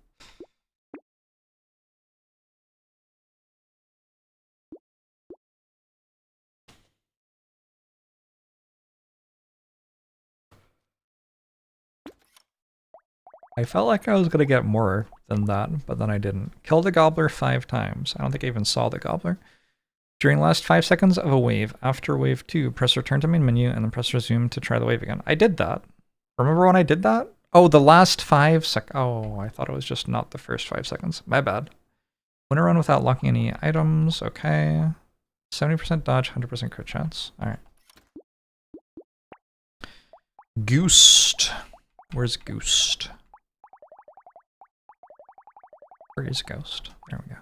I felt like I was gonna get more than that, but then I didn't. Kill the gobbler 5 times. I don't think I even saw the gobbler. During the last 5 seconds of a wave, after wave 2, press return to main menu and then press resume to try the wave again. I did that. Remember when I did that? Oh, the last 5 seconds. Oh, I thought it was just not the first 5 seconds. My bad. Win a run without locking any items. Okay. 70% dodge, 100% crit chance. Alright. Goosed. Where's Goosed? Where is Ghost? There we go.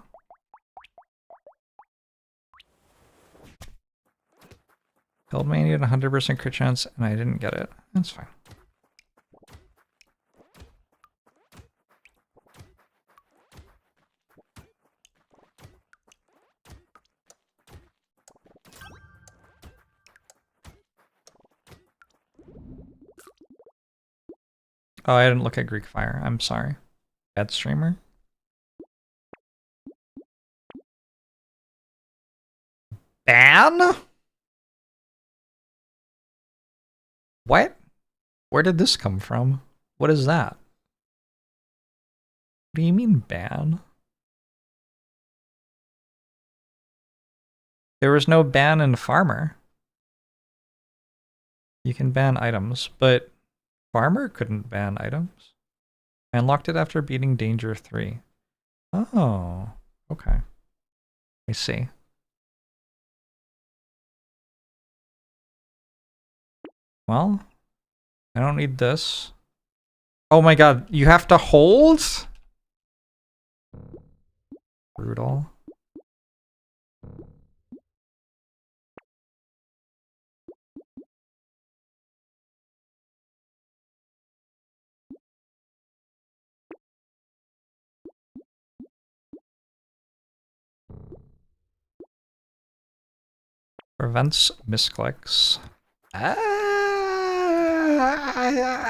Told me I needed 100% crit chance and I didn't get it. That's fine. Oh, I didn't look at Greek Fire. I'm sorry. Bad streamer. Ban? What? Where did this come from? What is that? do you mean ban? There was no ban in Farmer. You can ban items, but Farmer couldn't ban items. I unlocked it after beating Danger 3. Oh, okay. I see. Well, I don't need this. Oh my god, you have to hold? Brutal. Prevents misclicks.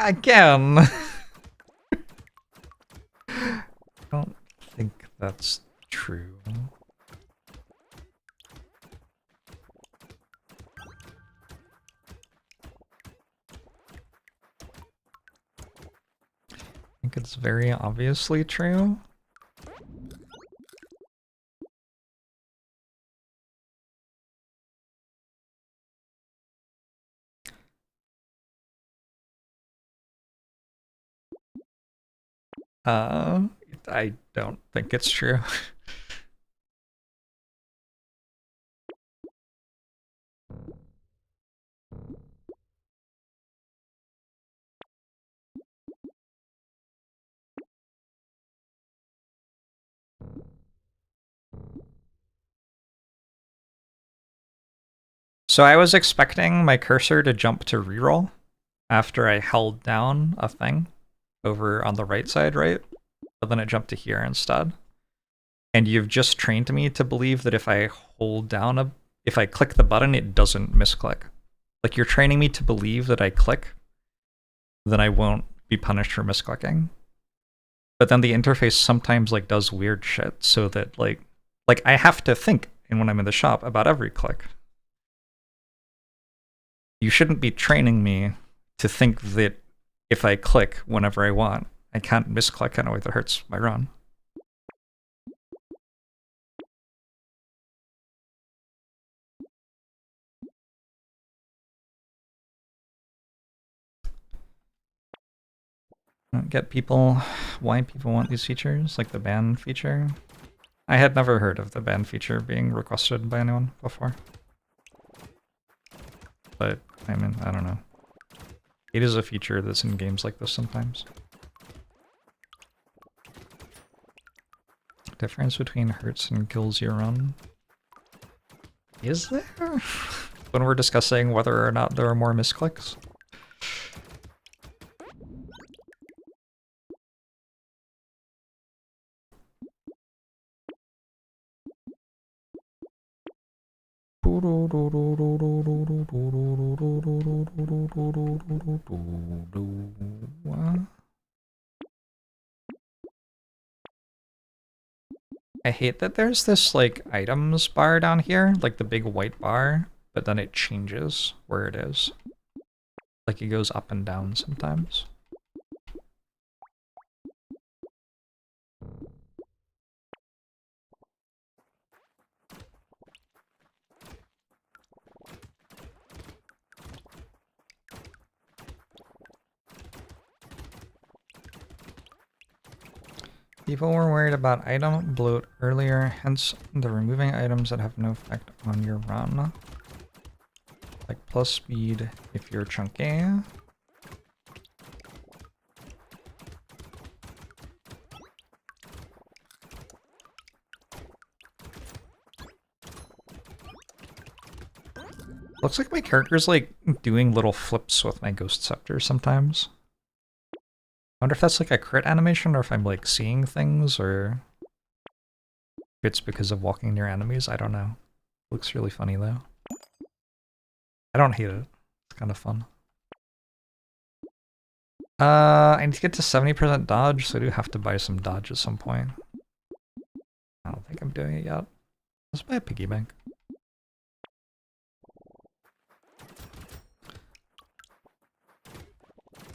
Again. I don't think that's true. I think it's very obviously true. I don't think it's true. So I was expecting my cursor to jump to reroll after I held down a thing over on the right side, right? But then it jumped to here instead. And you've just trained me to believe that if I hold down if I click the button, it doesn't misclick. Like, you're training me to believe that I click, then I won't be punished for misclicking. But then the interface sometimes like does weird shit so that like I have to think when I'm in the shop about every click. You shouldn't be training me to think that if I click whenever I want, I can't misclick in a way that hurts my run. I don't get why people want these features, like the ban feature. I had never heard of the ban feature being requested by anyone before. But, I mean, I don't know. It is a feature that's in games like this sometimes. Difference between hurts and kills your run. Is there? When we're discussing whether or not there are more misclicks? I hate that there's this like items bar down here, like the big white bar, but then it changes where it is. Like it goes up and down sometimes. People were worried about item bloat earlier, hence the removing items that have no effect on your run. Like plus speed if you're chunky. Looks like my character's like doing little flips with my Ghost Scepter sometimes. I wonder if that's like a crit animation or if I'm like seeing things or if it's because of walking near enemies. I don't know. Looks really funny though. I don't hate it. It's kind of fun. I need to get to 70% dodge, so I do have to buy some dodge at some point. I don't think I'm doing it yet. Let's buy a piggy bank.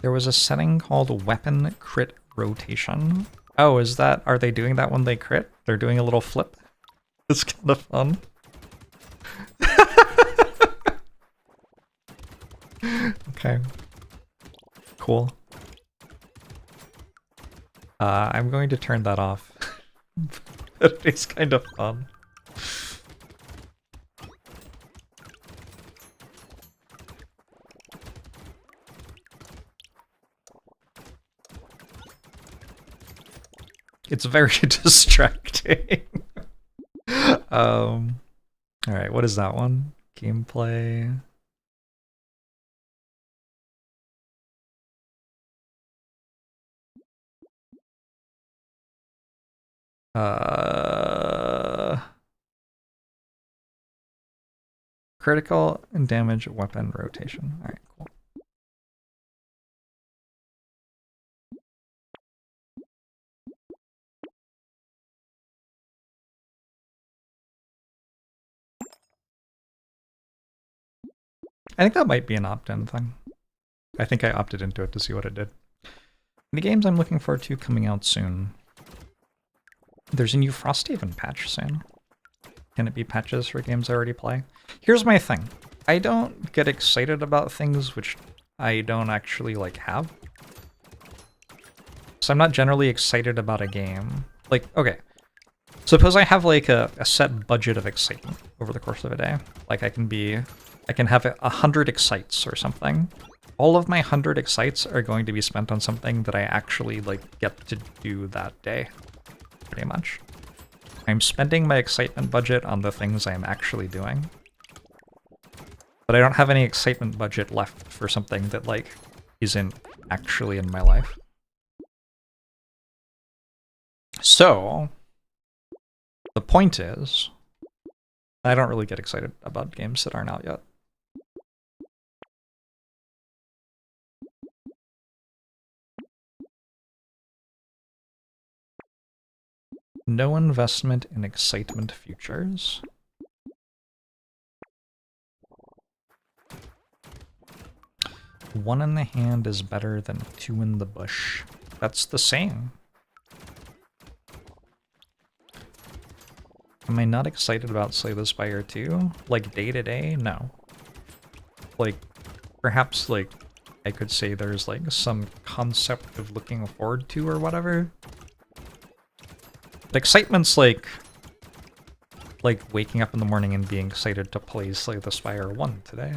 There was a setting called Weapon Crit Rotation, Oh, is that... Are they doing that when they crit? They're doing a little flip? It's kind of fun. Okay. Cool. I'm going to turn that off. It's kind of fun. It's very distracting. Alright, what is that one? Gameplay. Critical and damage weapon rotation. Alright, cool. I think that might be an opt-in thing. I think I opted into it to see what it did. The games I'm looking forward to coming out soon. There's a new Frosthaven patch soon. Can it be patches for games I already play? Here's my thing. I don't get excited about things which I don't actually, like, have. So I'm not generally excited about a game. Like, okay. Suppose I have, like, a set budget of excitement over the course of a day. Like, I can have 100 excites or something. All of my 100 excites are going to be spent on something that I actually, like, get to do that day. Pretty much. I'm spending my excitement budget on the things I'm actually doing. But I don't have any excitement budget left for something that, like, isn't actually in my life. So, the point is, I don't really get excited about games that aren't out yet. No investment in excitement futures. One in the hand is better than two in the bush. That's the saying. Am I not excited about Slay the Spire 2? Like, day to day? No. Like, perhaps, like, I could say there's, like, some concept of looking forward to or whatever. But excitement's like waking up in the morning and being excited to play Slay the Spire 1 today.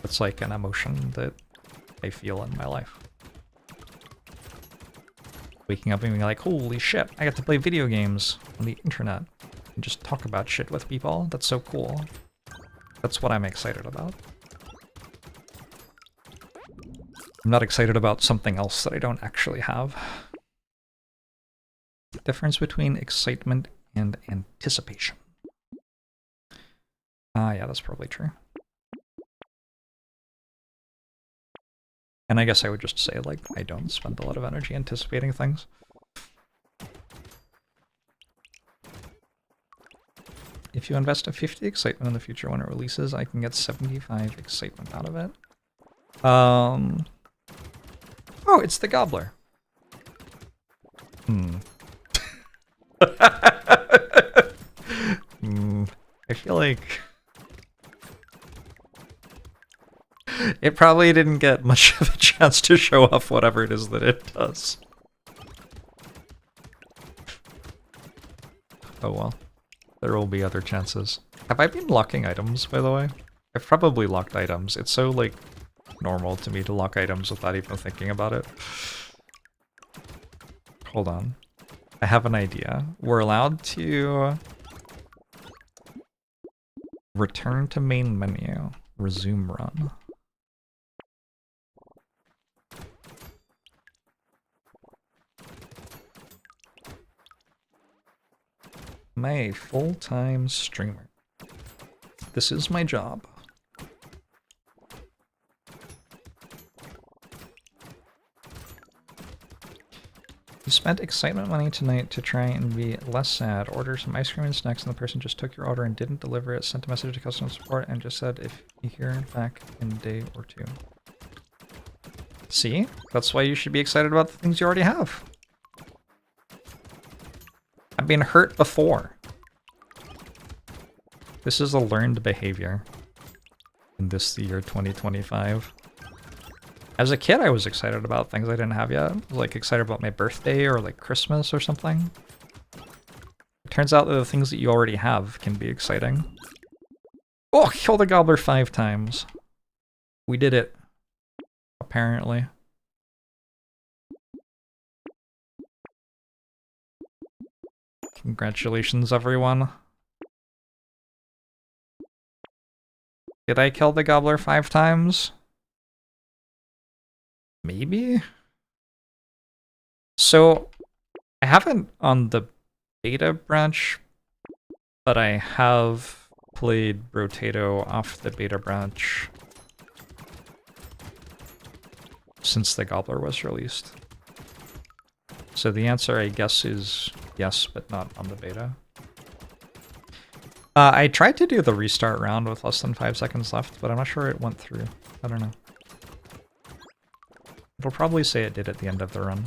It's like an emotion that I feel in my life. Waking up and being like, holy shit, I get to play video games on the internet and just talk about shit with people. That's so cool. That's what I'm excited about. I'm not excited about something else that I don't actually have. Difference between excitement and anticipation. Yeah, that's probably true. And I guess I would just say, like, I don't spend a lot of energy anticipating things. If you invest a 50 excitement in the future when it releases, I can get 75 excitement out of it. Oh, it's the Gobbler. I feel like it probably didn't get much of a chance to show off whatever it is that it does. Oh well. There will be other chances. Have I been locking items, by the way? I've probably locked items. It's so, like, normal to me to lock items without even thinking about it. Hold on. I have an idea. We're allowed to return to main menu, resume run. Am I a full-time streamer? This is my job. You spent excitement money tonight to try and be less sad. Order some ice cream and snacks, and the person just took your order and didn't deliver it. Sent a message to customer support and just said if you hear back in a day or two. See? That's why you should be excited about the things you already have. I've been hurt before. This is a learned behavior in this year 2025. As a kid, I was excited about things I didn't have yet. I was, like, excited about my birthday or, like, Christmas or something. It turns out that the things that you already have can be exciting. Oh, kill the gobbler 5 times. We did it. Apparently. Congratulations, everyone. Did I kill the gobbler 5 times? Maybe? So, I haven't on the beta branch, but I have played Brotato off the beta branch since the gobbler was released. So the answer, I guess, is yes, but not on the beta. I tried to do the restart round with less than 5 seconds left, but I'm not sure it went through. I don't know. It'll probably say it did at the end of the run.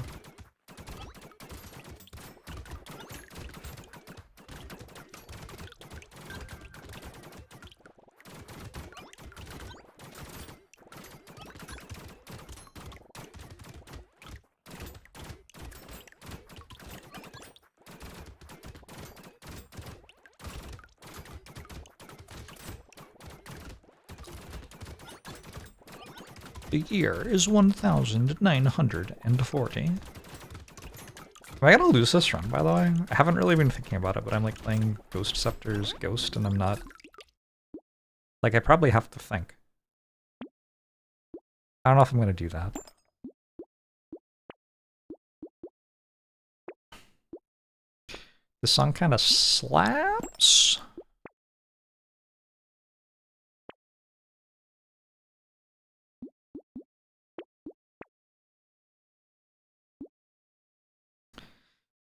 The year is 1940. Am I gonna lose this run, by the way? I haven't really been thinking about it, but I'm like playing Ghost Scepter's Ghost, and I'm not... Like, I probably have to think. I don't know if I'm gonna do that. This song kind of slaps.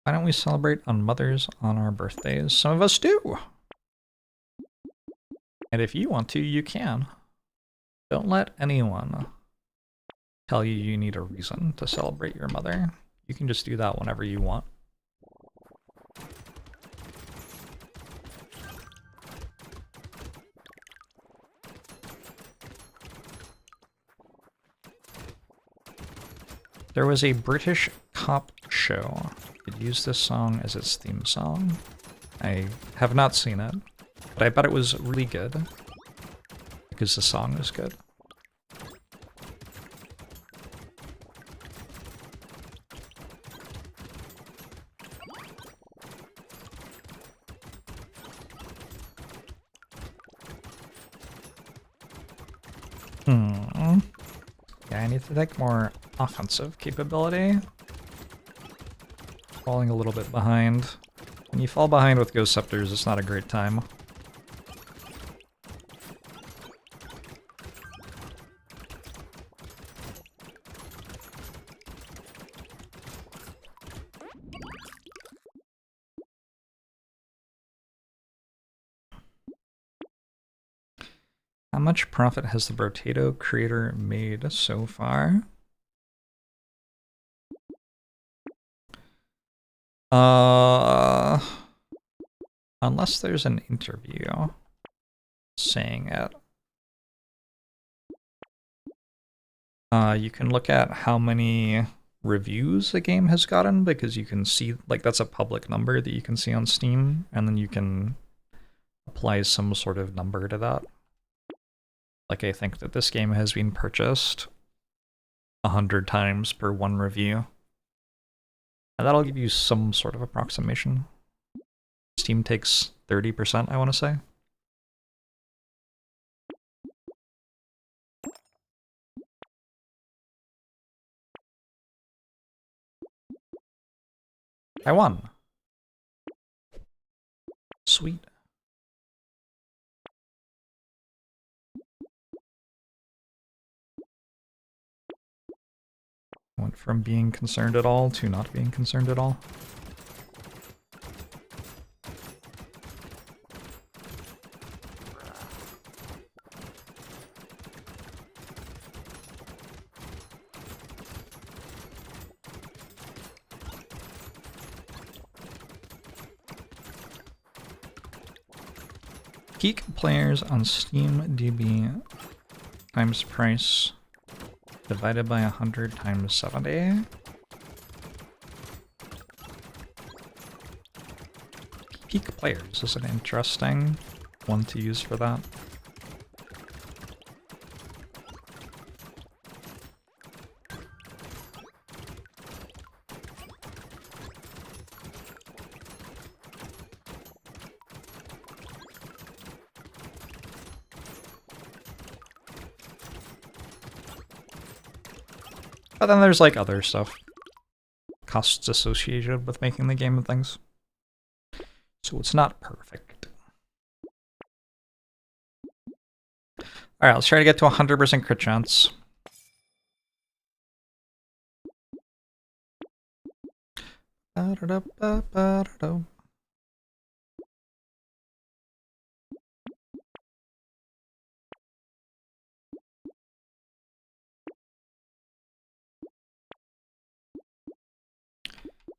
Why don't we celebrate on Mothers on our birthdays? Some of us do! And if you want to, you can. Don't let anyone tell you you need a reason to celebrate your mother. You can just do that whenever you want. There was a British cop show. It used this song as its theme song. I have not seen it, but I bet it was really good because the song is good. Yeah, I need to take more offensive capability. Falling a little bit behind. When you fall behind with Ghost Scepters, it's not a great time. How much profit has the Brotato creator made so far? Unless there's an interview saying it. You can look at how many reviews a game has gotten, because you can see, like, that's a public number that you can see on Steam, and then you can apply some sort of number to that. Like, I think that this game has been purchased 100 times per one review. And that'll give you some sort of approximation. Steam takes 30%, I want to say. I won. Sweet. Went from being concerned at all to not being concerned at all. Peak players on Steam DB times price divided by 100 times 70. Peak players is an interesting one to use for that. But then there's like other stuff. Costs associated with making the game and things. So it's not perfect. Alright, let's try to get to 100% crit chance.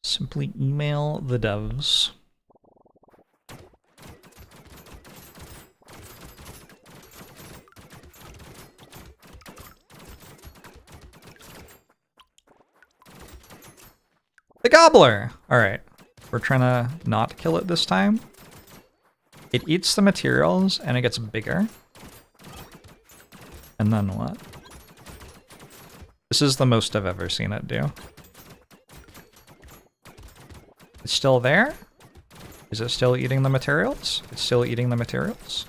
Simply email the devs. The gobbler! Alright. We're trying to not kill it this time. It eats the materials and it gets bigger. And then what? This is the most I've ever seen it do. It's still there? Is it still eating the materials? It's still eating the materials.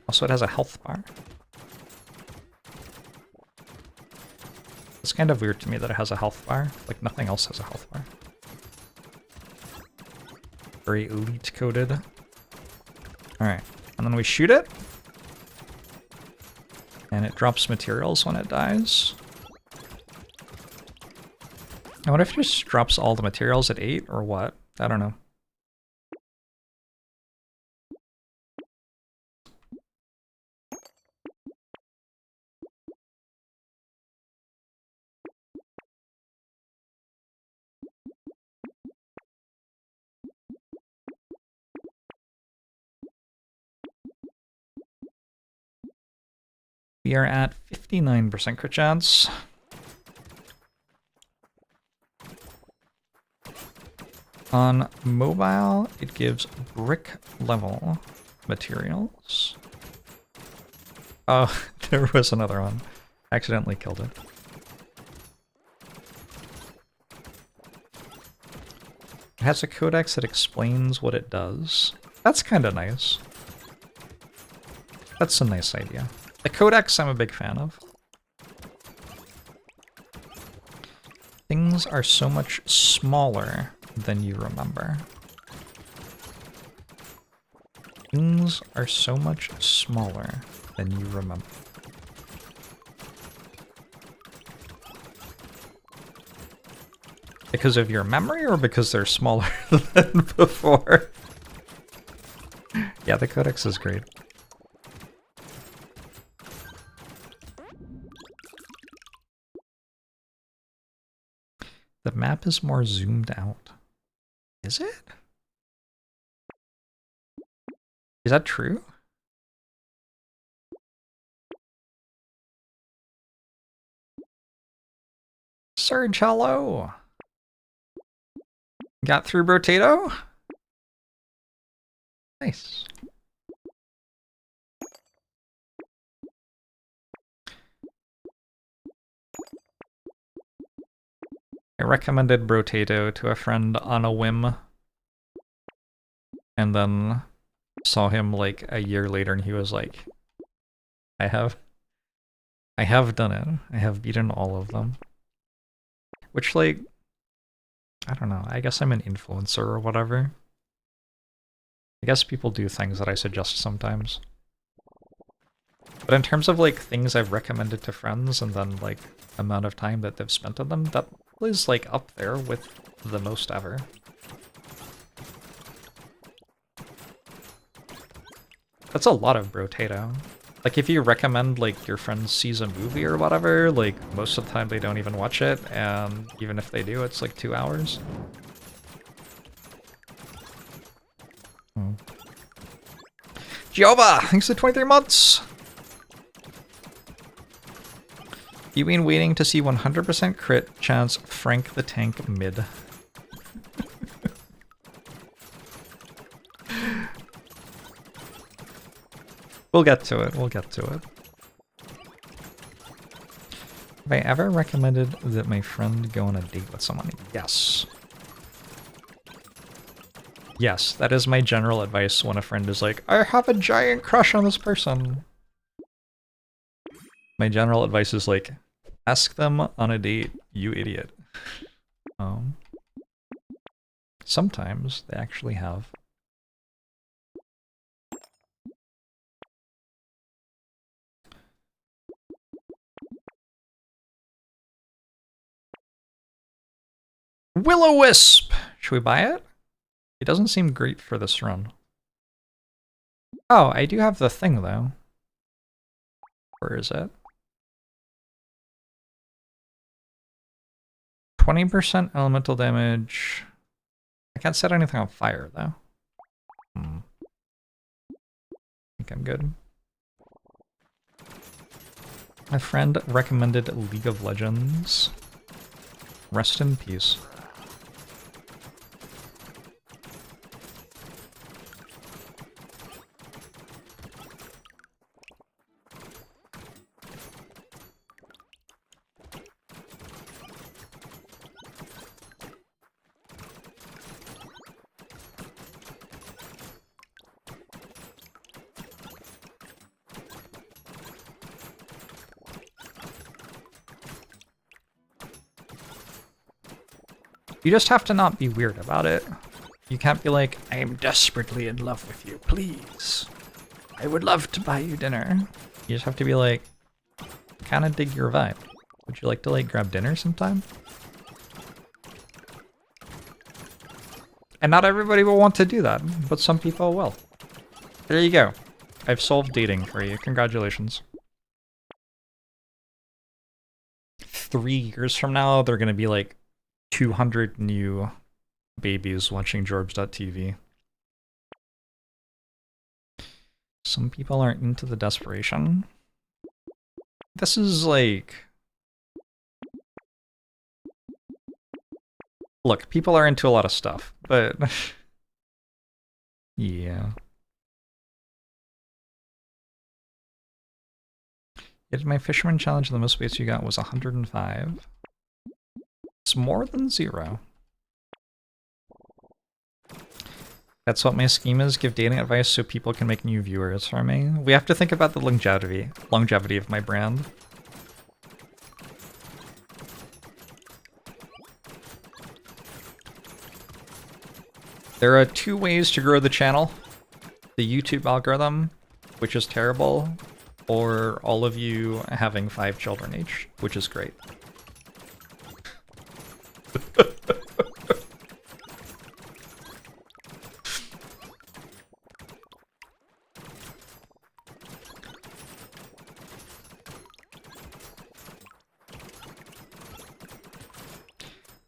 Also, it has a health bar. It's kind of weird to me that it has a health bar. Like, nothing else has a health bar. Very elite coded. Alright, and then we shoot it. And it drops materials when it dies. I wonder if it just drops all the materials at 8 or what? I don't know. We are at 59% crit chance. On mobile, it gives brick level materials. Oh, there was another one. Accidentally killed it. It has a codex that explains what it does. That's kind of nice. That's a nice idea. The codex I'm a big fan of. Things are so much smaller than you remember. Things are so much smaller than you remember. Because of your memory or because they're smaller than before? Yeah, the codex is great. The map is more zoomed out. Is it? Is that true? Surge, hello! Got through Brotato? Nice. I recommended Brotato to a friend on a whim. And then saw him like a year later and he was like, I have done it. I have beaten all of them. Which, like, I don't know. I guess I'm an influencer or whatever. I guess people do things that I suggest sometimes. But in terms of, like, things I've recommended to friends and then, like, amount of time that they've spent on them, that is, like, up there with the most ever. That's a lot of Brotato. Like, if you recommend, like, your friend sees a movie or whatever, like, most of the time they don't even watch it, and even if they do, it's like 2 hours. Jehovah, thanks for 23 months. You mean waiting to see 100% crit chance Frank the Tank mid? We'll get to it, we'll get to it. Have I ever recommended that my friend go on a date with someone? Yes. Yes, that is my general advice when a friend is like, I have a giant crush on this person. My general advice is like, ask them on a date, you idiot. Sometimes they actually have. Will-O-Wisp! Should we buy it? It doesn't seem great for this run. Oh, I do have the thing though. Where is it? 20% elemental damage. I can't set anything on fire though. I think I'm good. My friend recommended League of Legends. Rest in peace. You just have to not be weird about it. You can't be like, I am desperately in love with you, please. I would love to buy you dinner. You just have to be like, kind of dig your vibe. Would you like to like grab dinner sometime? And not everybody will want to do that, but some people will. There you go. I've solved dating for you. Congratulations. 3 years from now, they're gonna be like 200 new babies watching Jorbs.tv. Some people aren't into the desperation. This is like... Look, people are into a lot of stuff, but... yeah. Yet my fisherman challenge, the most space you got was 105. It's more than 0. That's what my scheme is, give dating advice so people can make new viewers for me. We have to think about the longevity of my brand. There are 2 ways to grow the channel. The YouTube algorithm, which is terrible, or all of you having 5 children each, which is great.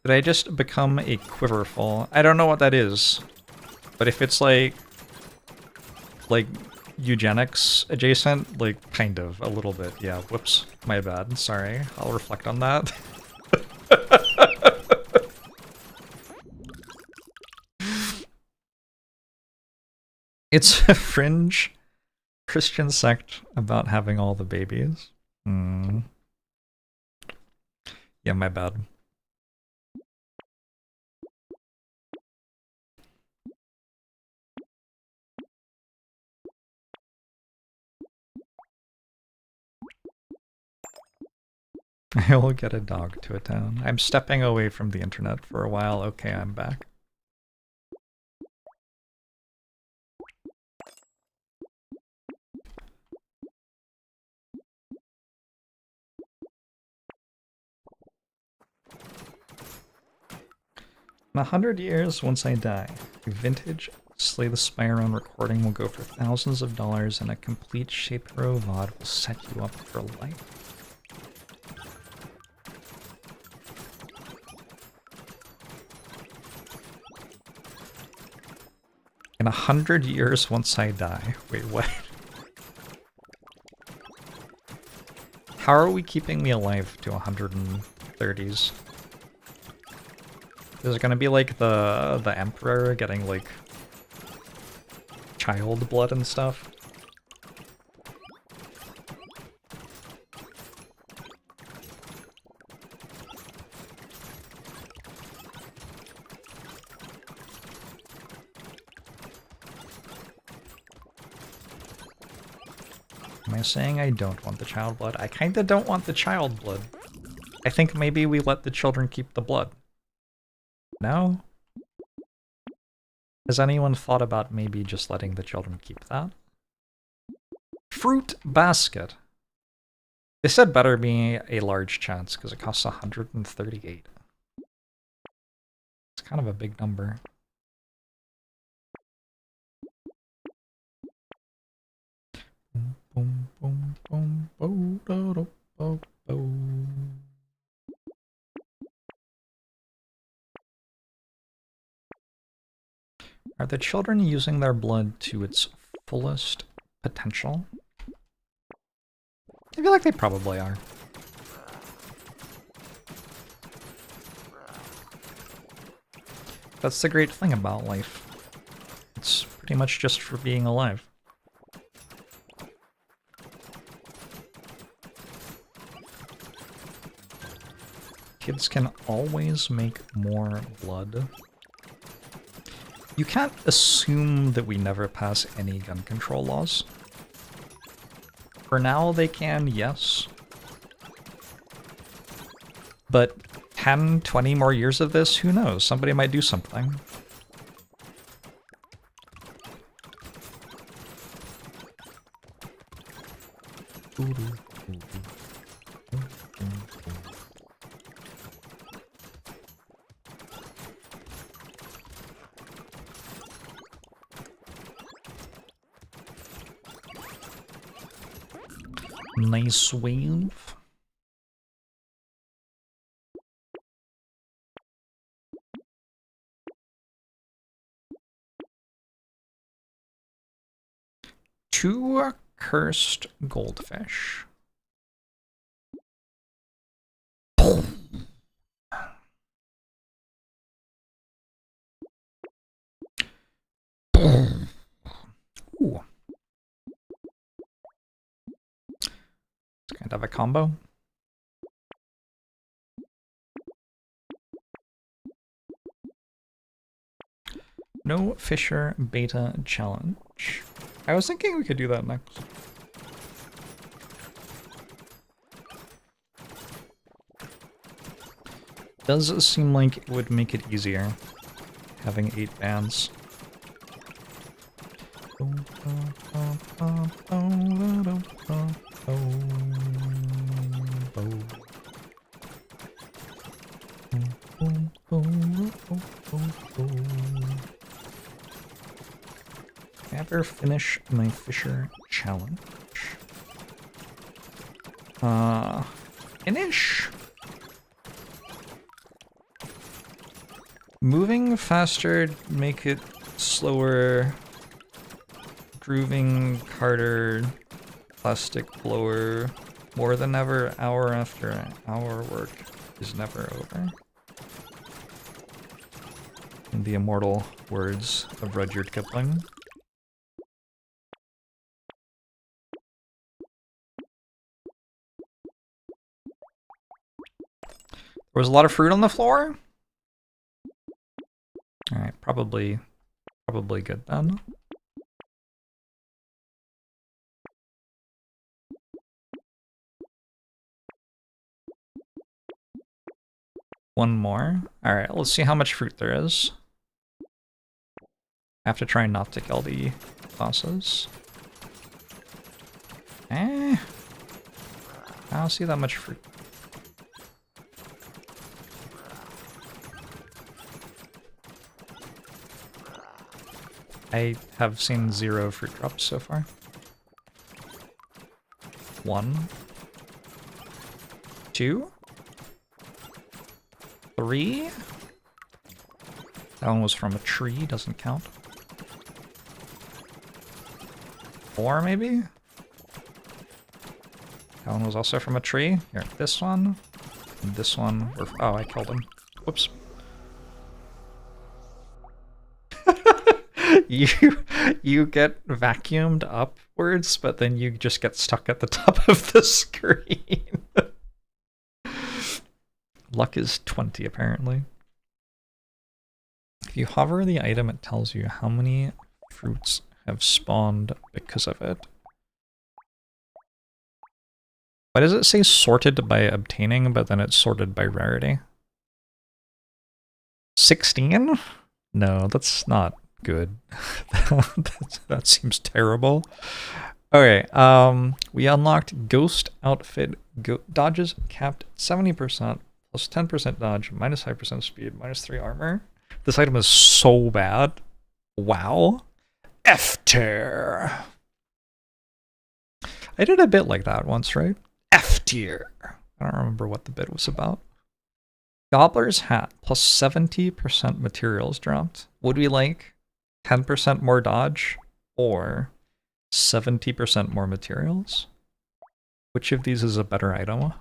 Did I just become a quiverful? I don't know what that is, but if it's like eugenics adjacent, like kind of a little bit. Yeah, whoops, my bad. Sorry, I'll reflect on that. It's a fringe Christian sect about having all the babies. Yeah, my bad. I will get a dog to a town. I'm stepping away from the internet for a while. Okay, I'm back. In 100 years, once I die, a vintage Slay the Spire on recording will go for thousands of dollars, and a complete Shape Hero VOD will set you up for life. In 100 years once I die. Wait, what? How are we keeping me alive to 130s? Is it gonna be like the Emperor getting like child blood and stuff? Am I saying I don't want the child blood? I kinda don't want the child blood. I think maybe we let the children keep the blood. No? Has anyone thought about maybe just letting the children keep that? Fruit basket. They said better be a large chance because it costs 138. It's kind of a big number. Boom, boom, boom, boom, boom, boom, boom. Are the children using their blood to its fullest potential? I feel like they probably are. That's the great thing about life. It's pretty much just for being alive. Kids can always make more blood. You can't assume that we never pass any gun control laws. For now, they can, yes. But 10, 20 more years of this, who knows? Somebody might do something. Nice wave. Two cursed goldfish. Ooh. It's kind of a combo. No Fisher beta challenge. I was thinking we could do that next. Does seem like it would make it easier having 8 bands. Never finish my Fisher challenge. Finish? Moving faster, make it slower. Grooving harder. Plastic blower. More than ever, hour after hour, work is never over. In the immortal words of Rudyard Kipling. There was a lot of fruit on the floor? Alright, probably good then. One more. Alright, let's see how much fruit there is. I have to try not to kill the bosses. I don't see that much fruit. I have seen 0 fruit drops so far. 1, 2, 3. That one was from a tree, doesn't count. 4 maybe? That one was also from a tree. Here, this one. And this one. Oh, I killed him. Whoops. You get vacuumed upwards, but then you just get stuck at the top of the screen. Luck is 20, apparently. If you hover the item, it tells you how many fruits have spawned because of it. Why does it say sorted by obtaining, but then it's sorted by rarity? 16? No, that's not good. That seems terrible. Okay, we unlocked Ghost Outfit. Dodges capped 70%, plus 10% dodge, minus 5% speed, minus 3 armor. This item is so bad. Wow. F-tier. I did a bit like that once, right? F-tier. I don't remember what the bit was about. Gobbler's Hat, plus 70% materials dropped. Would we like 10% more dodge or 70% more materials? Which of these is a better item?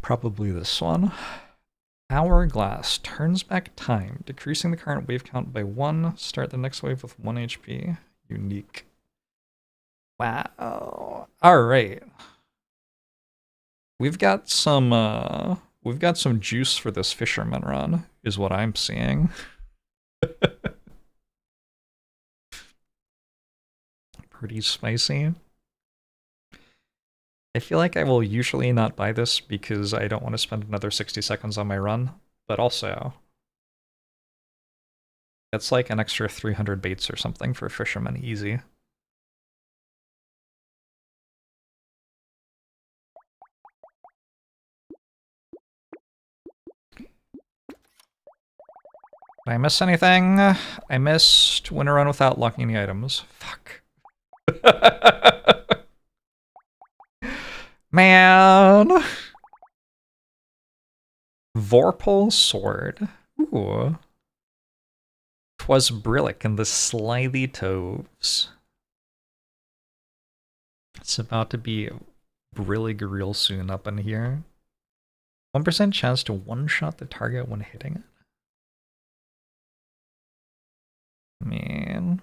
Probably this one. Hourglass turns back time, decreasing the current wave count by 1. Start the next wave with 1 HP. Unique. Wow. Alright. We've got some juice for this fisherman run, is what I'm seeing. Pretty spicy. I feel like I will usually not buy this because I don't want to spend another 60 seconds on my run, but also it's like an extra 300 baits or something for fishermen, easy. Did I miss anything? I missed win a run without locking any items. Fuck. Man! Vorpal Sword. Ooh. 'Twas Brillick and the Slithy Toves. It's about to be Brillig real soon up in here. 1% chance to one-shot the target when hitting it. Man.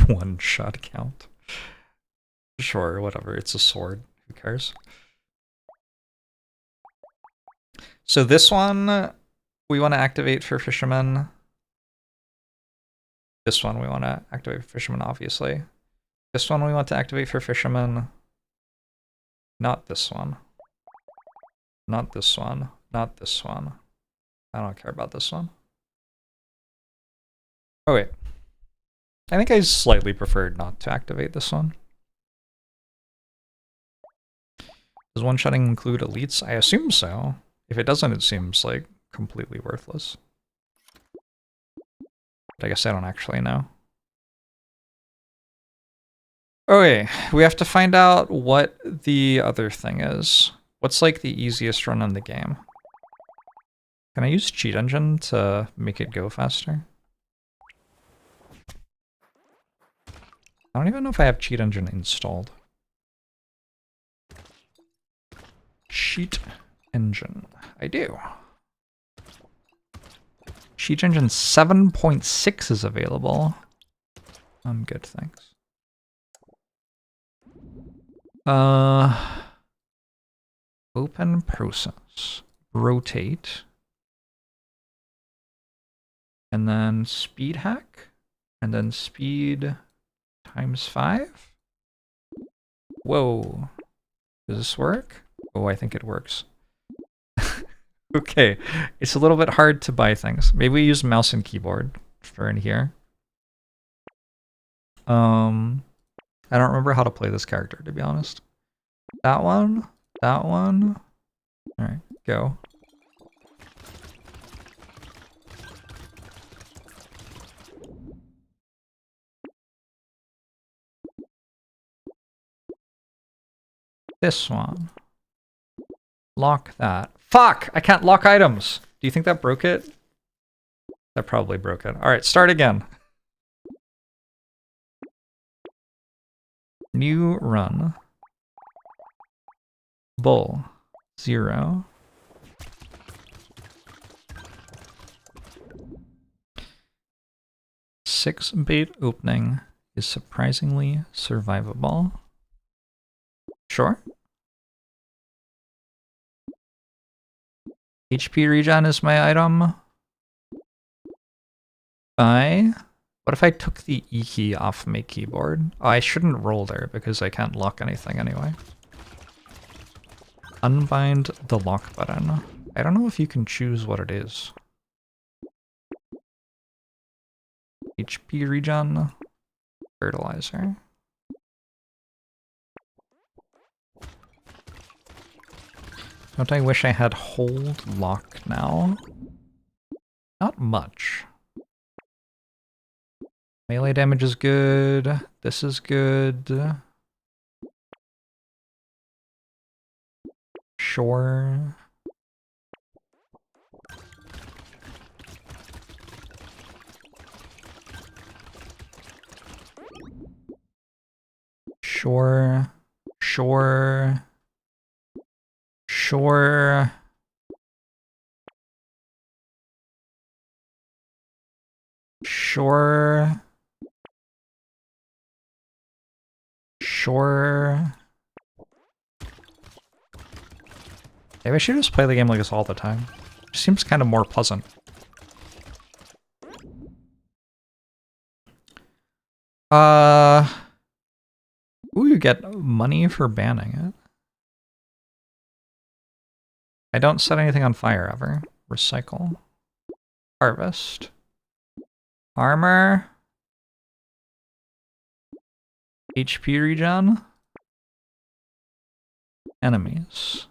One-shot count. Sure, whatever. It's a sword. Who cares? So this one we want to activate for fishermen. This one we want to activate for fishermen, obviously. This one we want to activate for fishermen. Not this one. Not this one. Not this one. I don't care about this one. Oh wait. I think I slightly preferred not to activate this one. Does one-shotting include elites? I assume so. If it doesn't, it seems like completely worthless. But I guess I don't actually know. Okay, we have to find out what the other thing is. What's like the easiest run in the game? Can I use Cheat Engine to make it go faster? I don't even know if I have Cheat Engine installed. Cheat Engine. I do. Cheat Engine 7.6 is available. I'm good, thanks. Open process. Rotate. And then speed hack. And then speed times 5. Whoa. Does this work? Oh, I think it works. Okay, it's a little bit hard to buy things. Maybe we use mouse and keyboard for in here. I don't remember how to play this character, to be honest. That one, that one. All right, go. This one. Lock that. Fuck! I can't lock items! Do you think that broke it? That probably broke it. Alright, start again. New run. Bull. 0. Six bait opening is surprisingly survivable. Sure. HP regen is my item. What if I took the E key off my keyboard? Oh, I shouldn't roll there because I can't lock anything anyway. Unbind the lock button. I don't know if you can choose what it is. HP regen. Fertilizer. Don't I wish I had hold lock now? Not much. Melee damage is good. This is good. Sure. Sure. Sure. Sure. Sure. Sure. Maybe I should just play the game like this all the time. It seems kind of more pleasant. Ooh, you get money for banning it. I don't set anything on fire ever. Recycle. Harvest. Armor. HP regen. Enemies.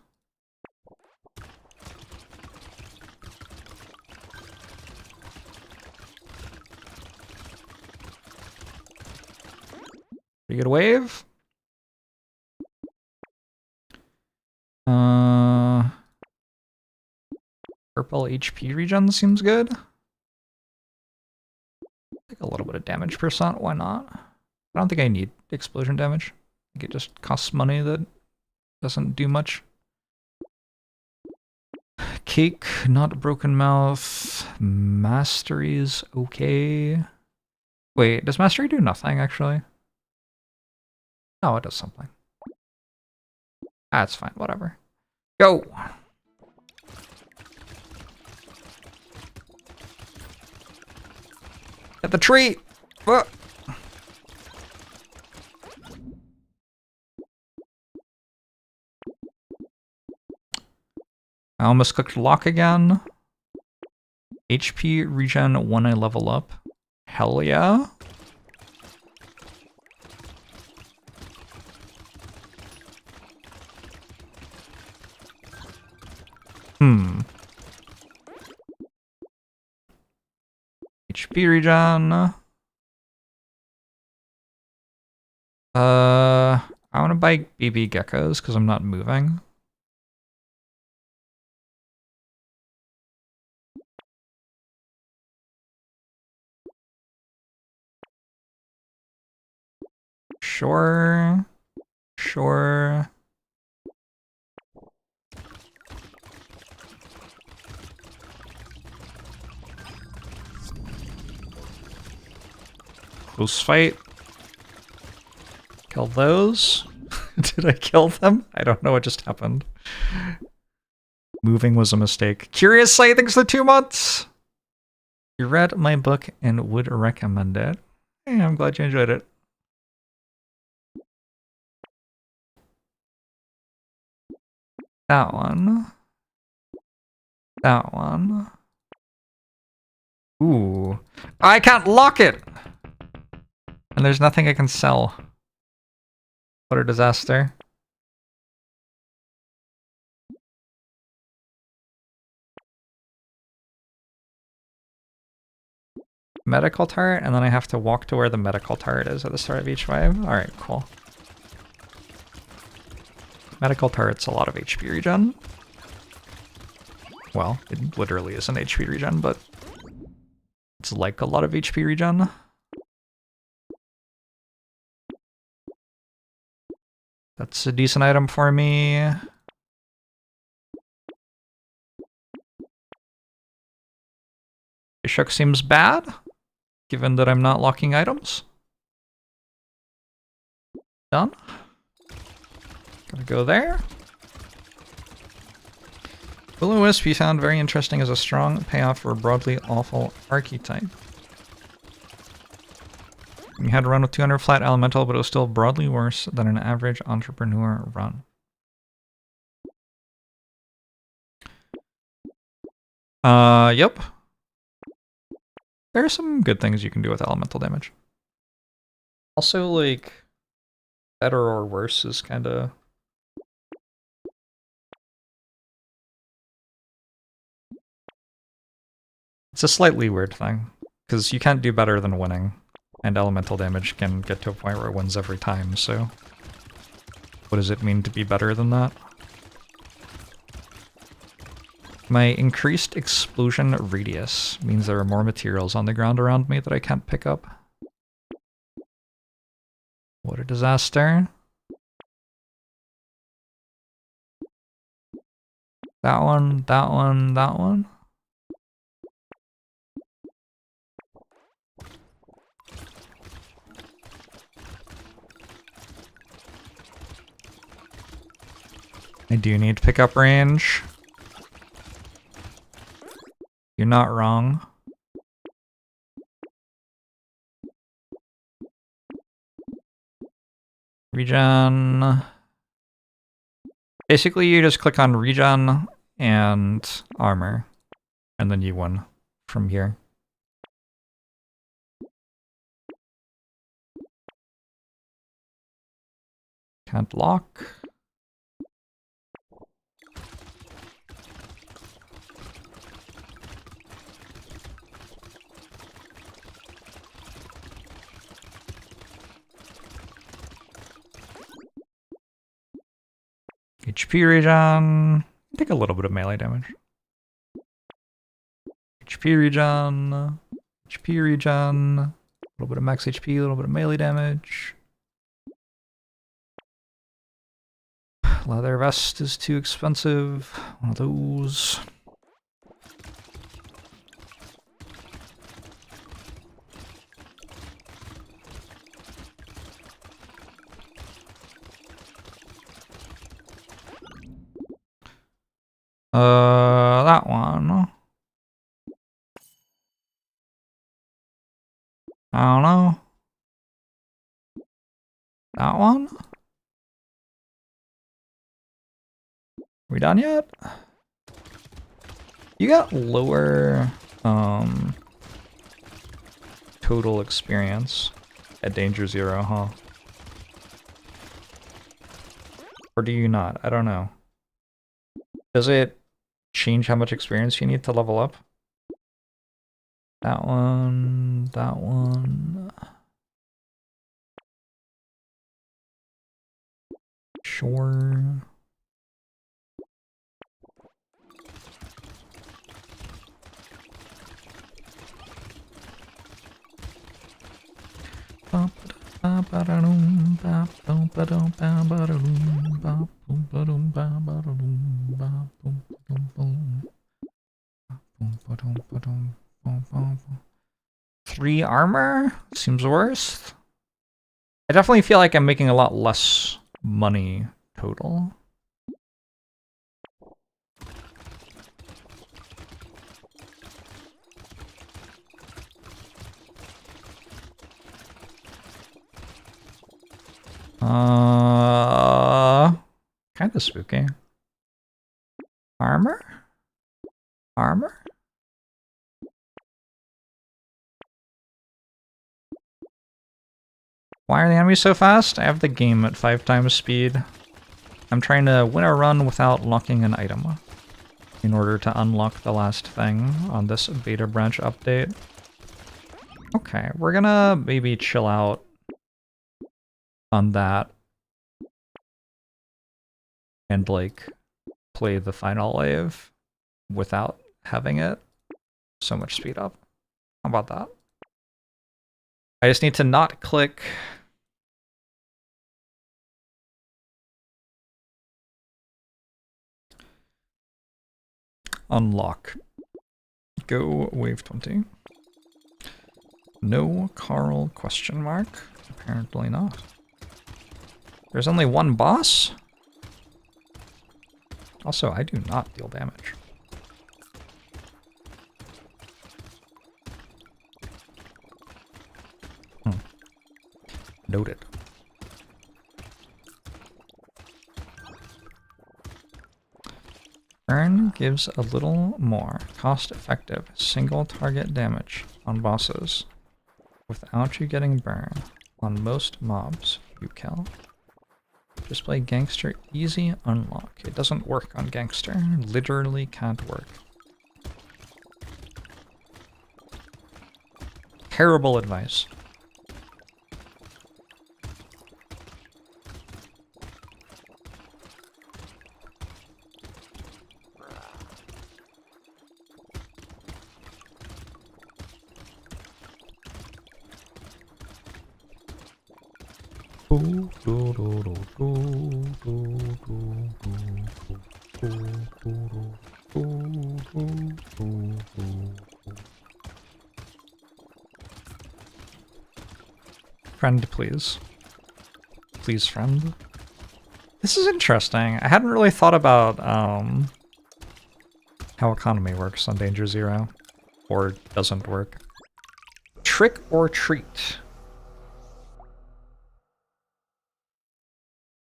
Pretty good wave. Purple HP regen seems good. Take a little bit of damage percent, why not? I don't think I need explosion damage. I think it just costs money that doesn't do much. Cake, not broken mouth. Mastery's okay. Wait, does mastery do nothing actually? Oh, it does something. That's fine, whatever. Go! At the tree! Whoa. I almost clicked lock again. HP regen when I level up. Hell yeah. HP regen. I want to buy baby geckos because I'm not moving. Sure. Sure. Close fight. Kill those. Did I kill them? I don't know what just happened. Moving was a mistake. Curious Sight, thanks for 2 months. You read my book and would recommend it. Hey, I'm glad you enjoyed it. That one. That one. Ooh. I can't lock it! And there's nothing I can sell. What a disaster. Medical turret, and then I have to walk to where the medical turret is at the start of each wave. Alright, cool. Medical turret's a lot of HP regen. Well, it literally is an HP regen, but it's like a lot of HP regen. That's a decent item for me. Shook seems bad, given that I'm not locking items. Done. Gonna go there. Willow Wisp he found very interesting as a strong payoff for a broadly awful archetype. You had a run with 200 flat elemental, but it was still broadly worse than an average entrepreneur run. Yep. There are some good things you can do with elemental damage. Also, like, better or worse is kind of... It's a slightly weird thing, because you can't do better than winning, and elemental damage can get to a point where it wins every time, so... What does it mean to be better than that? My increased explosion radius means there are more materials on the ground around me that I can't pick up. What a disaster. That one, that one, that one. I do need pickup range. You're not wrong. Regen. Basically, you just click on regen and armor, and then you win from here. Can't lock. HP regen. Take a little bit of melee damage. HP regen. HP regen. A little bit of max HP, a little bit of melee damage. Leather vest is too expensive. One of those. That one. I don't know. That one? We done yet? You got lower, total experience at Danger Zero, huh? Or do you not? I don't know. Does it change how much experience you need to level up? That one, that one. Sure. Three armor? Seems worse. I definitely feel like I'm making a lot less money total. Kind of spooky. Armor? Armor? Why are the enemies so fast? I have the game at 5 times speed. I'm trying to win a run without locking an item in order to unlock the last thing on this beta branch update. Okay, we're gonna maybe chill out on that and like play the final wave without having it so much speed up. How about that? I just need to not click unlock. Go wave 20. No Carl question mark? Apparently not. There's only one boss? Also, I do not deal damage. Noted. Burn gives a little more cost-effective single target damage on bosses without you getting burned on most mobs you kill. Just play Gangster easy unlock. It doesn't work on Gangster. Literally can't work. Terrible advice. Friend, please. Please, friend. This is interesting. I hadn't really thought about how economy works on Danger Zero. Or doesn't work. Trick or treat.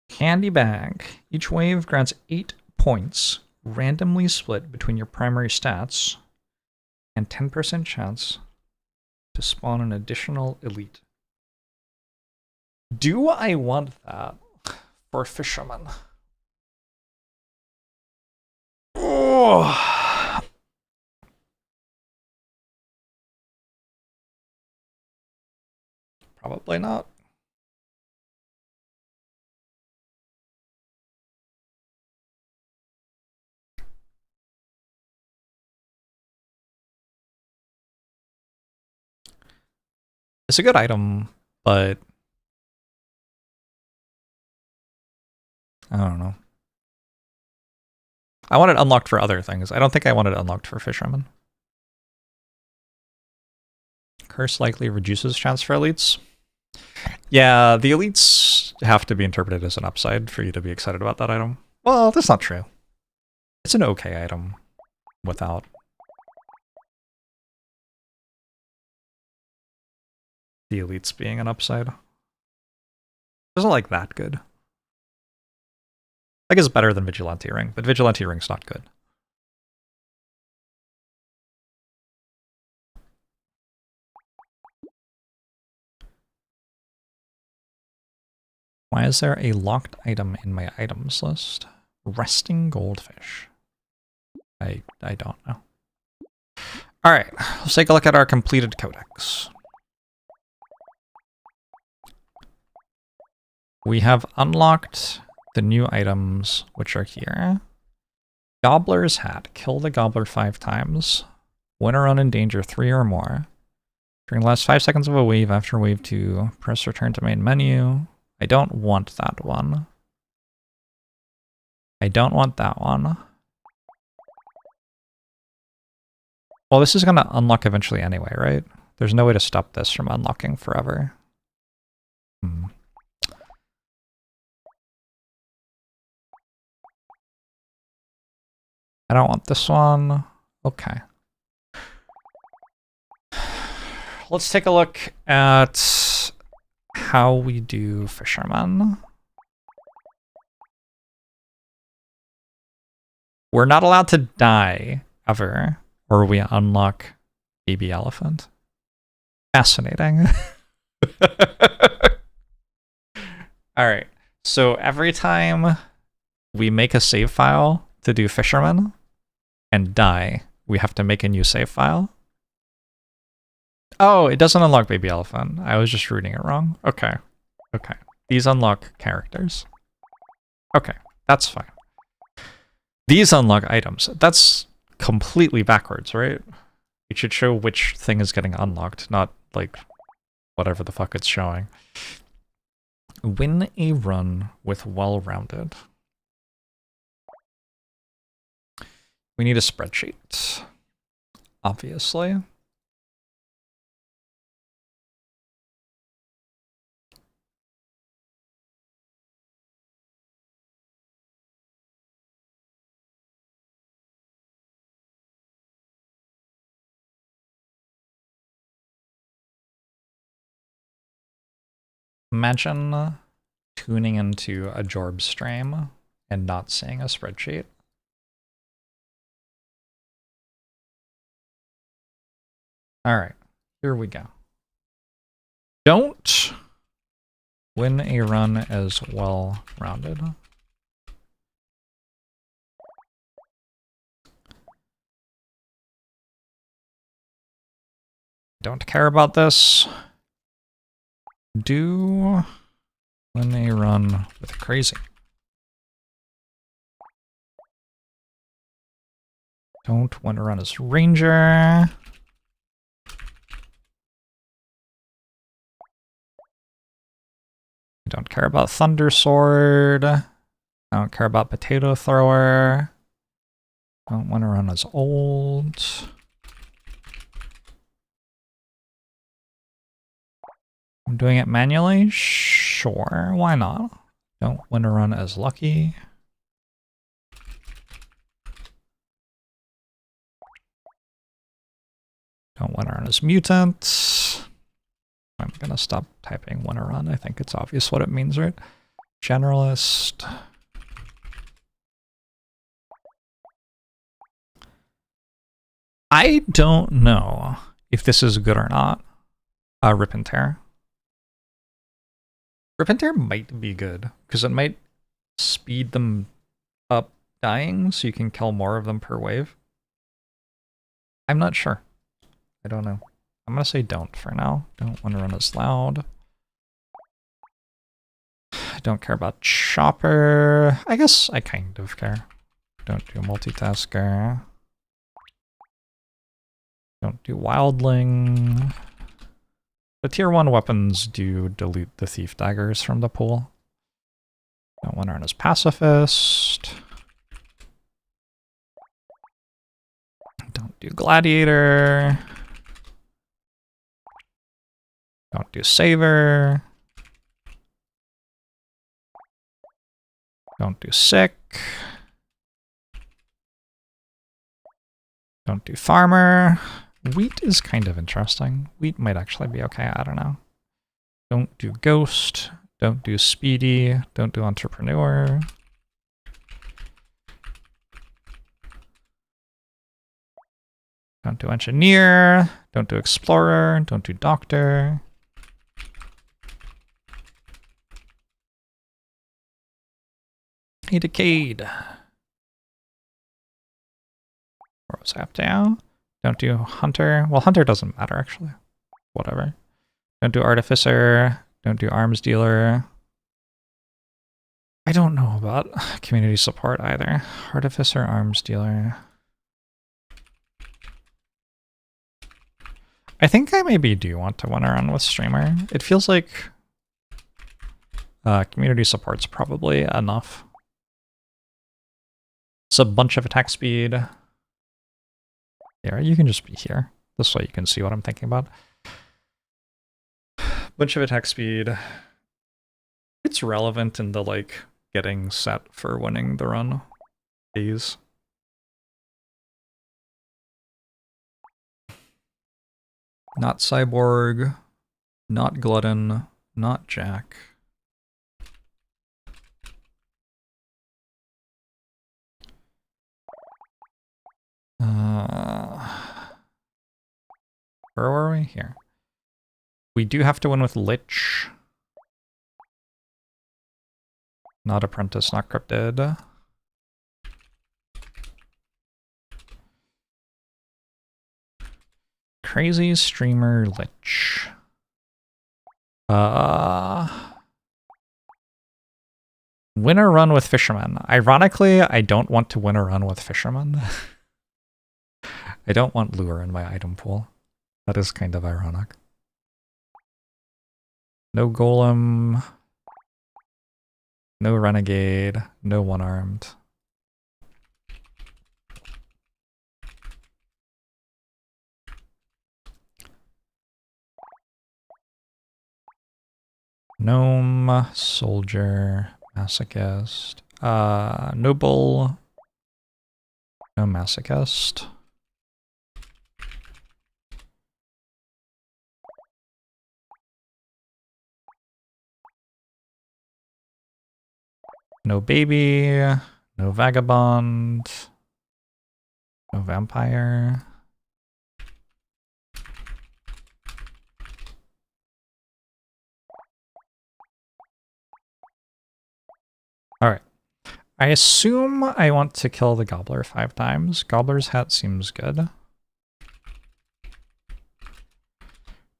Candy bag. Each wave grants 8 points, randomly split between your primary stats, and 10% chance to spawn an additional elite. Do I want that for fishermen? Oh. Probably not. It's a good item, but I don't know. I want it unlocked for other things. I don't think I want it unlocked for fishermen. Curse likely reduces chance for elites. Yeah, the elites have to be interpreted as an upside for you to be excited about that item. Well, that's not true. It's an okay item without the elites being an upside. It isn't like that good. I guess it's better than Vigilante Ring, but Vigilante Ring's not good. Why is there a locked item in my items list? Resting goldfish. I don't know. Alright, let's take a look at our completed codex. We have unlocked the new items, which are here. Gobbler's Hat. Kill the Gobbler 5 times. Win a run in danger 3 or more. During the last 5 seconds of a wave after wave 2, press return to main menu. I don't want that one. I don't want that one. Well, this is going to unlock eventually anyway, right? There's no way to stop this from unlocking forever. I don't want this one. Okay. Let's take a look at how we do fishermen. We're not allowed to die ever, or we unlock baby elephant. Fascinating. All right. So every time we make a save file to do fisherman and die, we have to make a new save file. Oh, it doesn't unlock baby elephant. I was just reading it wrong. Okay. Okay. These unlock characters. Okay, that's fine. These unlock items. That's completely backwards, right? It should show which thing is getting unlocked, not like whatever the fuck it's showing. Win a run with well-rounded. We need a spreadsheet, obviously. Imagine tuning into a Jorbs stream and not seeing a spreadsheet. All right, here we go. Don't win a run as well-rounded. Don't care about this. Do win a run with crazy. Don't win a run as ranger. Don't care about thunder sword. I don't care about potato thrower. Don't want to run as old. I'm doing it manually? Sure, why not? Don't want to run as lucky. Don't want to run as mutant. I'm gonna stop typing want to run. I think it's obvious what it means, right? Generalist. I don't know if this is good or not. Rip and tear. Rip and tear might be good, because it might speed them up dying, so you can kill more of them per wave. I'm not sure. I don't know. I'm gonna say don't for now. Don't want to run as loud. I don't care about chopper. I guess I kind of care. Don't do multitasker. Don't do wildling. The tier 1 weapons do delete the thief daggers from the pool. Don't want to run as pacifist. Don't do gladiator. Don't do saver. Don't do sick. Don't do farmer. Wheat is kind of interesting. Wheat might actually be okay, I don't know. Don't do ghost. Don't do speedy. Don't do entrepreneur. Don't do engineer. Don't do explorer. Don't do doctor. Hey, decayed. Rose app down. Don't do hunter. Well, hunter doesn't matter, actually. Whatever. Don't do artificer. Don't do arms dealer. I don't know about community support either. Artificer, arms dealer. I think I maybe do want to run around with streamer. It feels like community support's probably enough. It's a bunch of attack speed. Yeah, you can just be here. This way you can see what I'm thinking about. Bunch of attack speed. It's relevant in the, like, getting set for winning the run phase. Not cyborg. Not glutton. Not jack. Where were we? Here. We do have to win with Lich. Not apprentice, not cryptid. Crazy streamer Lich. Win a run with fisherman. Ironically, I don't want to win a run with fisherman. I don't want lure in my item pool. That is kind of ironic. No golem. No renegade. No one-armed. Gnome, soldier, masochist, noble, no masochist. No baby, no vagabond, no vampire. Alright. I assume I want to kill the gobbler 5 times. Gobbler's hat seems good.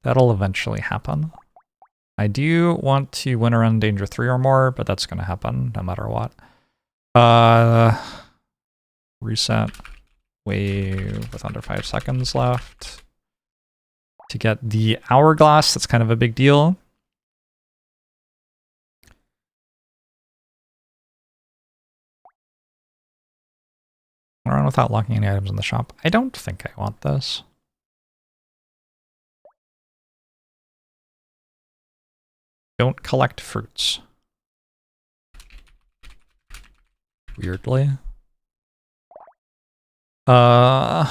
That'll eventually happen. I do want to win around danger 3 or more, but that's going to happen no matter what. Reset wave with under 5 seconds left. To get the hourglass, that's kind of a big deal. Run without locking any items in the shop. I don't think I want this. Don't collect fruits. Weirdly. Don't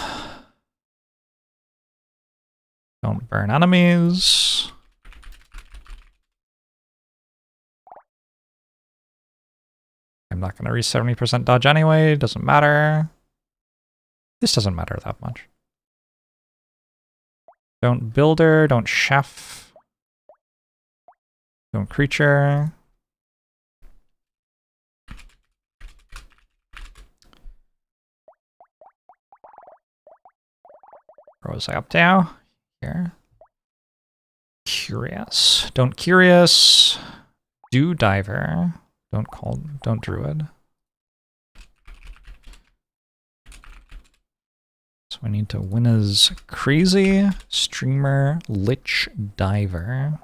burn enemies. I'm not going to reach 70% dodge anyway. Doesn't matter. This doesn't matter that much. Don't builder. Don't chef. Don't creature. Where was I up to? Here. Curious. Don't curious. Do diver. Don't druid. So I need to win as crazy, streamer, lich, diver.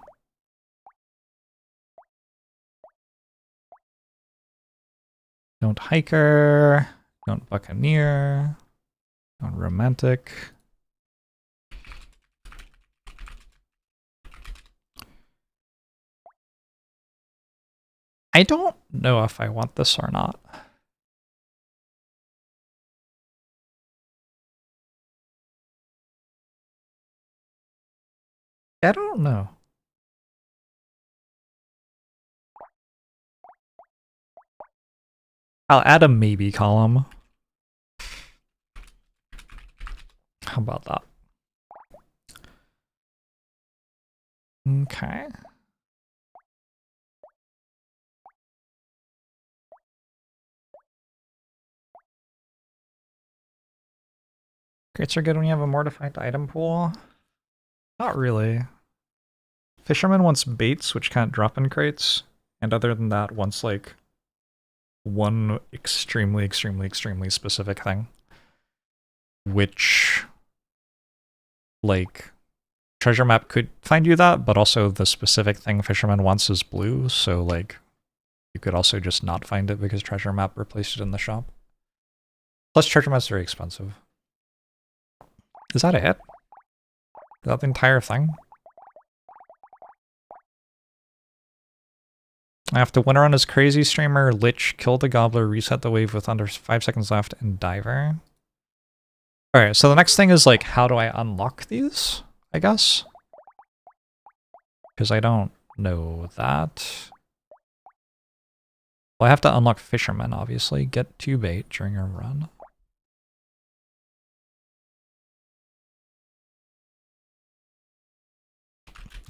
Don't hiker. Don't buccaneer. Don't romantic. I don't know if I want this or not. I don't know. I'll add a maybe column. How about that? Okay. Crates are good when you have a more defined item pool. Not really. Fisherman wants baits, which can't drop in crates. And other than that, wants like one extremely, extremely, extremely specific thing. Which, like, treasure map could find you that, but also the specific thing Fisherman wants is blue, so like, you could also just not find it because treasure map replaced it in the shop. Plus treasure map's very expensive. Is that it? Is that the entire thing? I have to win around as crazy streamer, lich, kill the gobbler, reset the wave with under 5 seconds left, and diver. Alright, so the next thing is like, how do I unlock these, I guess? Because I don't know that. Well, I have to unlock fisherman, obviously. Get 2 bait during a run.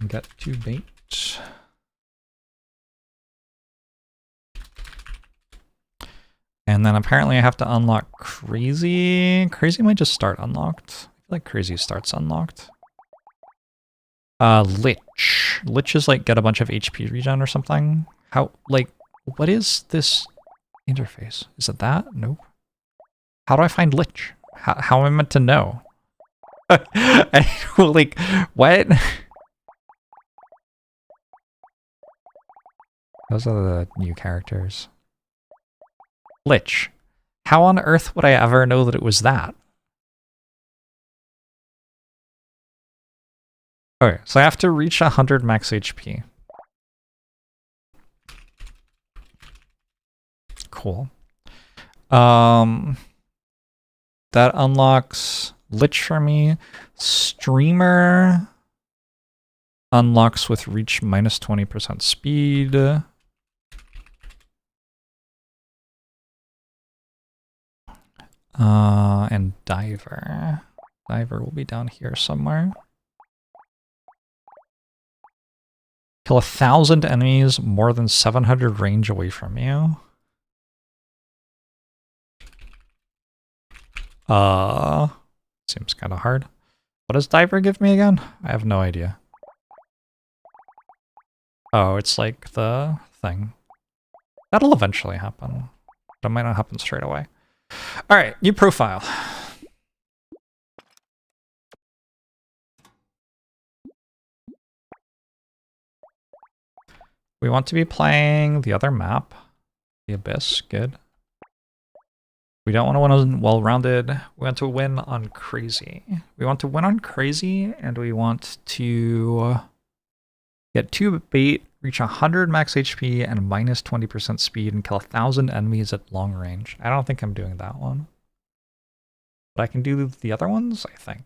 Get 2 bait. And then apparently I have to unlock crazy. Crazy might just start unlocked. I feel like crazy starts unlocked. Lich. Lich is like get a bunch of HP regen or something. How, like, what is this interface? Is it that? Nope. How do I find lich? How am I meant to know? Like, what? Those are the new characters. Lich. How on earth would I ever know that it was that? Okay, so I have to reach 100 max HP. cool. That unlocks Lich for me. Streamer unlocks with reach minus 20% speed. And Diver. Diver will be down here somewhere. Kill 1,000 enemies more than 700 range away from you. Seems kind of hard. What does Diver give me again? I have no idea. Oh, it's like the thing. That'll eventually happen. But it might not happen straight away. Alright, new profile. We want to be playing the other map. The Abyss, good. We don't want to win on well-rounded. We want to win on crazy. We want to win on crazy, and we want to get 2 bait, reach 100 max HP and minus 20% speed, and kill 1,000 enemies at long range. I don't think I'm doing that one. But I can do the other ones, I think.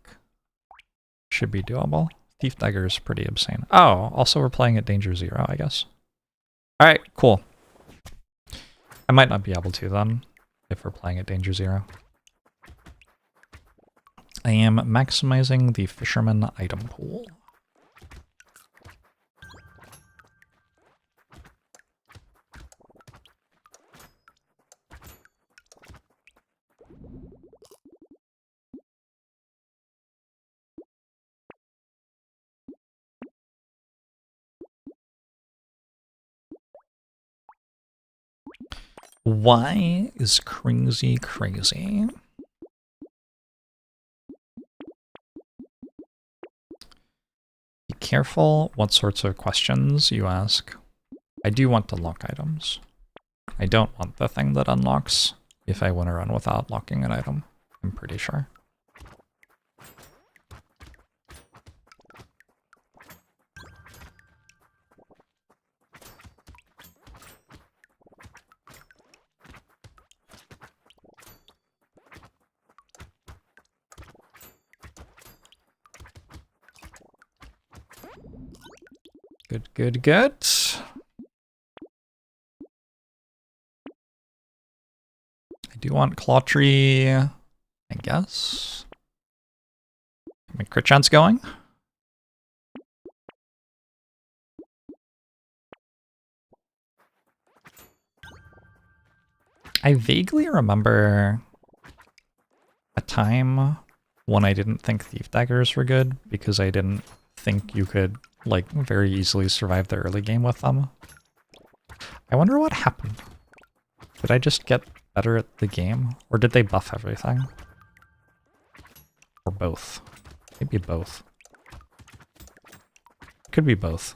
Should be doable. Thief Dagger is pretty obscene. Oh, also we're playing at Danger Zero, I guess. Alright, cool. I might not be able to then, if we're playing at Danger Zero. I am maximizing the Fisherman item pool. Why is crazy crazy? Be careful what sorts of questions you ask. I do want to lock items. I don't want the thing that unlocks if I win a run without locking an item, I'm pretty sure. Good, good, good. I do want Claw Tree, I guess. My crit chance going. I vaguely remember a time when I didn't think Thief Daggers were good because I didn't think you could like very easily survive the early game with them. I wonder what happened. Did I just get better at the game? Or did they buff everything? Or both? Maybe both. Could be both.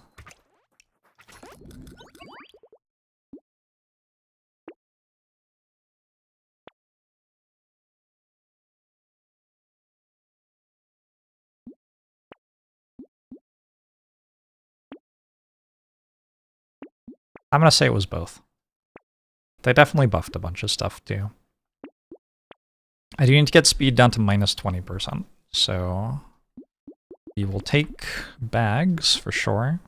I'm gonna say it was both. They definitely buffed a bunch of stuff too. I do need to get speed down to minus 20%, so we will take bags for sure.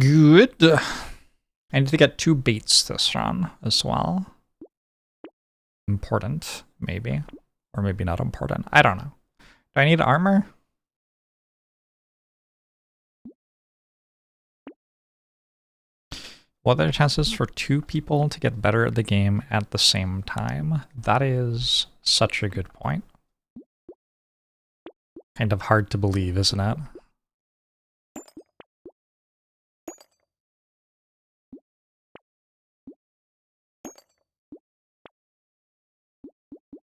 Good. I need to get 2 baits this run as well. Important, maybe. Or maybe not important. I don't know. Do I need armor? What are the chances for 2 people to get better at the game at the same time? That is such a good point. Kind of hard to believe, isn't it?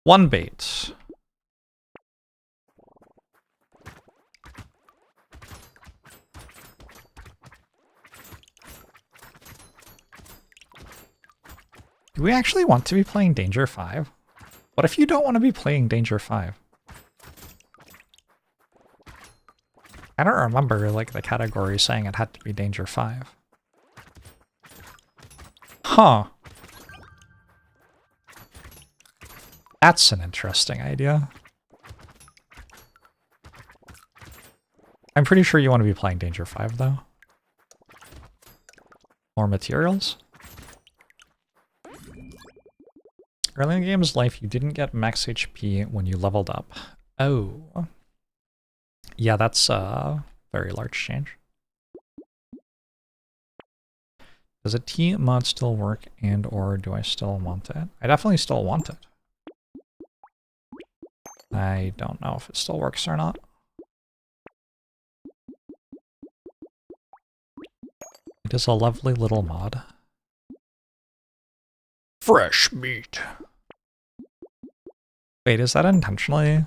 One bait. Do we actually want to be playing Danger 5? What if you don't want to be playing Danger 5? I don't remember like the category saying it had to be Danger 5. Huh. That's an interesting idea. I'm pretty sure you want to be playing Danger 5 though. More materials? Early in the game's life, you didn't get max HP when you leveled up. Oh. Yeah, that's a very large change. Does a T mod still work and or do I still want it? I definitely still want it. I don't know if it still works or not. It is a lovely little mod. Fresh meat. Wait, is that intentionally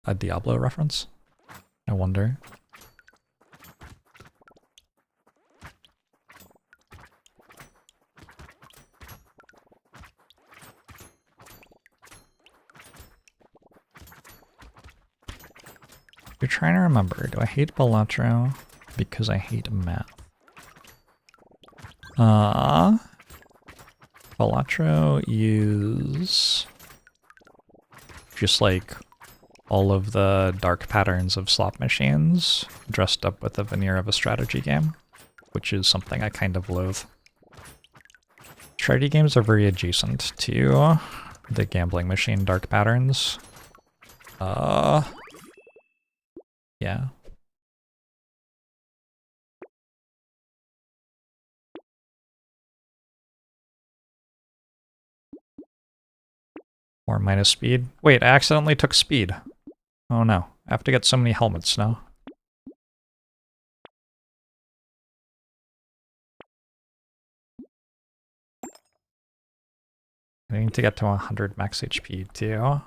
a Diablo reference? I wonder. You're trying to remember, do I hate Balatro because I hate math? Balatro is just like all of the dark patterns of slot machines dressed up with the veneer of a strategy game, which is something I kind of loathe. Strategy games are very adjacent to the gambling machine dark patterns. Yeah. Or minus speed. Wait, I accidentally took speed. Oh no, I have to get so many helmets now. I need to get to 100 max HP too.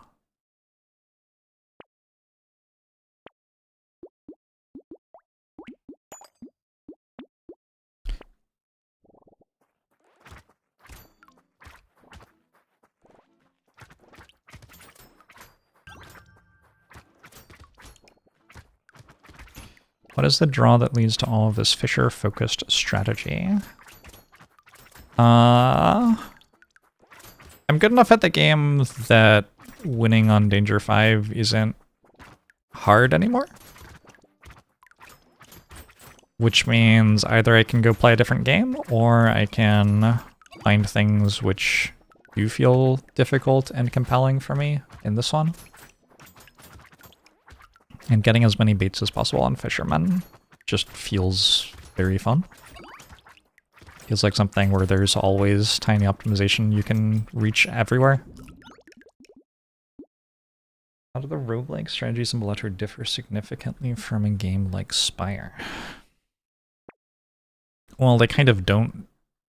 What is the draw that leads to all of this Fisher-focused strategy? I'm good enough at the game that winning on Danger 5 isn't hard anymore. Which means either I can go play a different game, or I can find things which do feel difficult and compelling for me in this one. And getting as many baits as possible on Fishermen just feels very fun. Feels like something where there's always tiny optimization you can reach everywhere. How do the roguelike strategies in Balatro differ significantly from a game like Spire? Well, they kind of don't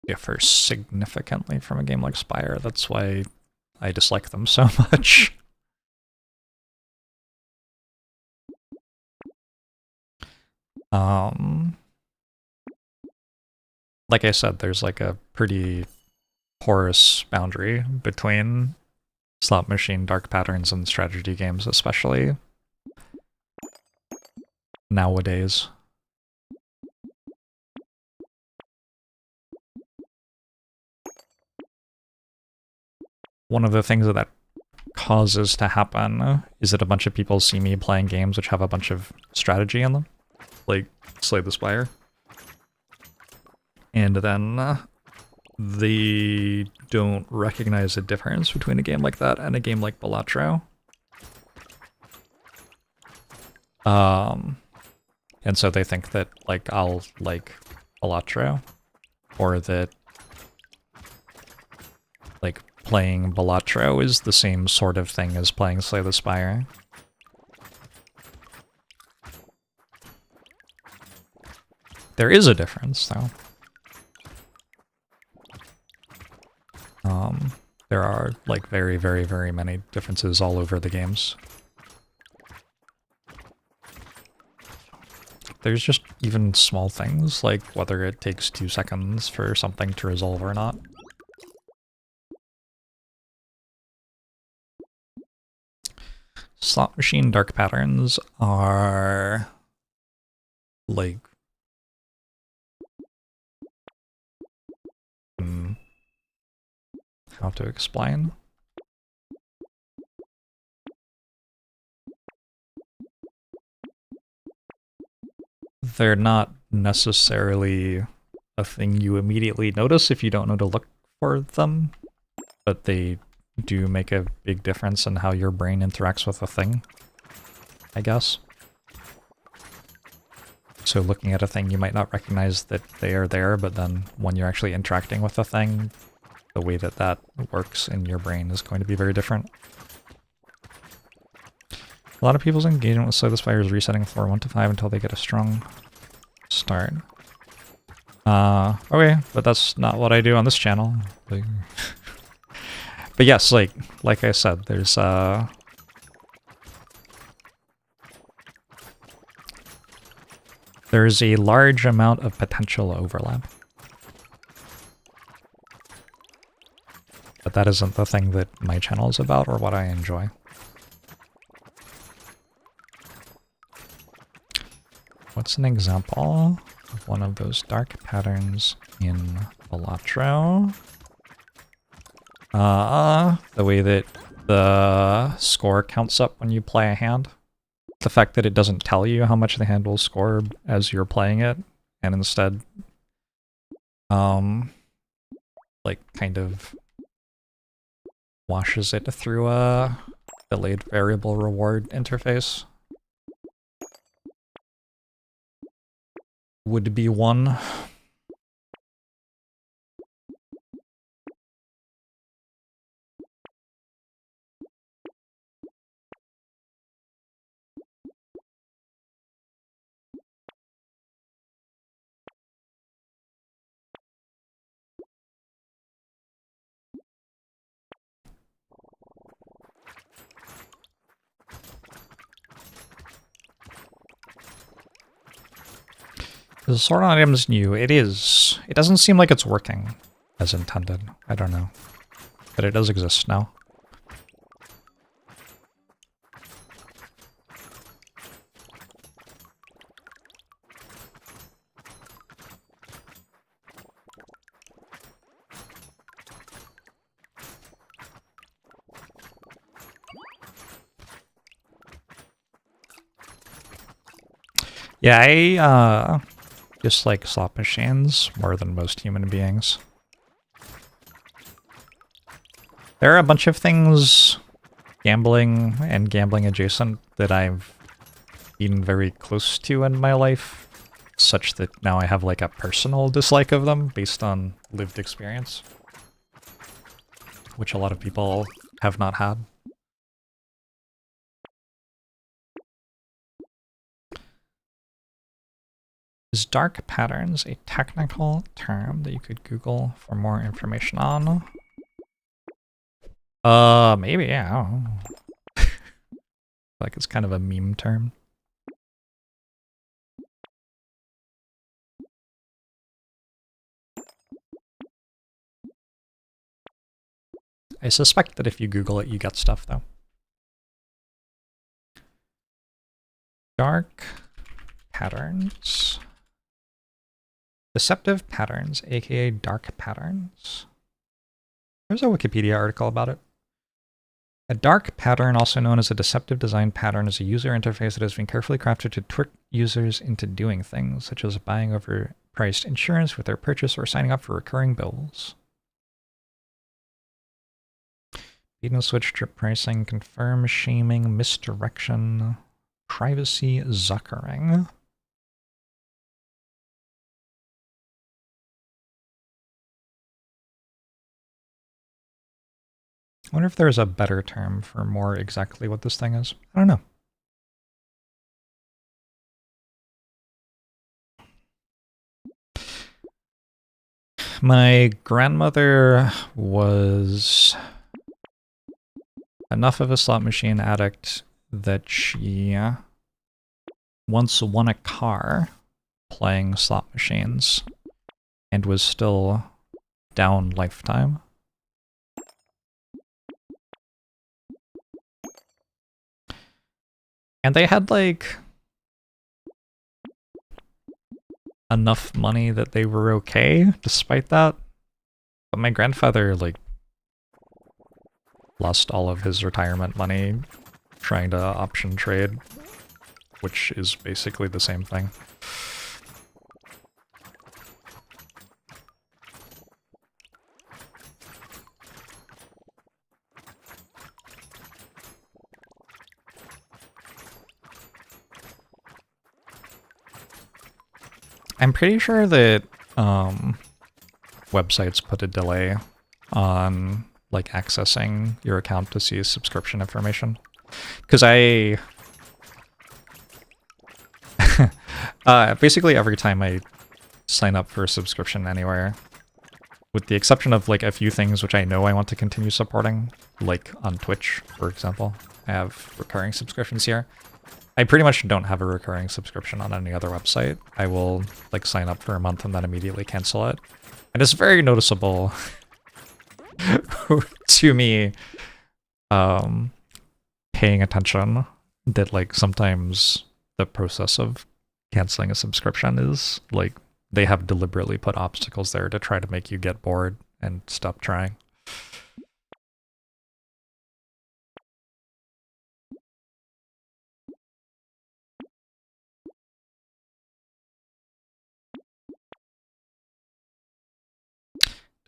differ significantly from a game like Spire. That's why I dislike them so much. Like I said, there's like a pretty porous boundary between slot machine dark patterns and strategy games, especially nowadays. One of the things that causes to happen is that a bunch of people see me playing games which have a bunch of strategy in them, like Slay the Spire. And then they don't recognize the difference between a game like that and a game like Balatro. And so they think that like I'll like Balatro, or that like playing Balatro is the same sort of thing as playing Slay the Spire. There is a difference, though. There are like very, very, very many differences all over the games. There's just even small things like whether it takes 2 seconds for something to resolve or not. Slot machine dark patterns are like how to explain? They're not necessarily a thing you immediately notice if you don't know to look for them, but they do make a big difference in how your brain interacts with a thing, I guess. So looking at a thing, you might not recognize that they are there, but then when you're actually interacting with the thing, the way that that works in your brain is going to be very different. A lot of people's engagement with Slay the Spire is resetting floor 1 to 5 until they get a strong start. Okay, but that's not what I do on this channel. Like, but yes, like I said, there's a large amount of potential overlap. But that isn't the thing that my channel is about or what I enjoy. What's an example of one of those dark patterns in Balatro? The way that the score counts up when you play a hand. The fact that it doesn't tell you how much the hand will score as you're playing it, and instead, like, kind of washes it through a delayed variable reward interface. Would be one. The sword on item is new. It is. It doesn't seem like it's working as intended. I don't know. But it does exist now. Yeah, I dislike slot machines more than most human beings. There are a bunch of things, gambling and gambling adjacent, that I've been very close to in my life, such that now I have like a personal dislike of them based on lived experience, which a lot of people have not had. Is dark patterns a technical term that you could Google for more information on? Maybe, yeah, I don't know. Like it's kind of a meme term. I suspect that if you Google it, you get stuff, though. Dark patterns. Deceptive patterns, aka dark patterns. There's a Wikipedia article about it. A dark pattern, also known as a deceptive design pattern, is a user interface that has been carefully crafted to trick users into doing things, such as buying overpriced insurance with their purchase or signing up for recurring bills. Beat and switch, drip pricing, confirm, shaming, misdirection, privacy zuckering. I wonder if there's a better term for more exactly what this thing is. I don't know. My grandmother was enough of a slot machine addict that she once won a car playing slot machines and was still down lifetime. And they had like enough money that they were okay despite that. But my grandfather like lost all of his retirement money trying to option trade, which is basically the same thing. I'm pretty sure that websites put a delay on like accessing your account to see subscription information. Because I basically every time I sign up for a subscription anywhere, with the exception of like a few things which I know I want to continue supporting, like on Twitch, for example, I have recurring subscriptions here. I pretty much don't have a recurring subscription on any other website. I will like sign up for a month and then immediately cancel it. And it's very noticeable to me paying attention that like sometimes the process of canceling a subscription is like they have deliberately put obstacles there to try to make you get bored and stop trying.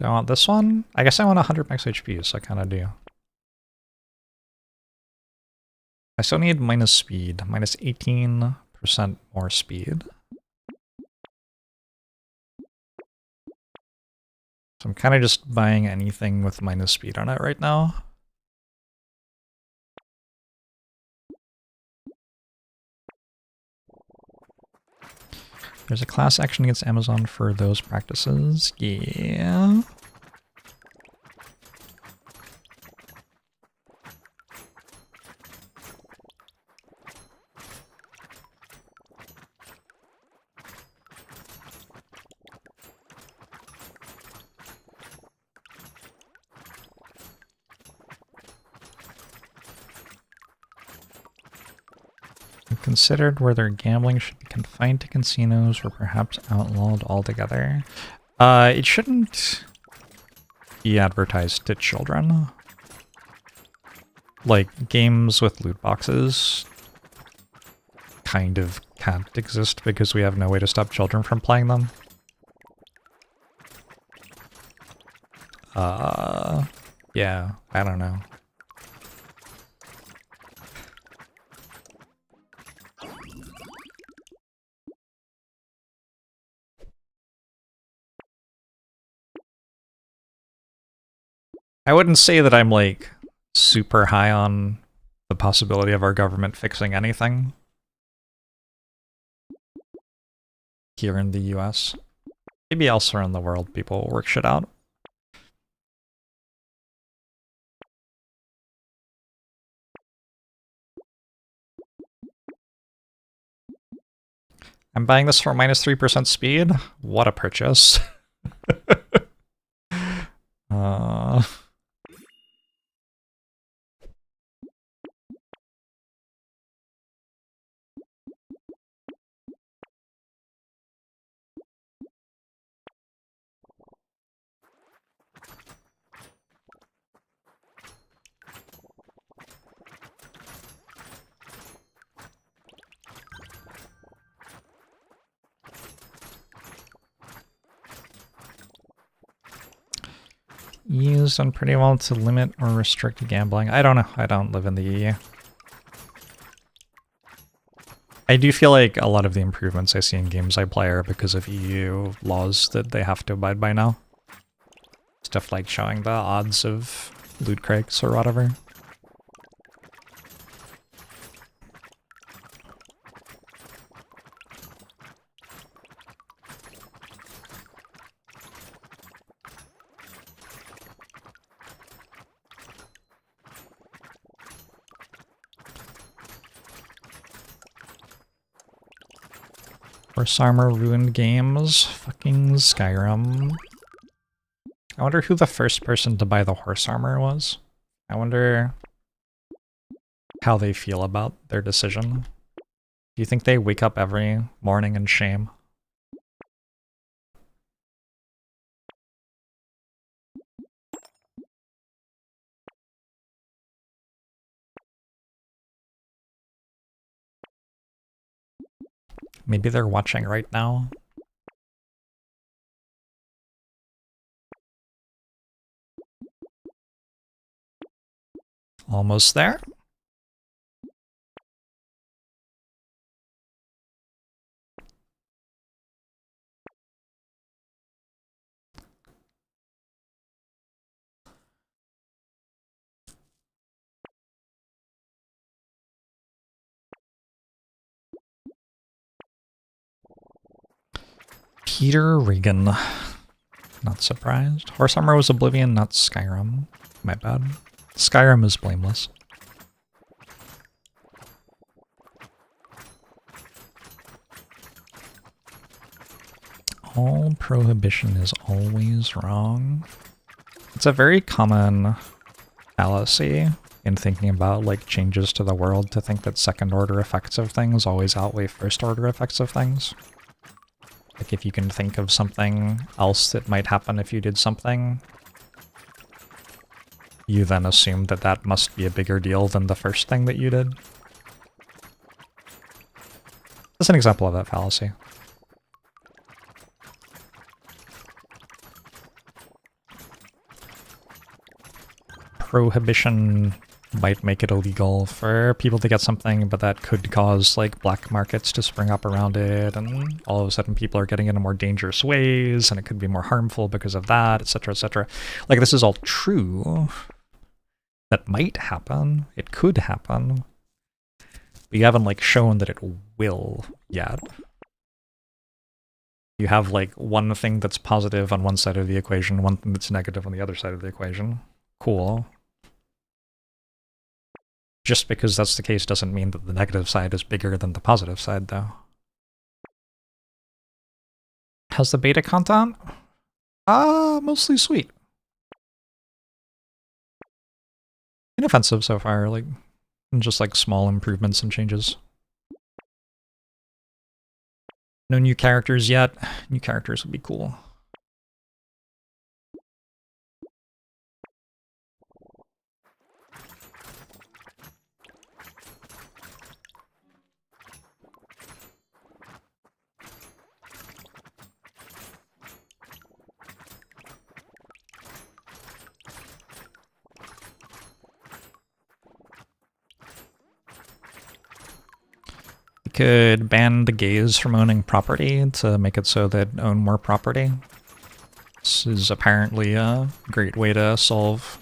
Do I want this one? I guess I want 100 max HP, so I kind of do. I still need minus speed, minus 18% more speed. So I'm kind of just buying anything with minus speed on it right now. There's a class action against Amazon for those practices. Yeah. Considered whether gambling should be confined to casinos or perhaps outlawed altogether. It shouldn't be advertised to children. Like, games with loot boxes kind of can't exist because we have no way to stop children from playing them. Yeah, I don't know. I wouldn't say that I'm, like, super high on the possibility of our government fixing anything here in the US. Maybe elsewhere in the world people will work shit out. I'm buying this for minus 3% speed? What a purchase. EU's done pretty well to limit or restrict gambling. I don't know. I don't live in the EU. I do feel like a lot of the improvements I see in games I play are because of EU laws that they have to abide by now. Stuff like showing the odds of loot crates or whatever. Horse armor ruined games. Fucking Skyrim. I wonder who the first person to buy the horse armor was. I wonder how they feel about their decision. Do you think they wake up every morning in shame? Maybe they're watching right now. Almost there. Peter Regan. Not surprised. Horse armor was Oblivion, not Skyrim. My bad. Skyrim is blameless. All prohibition is always wrong. It's a very common fallacy in thinking about like changes to the world to think that second order effects of things always outweigh first order effects of things. Like if you can think of something else that might happen if you did something, you then assume that that must be a bigger deal than the first thing that you did. That's an example of that fallacy. Prohibition might make it illegal for people to get something, but that could cause like black markets to spring up around it, and all of a sudden people are getting into more dangerous ways, and it could be more harmful because of that, etc., etc. Like this is all true. That might happen. It could happen. But you haven't like shown that it will yet. You have like one thing that's positive on one side of the equation, one thing that's negative on the other side of the equation. Cool. Just because that's the case doesn't mean that the negative side is bigger than the positive side, though. How's the beta content? Mostly sweet. Inoffensive so far, like, just like small improvements and changes. No new characters yet. New characters would be cool. Could ban the gays from owning property to make it so they own more property. This is apparently a great way to solve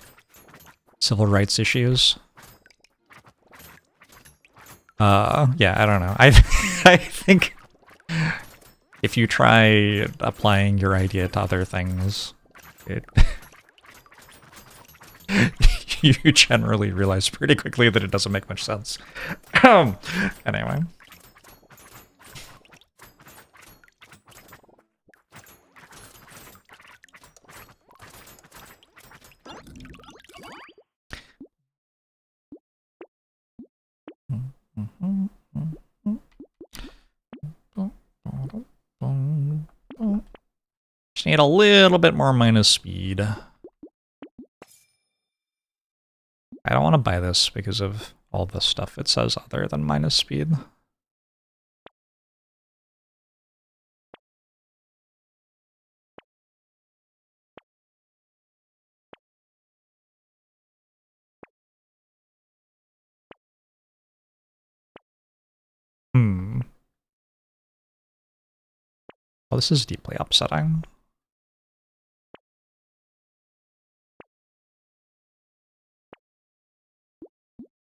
civil rights issues. Yeah, I don't know. I think if you try applying your idea to other things, you generally realize pretty quickly that it doesn't make much sense. Anyway. Just need a little bit more minus speed. I don't want to buy this because of all the stuff it says other than minus speed. Well, this is deeply upsetting.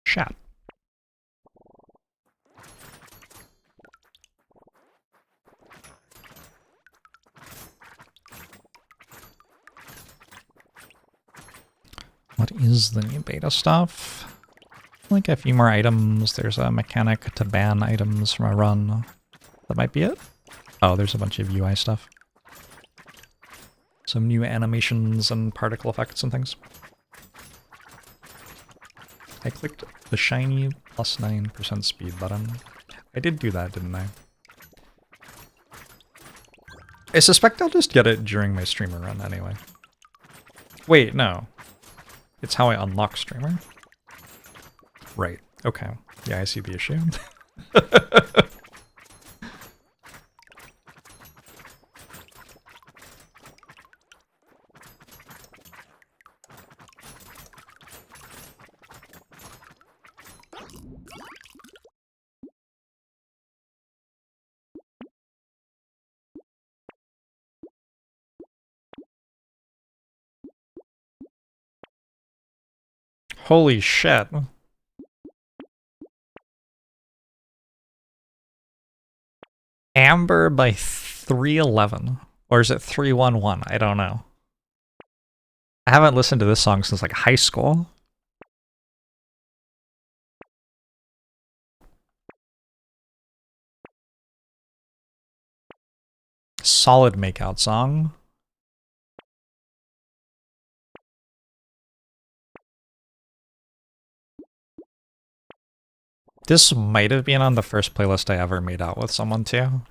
Chat. What is the new beta stuff? Like a few more items. There's a mechanic to ban items from a run. That might be it. Oh, there's a bunch of UI stuff. Some new animations and particle effects and things. I clicked the shiny plus 9% speed button. I did do that, didn't I? I suspect I'll just get it during my streamer run anyway. Wait, no. It's how I unlock streamer. Right, okay. Yeah, I see the issue. Holy shit. Amber by 311. Or is it 311? I don't know. I haven't listened to this song since like high school. Solid makeout song. This might have been on the first playlist I ever made out with someone too.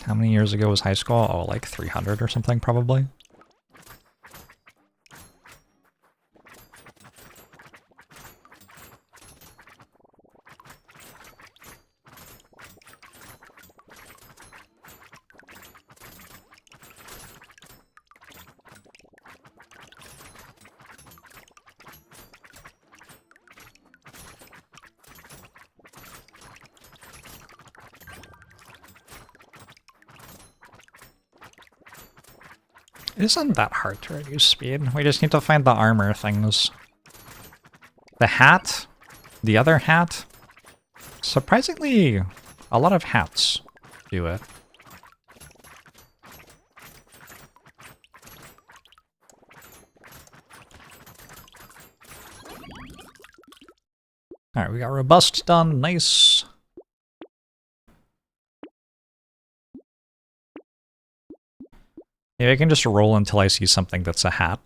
How many years ago was high school? Oh, like 300 or something probably. It isn't that hard to reduce speed. We just need to find the armor things. The hat, the other hat. Surprisingly, a lot of hats do it. Alright, we got robust done. Nice. Maybe I can just roll until I see something that's a hat.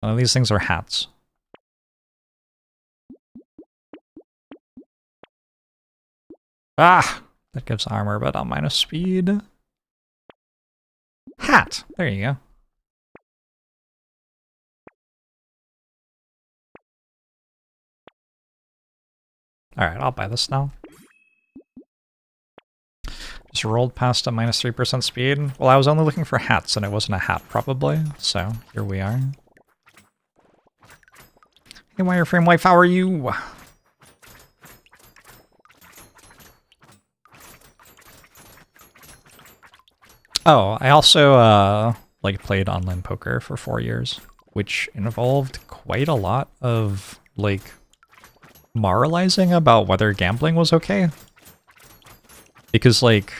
None of these things are hats. Ah! That gives armor, but on minus speed. Hat! There you go. Alright, I'll buy this now. Just rolled past a minus 3% speed. Well, I was only looking for hats, and it wasn't a hat, probably. So, here we are. Hey, Wireframe Wife, how are you? Oh, I also, like, played online poker for 4 years, which involved quite a lot of, like, moralizing about whether gambling was okay. Because, like,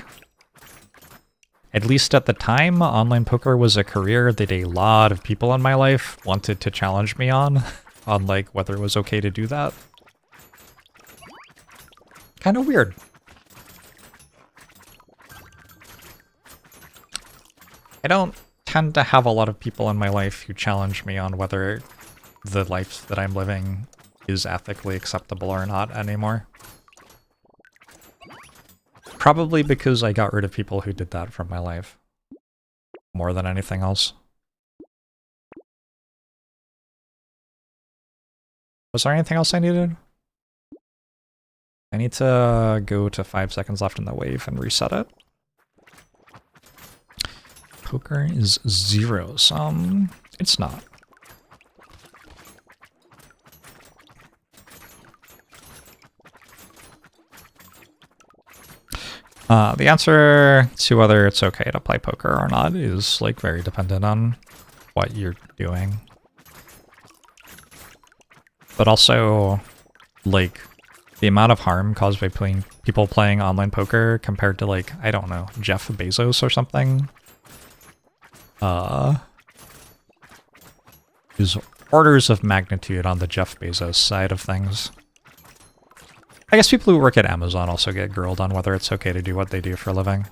at least at the time, online poker was a career that a lot of people in my life wanted to challenge me on like, whether it was okay to do that. Kind of weird. I don't tend to have a lot of people in my life who challenge me on whether the life that I'm living is ethically acceptable or not anymore. Probably because I got rid of people who did that from my life. More than anything else. Was there anything else I needed? I need to go to 5 seconds left in the wave and reset it. Poker is 0 sum. It's not. The answer to whether it's okay to play poker or not is, like, very dependent on what you're doing. But also, like, the amount of harm caused by people playing online poker compared to, like, I don't know, Jeff Bezos or something, is orders of magnitude on the Jeff Bezos side of things. I guess people who work at Amazon also get grilled on whether it's okay to do what they do for a living.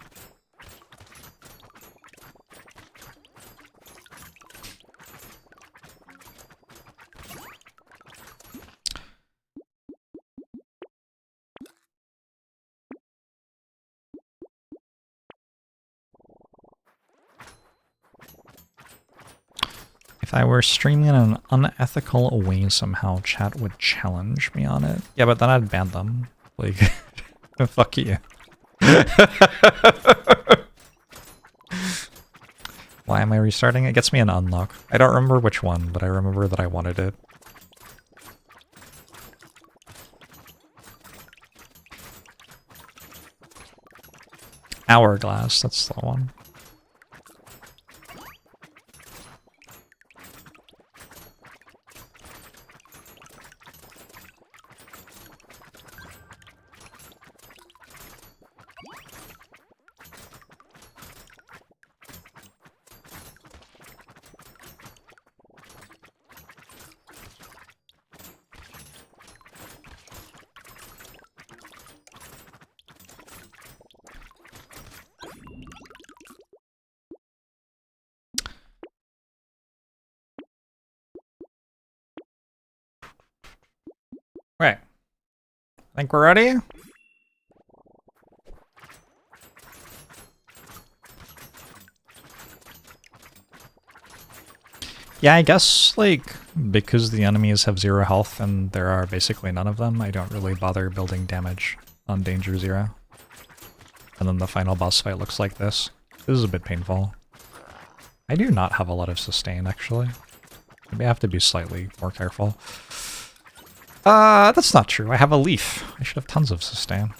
If I were streaming in an unethical way somehow, chat would challenge me on it. Yeah, but then I'd ban them. Like, fuck you. Why am I restarting? It gets me an unlock. I don't remember which one, but I remember that I wanted it. Hourglass, that's the one. Right. Think we're ready? Yeah, I guess, like, because the enemies have 0 health and there are basically none of them, I don't really bother building damage on Danger 0. And then the final boss fight looks like this. This is a bit painful. I do not have a lot of sustain, actually. Maybe I have to be slightly more careful. That's not true. I have a leaf. I should have tons of sustain.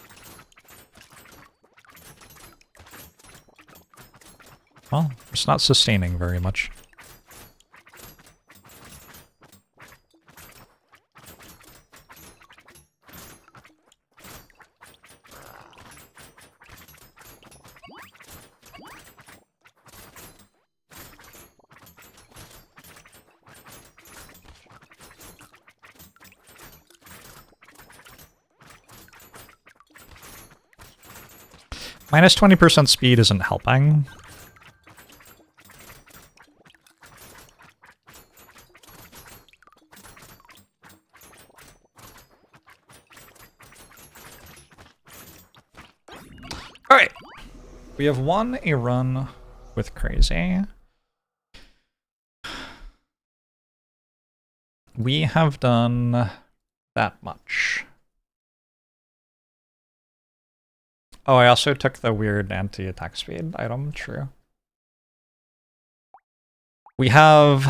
Well, it's not sustaining very much. Minus 20% speed isn't helping. Alright. We have won a run with Crazy. We have done that much. Oh, I also took the weird anti-attack speed item, true. We have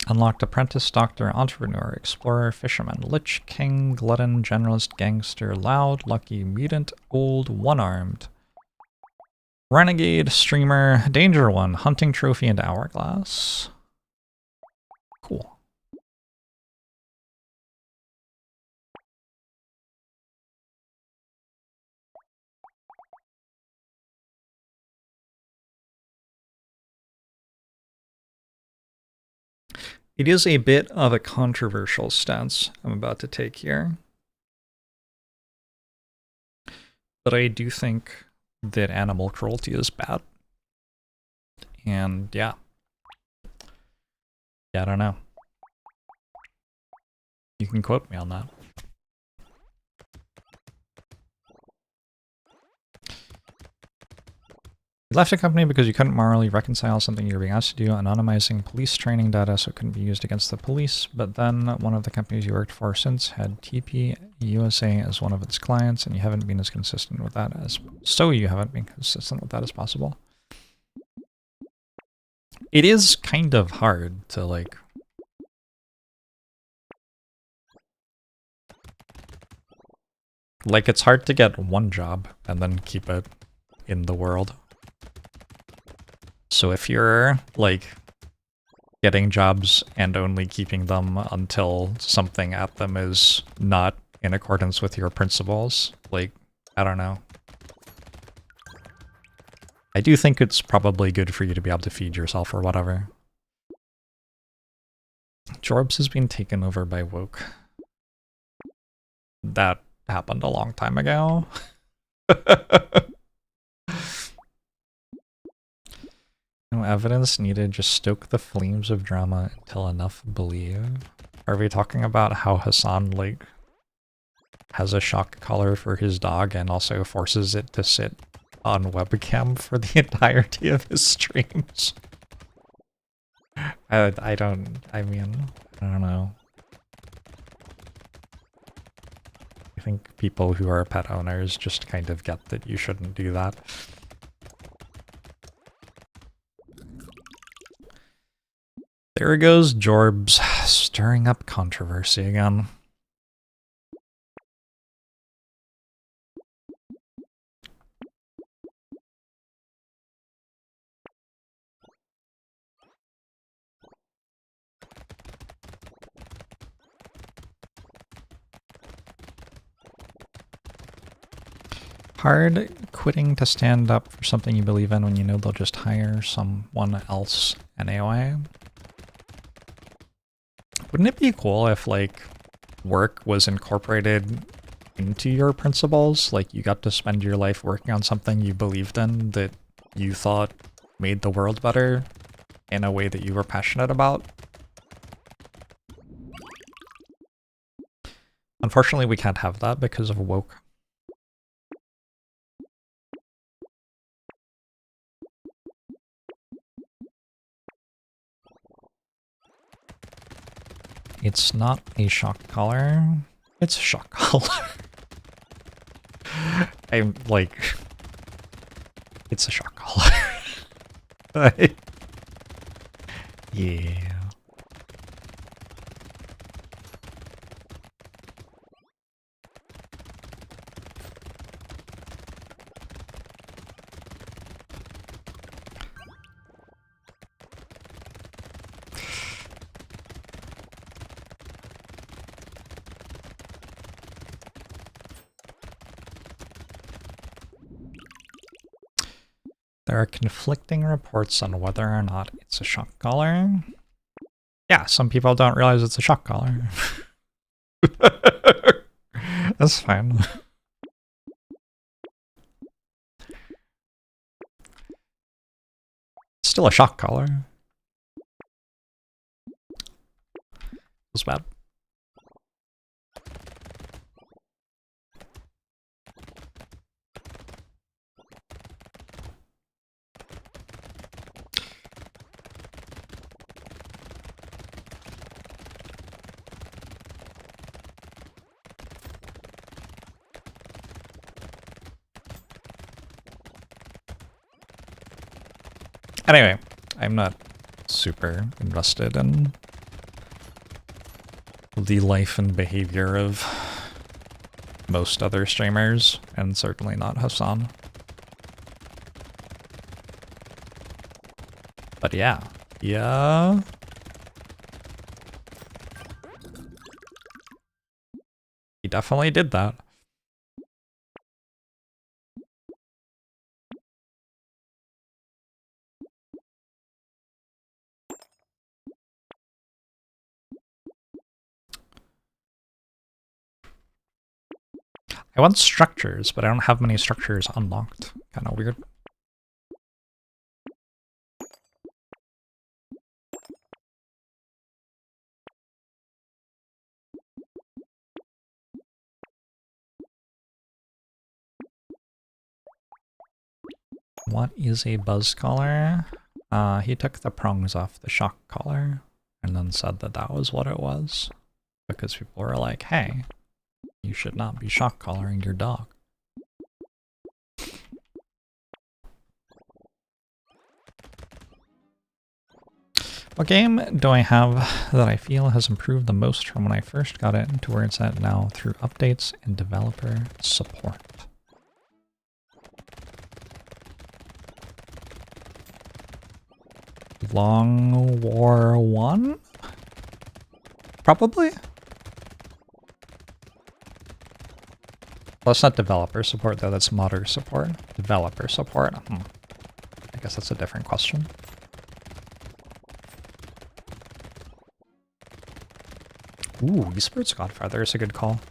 unlocked apprentice, doctor, entrepreneur, explorer, fisherman, lich, king, glutton, generalist, gangster, loud, lucky, mutant, old, one-armed, renegade, streamer, danger one, hunting trophy, and hourglass. Cool. It is a bit of a controversial stance I'm about to take here. But I do think that animal cruelty is bad. And yeah. Yeah, I don't know. You can quote me on that. You left a company because you couldn't morally reconcile something you were being asked to do, anonymizing police training data so it couldn't be used against the police, but then one of the companies you worked for since had TP USA as one of its clients, and you haven't been as consistent with that as... So you haven't been consistent with that as possible. It is kind of hard to, like... Like, it's hard to get one job and then keep it in the world. So if you're, like, getting jobs and only keeping them until something at them is not in accordance with your principles, like, I don't know. I do think it's probably good for you to be able to feed yourself or whatever. Jorbs has been taken over by Woke. That happened a long time ago. No evidence needed, just stoke the flames of drama until enough believe. Are we talking about how Hassan, like, has a shock collar for his dog and also forces it to sit on webcam for the entirety of his streams? I don't know. I think people who are pet owners just kind of get that you shouldn't do that. There goes Jorbs, stirring up controversy again. Hard quitting to stand up for something you believe in when you know they'll just hire someone else anyway. Wouldn't it be cool if, like, work was incorporated into your principles? Like, you got to spend your life working on something you believed in that you thought made the world better in a way that you were passionate about? Unfortunately, we can't have that because of Woke. It's not a shock collar. It's a shock collar. I'm like... It's a shock collar. Yeah. There are conflicting reports on whether or not it's a shock collar. Yeah, some people don't realize it's a shock collar. That's fine. It's still a shock collar. Feels bad. Anyway, I'm not super invested in the life and behavior of most other streamers, and certainly not Hassan. But yeah. Yeah. He definitely did that. I want structures, but I don't have many structures unlocked. Kind of weird. What is a buzz collar? He took the prongs off the shock collar and then said that that was what it was. Because people were like, hey, you should not be shock collaring your dog. What game do I have that I feel has improved the most from when I first got it to where it's at now through updates and developer support? Long War 1? Probably? Well, it's not developer support though, that's modder support. Developer support. I guess that's a different question. Ooh, Esports Godfather is a good call.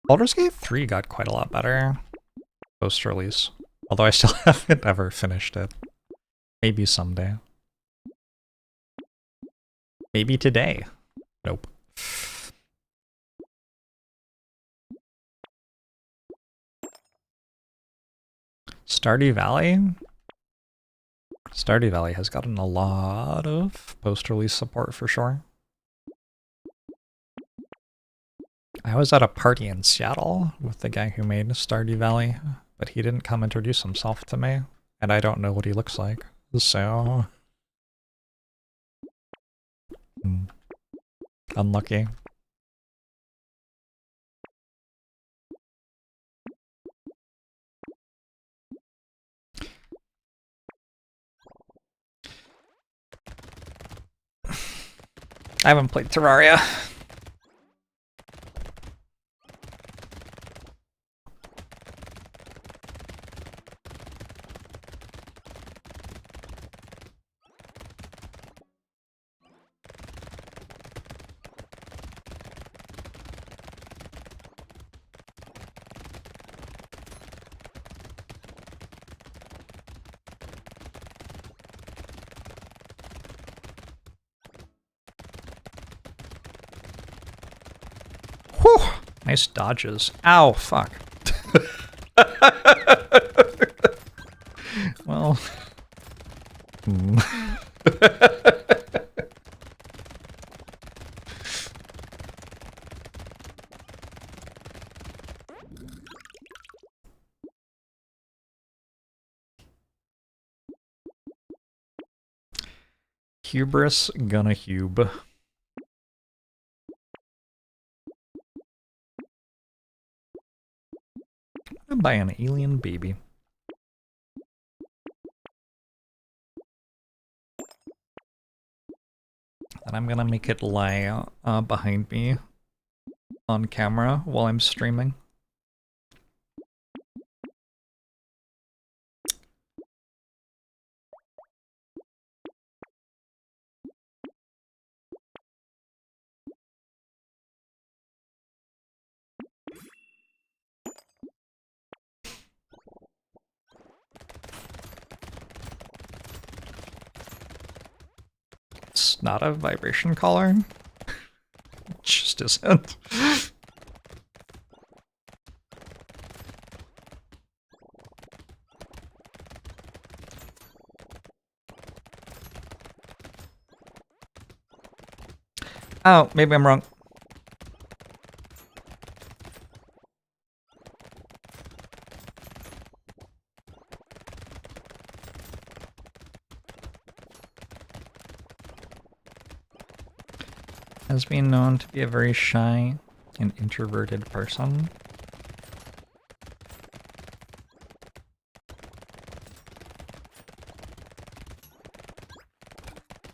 Baldur's Gate 3 got quite a lot better post-release, although I still haven't ever finished it. Maybe someday. Maybe today. Nope. Stardew Valley? Stardew Valley has gotten a lot of post-release support for sure. I was at a party in Seattle with the guy who made Stardew Valley, but he didn't come introduce himself to me, and I don't know what he looks like, so... Unlucky. I haven't played Terraria. Whew! Nice dodges. Ow, fuck. Well... Hubris gonna hube. I'm by an alien baby. And I'm gonna make it lie behind me on camera while I'm streaming. It's not a vibration collar. It just isn't. Oh, maybe I'm wrong. Has been known to be a very shy and introverted person.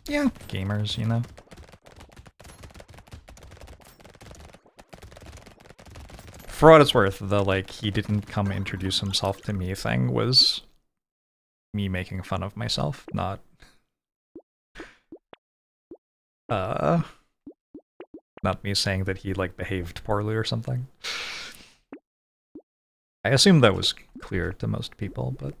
Yeah, gamers, you know. For what it's worth, the like, he didn't come introduce himself to me thing was me making fun of myself, not... Not me saying that he, like, behaved poorly or something. I assume that was clear to most people, but...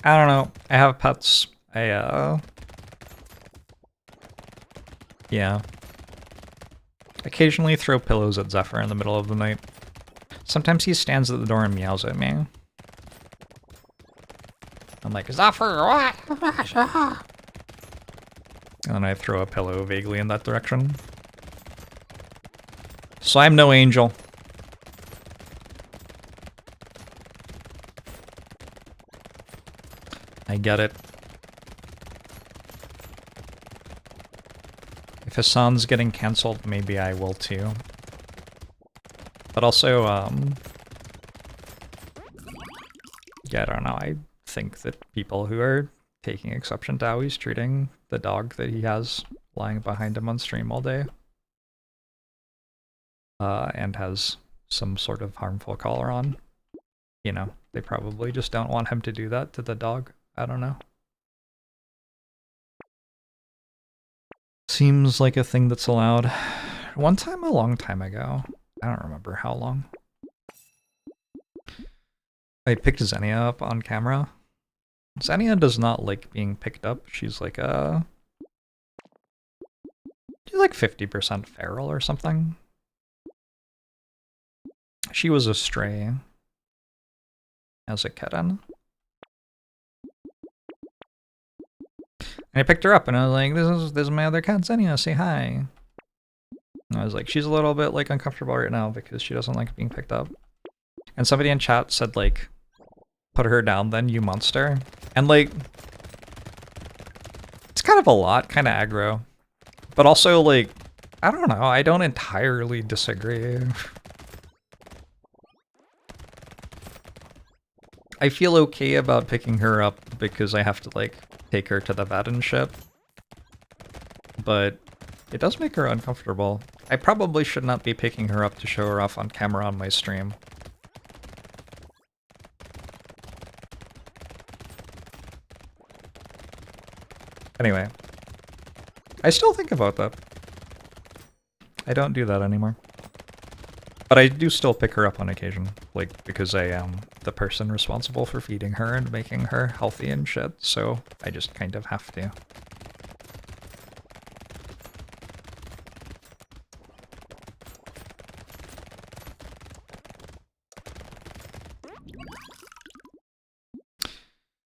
I don't know. I have pets. Yeah. Occasionally throw pillows at Zephyr in the middle of the night. Sometimes he stands at the door and meows at me. I'm like, Zafir, what? And then I throw a pillow vaguely in that direction. So I'm no angel. I get it. If Hassan's getting cancelled, maybe I will too. But also, yeah, I don't know. I think that people who are taking exception to how he's treating the dog that he has lying behind him on stream all day, and has some sort of harmful collar on, you know, they probably just don't want him to do that to the dog. I don't know. Seems like a thing that's allowed. One time, a long time ago, I don't remember how long, I picked Xenia up on camera. Xenia does not like being picked up. She's like she's like 50% feral or something. She was a stray as a kitten. And I picked her up and I was like, this is my other cat, Xenia, say hi. And I was like, she's a little bit like uncomfortable right now because she doesn't like being picked up. And somebody in chat said like, put her down then, you monster. And like, it's kind of a lot, kind of aggro. But also like, I don't know, I don't entirely disagree. I feel okay about picking her up because I have to like take her to the vet and shit. But it does make her uncomfortable. I probably should not be picking her up to show her off on camera on my stream. Anyway, I still think about that. I don't do that anymore. But I do still pick her up on occasion, like, because I am the person responsible for feeding her and making her healthy and shit, so I just kind of have to.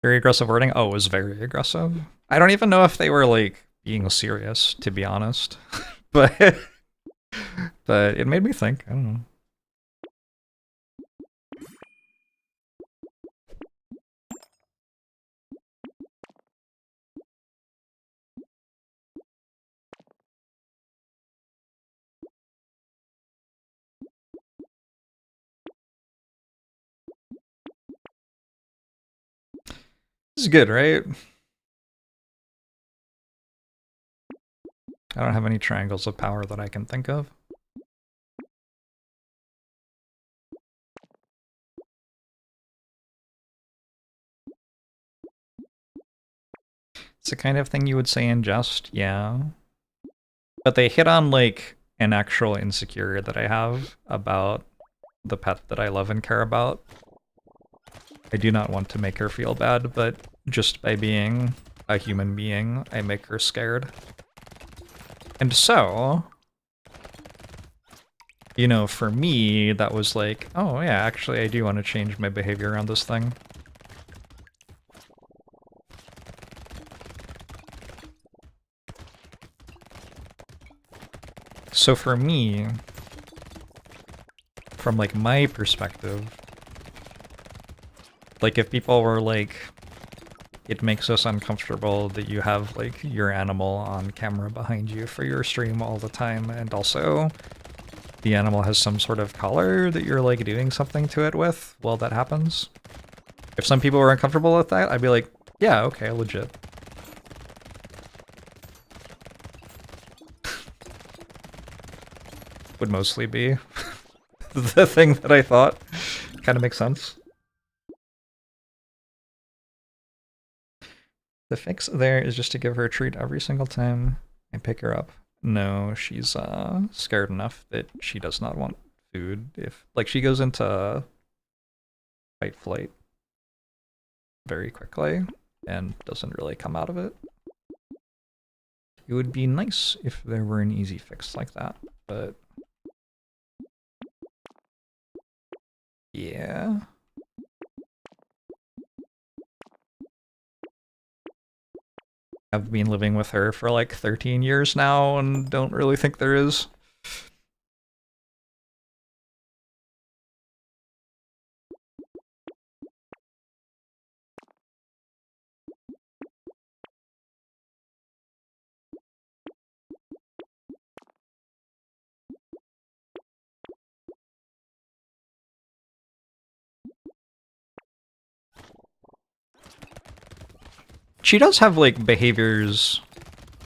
Very aggressive wording? Oh, it was very aggressive. I don't even know if they were, like, being serious, to be honest. but it made me think, I don't know. This is good, right? I don't have any triangles of power that I can think of. It's the kind of thing you would say in jest, yeah. But they hit on, like, an actual insecurity that I have about the pet that I love and care about. I do not want to make her feel bad, but just by being a human being, I make her scared. And so, you know, for me, that was like, oh yeah, actually I do want to change my behavior around this thing. So for me, from like my perspective, like if people were like, it makes us uncomfortable that you have like your animal on camera behind you for your stream all the time, and also the animal has some sort of collar that you're like doing something to it with, well, that happens. If some people were uncomfortable with that, I'd be like, yeah, okay, legit. Would mostly be the thing that I thought. Kind of makes sense. The fix there is just to give her a treat every single time I pick her up. No, she's scared enough that she does not want food. If like she goes into fight flight very quickly and doesn't really come out of it. It would be nice if there were an easy fix like that, but yeah. I've been living with her for like 13 years now and don't really think there is. She does have, like, behaviors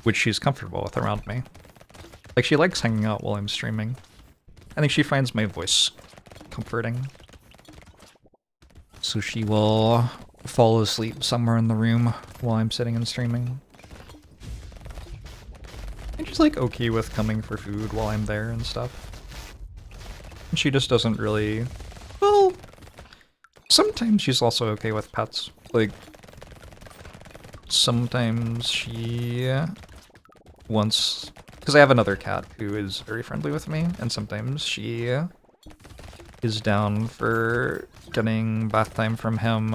which she's comfortable with around me. Like, she likes hanging out while I'm streaming. I think she finds my voice comforting. So she will fall asleep somewhere in the room while I'm sitting and streaming. And she's, like, okay with coming for food while I'm there and stuff. And she just doesn't really... Well, sometimes she's also okay with pets. Like, sometimes she wants... Because I have another cat who is very friendly with me, and sometimes she is down for getting bath time from him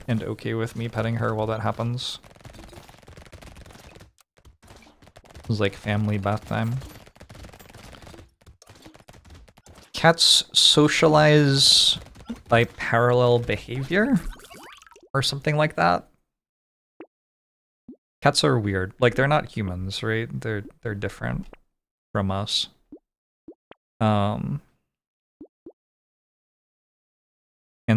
and okay with me petting her while that happens. It's like family bath time. Cats socialize by parallel behavior or something like that. Cats are weird. Like, they're not humans, right? They're different from us. And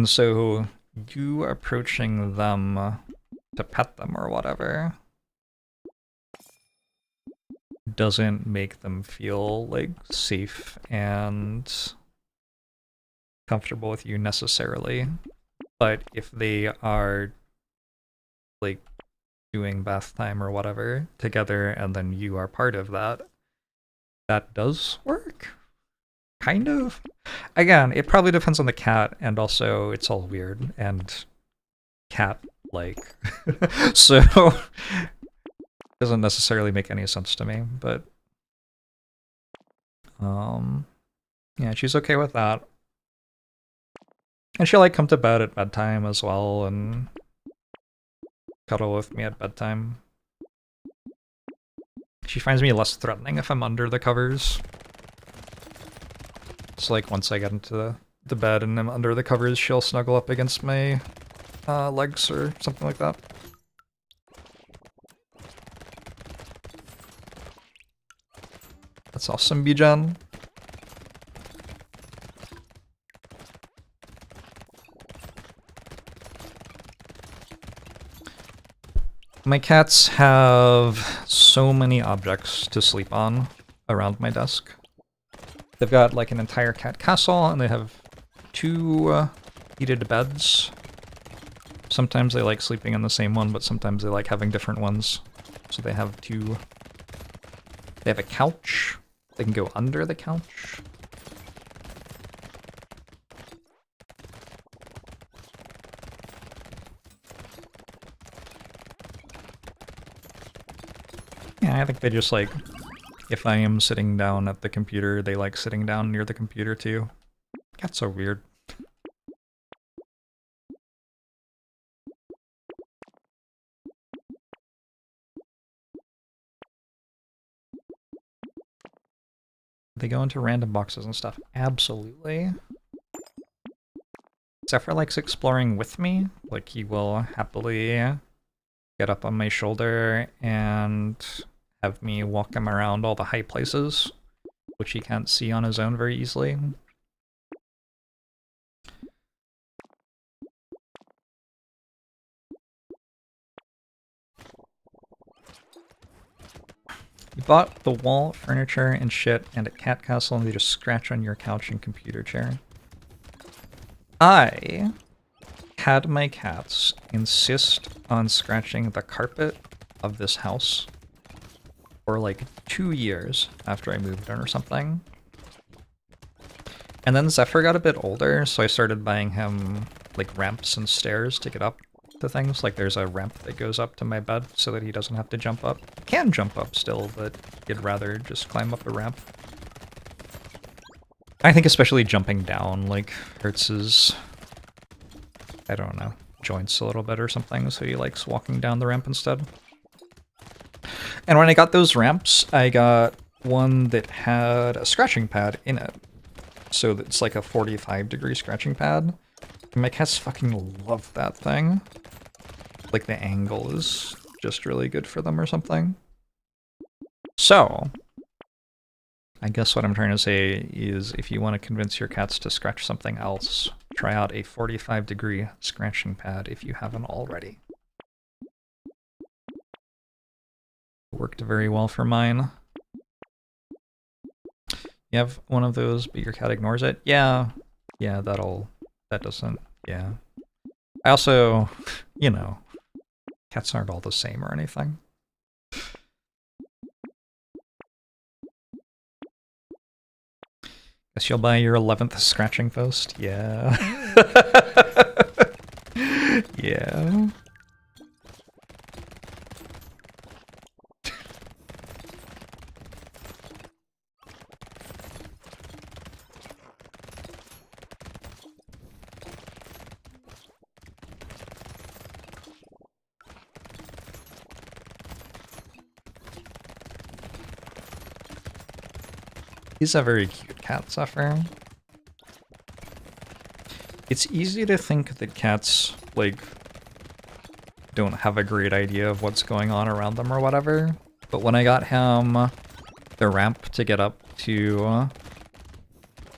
so you approaching them to pet them or whatever doesn't make them feel, like, safe and comfortable with you necessarily. But if they are, like, doing bath time or whatever together and then you are part of that, that does work. Kind of. Again, it probably depends on the cat, and also it's all weird and cat-like. So doesn't necessarily make any sense to me, but yeah, she's okay with that. And she'll, like, come to bed at bedtime as well and cuddle with me at bedtime. She finds me less threatening if I'm under the covers. It's like once I get into the bed and I'm under the covers, she'll snuggle up against my legs or something like that. That's awesome, Bijan. My cats have so many objects to sleep on around my desk. They've got, like, an entire cat castle, and they have 2 heated beds. Sometimes they like sleeping in the same one, but sometimes they like having different ones. So they have 2... They have a couch. They can go under the couch. Yeah, I think they just, like, if I am sitting down at the computer, they like sitting down near the computer too. Cats are weird. They go into random boxes and stuff. Absolutely. Zephyr likes exploring with me. Like, he will happily get up on my shoulder and have me walk him around all the high places, which he can't see on his own very easily. You bought the wall, furniture, and shit, and a cat castle, and they just scratch on your couch and computer chair. I had my cats insist on scratching the carpet of this house for like 2 years after I moved in or something. And then Zephyr got a bit older, so I started buying him like ramps and stairs to get up to things. Like there's a ramp that goes up to my bed so that he doesn't have to jump up. He can jump up still, but he'd rather just climb up a ramp. I think especially jumping down like hurts his, I don't know, joints a little bit or something, so he likes walking down the ramp instead. And when I got those ramps, I got one that had a scratching pad in it. So it's like a 45-degree scratching pad. And my cats fucking love that thing. Like the angle is just really good for them or something. So, I guess what I'm trying to say is if you want to convince your cats to scratch something else, try out a 45-degree scratching pad if you haven't already. Worked very well for mine. You have one of those, but your cat ignores it? Yeah, that doesn't, yeah. I also, you know, cats aren't all the same or anything. Guess you'll buy your 11th scratching post? Yeah. Yeah. He's a very cute cat sufferer. It's easy to think that cats, like, don't have a great idea of what's going on around them or whatever, but when I got him the ramp to get up to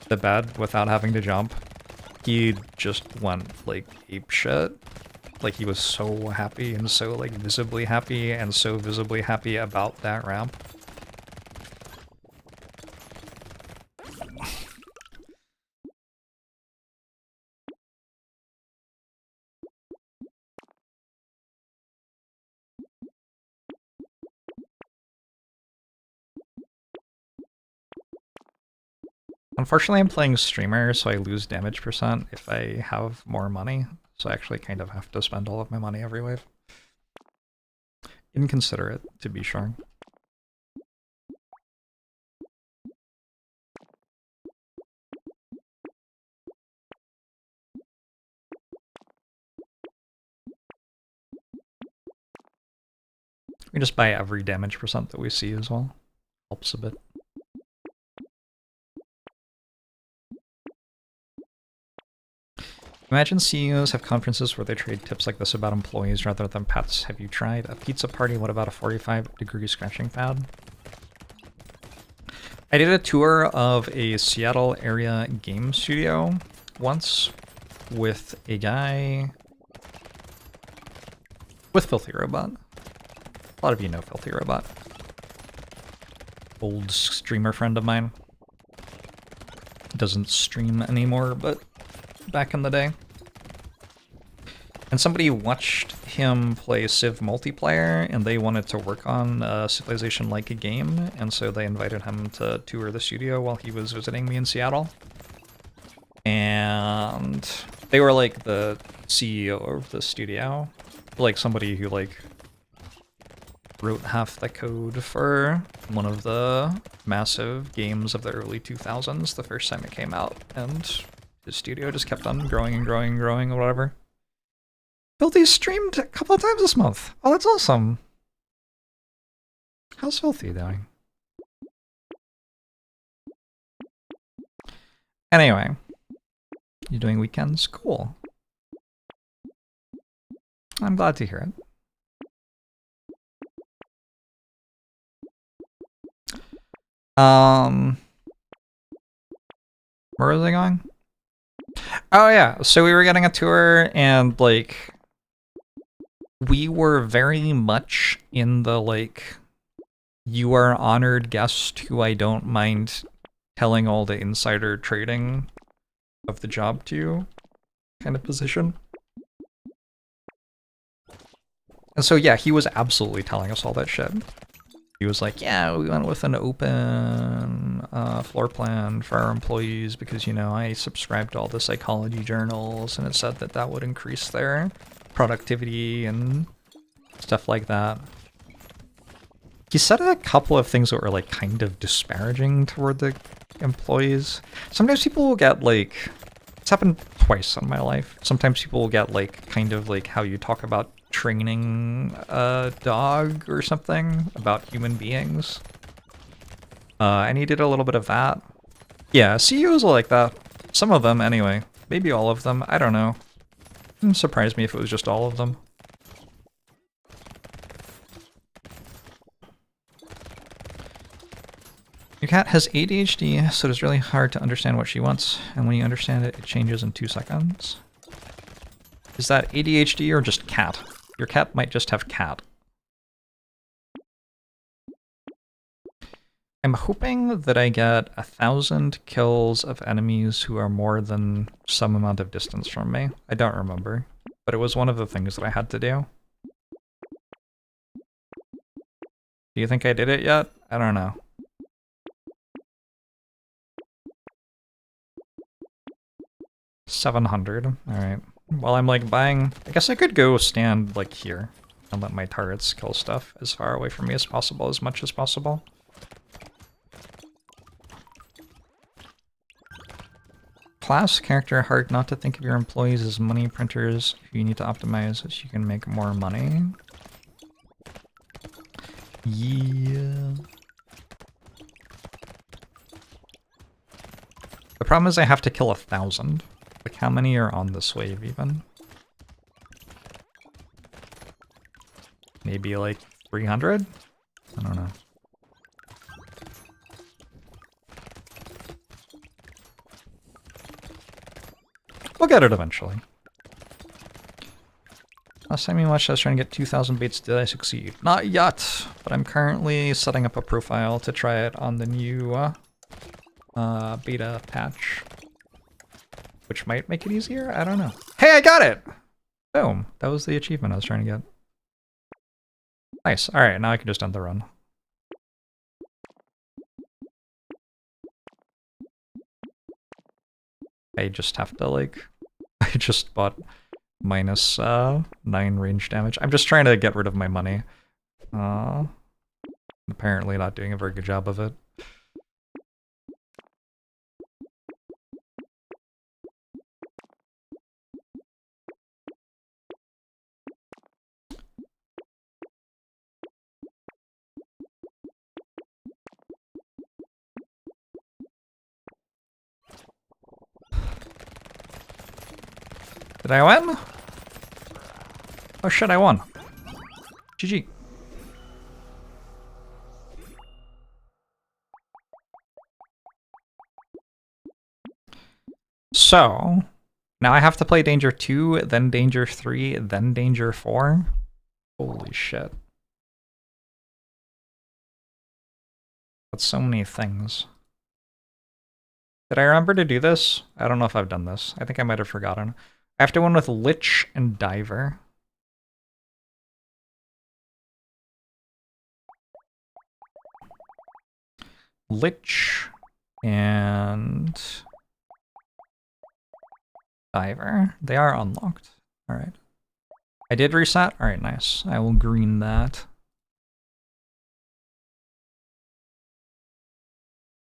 the bed without having to jump, he just went, like, apeshit. Like, he was so happy and so, like, visibly happy and so visibly happy about that ramp. Unfortunately, I'm playing streamer, so I lose damage percent if I have more money. So I actually kind of have to spend all of my money every wave. Inconsiderate, to be sure. We just buy every damage percent that we see as well. Helps a bit. Imagine CEOs have conferences where they trade tips like this about employees rather than pets. Have you tried a pizza party? What about a 45-degree scratching pad? I did a tour of a Seattle area game studio once with a guy with Filthy Robot. A lot of you know Filthy Robot. Old streamer friend of mine. Doesn't stream anymore, but back in the day. And somebody watched him play Civ multiplayer, and they wanted to work on a Civilization-like a game, and so they invited him to tour the studio while he was visiting me in Seattle. And they were like the CEO of the studio, like somebody who like wrote half the code for one of the massive games of the early 2000s the first time it came out, and the studio just kept on growing and growing and growing or whatever. Filthy streamed a couple of times this month. Oh, that's awesome. How's Filthy doing? Anyway, you doing weekends? Cool. I'm glad to hear it. Where was I going? Oh yeah, so we were getting a tour and like we were very much in the like you are an honored guest who I don't mind telling all the insider trading of the job to you kind of position. And so yeah, he was absolutely telling us all that shit. He was like, yeah, we went with an open floor plan for our employees because, you know, I subscribed to all the psychology journals and it said that that would increase their productivity and stuff like that. He said a couple of things that were like kind of disparaging toward the employees. Sometimes people will get like, it's happened twice in my life. Sometimes people will get like kind of like how you talk about training a dog or something about human beings. And he did a little bit of that. Yeah, CEOs are like that. Some of them, anyway. Maybe all of them. I don't know. Wouldn't surprise me if it was just all of them. Your cat has ADHD, so it's really hard to understand what she wants. And when you understand it, it changes in 2 seconds. Is that ADHD or just cat? Your cat might just have cat. I'm hoping that I get 1,000 kills of enemies who are more than some amount of distance from me. I don't remember, but it was one of the things that I had to do. Do you think I did it yet? I don't know. $700. Alright. While I'm like buying, I guess I could go stand like here and let my turrets kill stuff as far away from me as possible, as much as possible. Class character, hard not to think of your employees as money printers who you need to optimize so you can make more money. Yeah. The problem is I have to kill 1,000. Like, how many are on this wave even? Maybe like 300? I don't know. We'll get it eventually. Last time you watched, I was trying to get 2,000 baits. Did I succeed? Not yet, but I'm currently setting up a profile to try it on the new beta patch, which might make it easier. I don't know. Hey, I got it! Boom. That was the achievement I was trying to get. Nice. All right, now I can just end the run. I just have to, like, I just bought minus 9 range damage. I'm just trying to get rid of my money. Apparently not doing a very good job of it. Did I win? Oh shit, I won. GG. So, now I have to play Danger 2, then Danger 3, then Danger 4. Holy shit. That's so many things. Did I remember to do this? I don't know if I've done this. I think I might have forgotten. I have to win with Lich and Diver. Lich and Diver. They are unlocked. Alright. I did reset? Alright, nice. I will green that.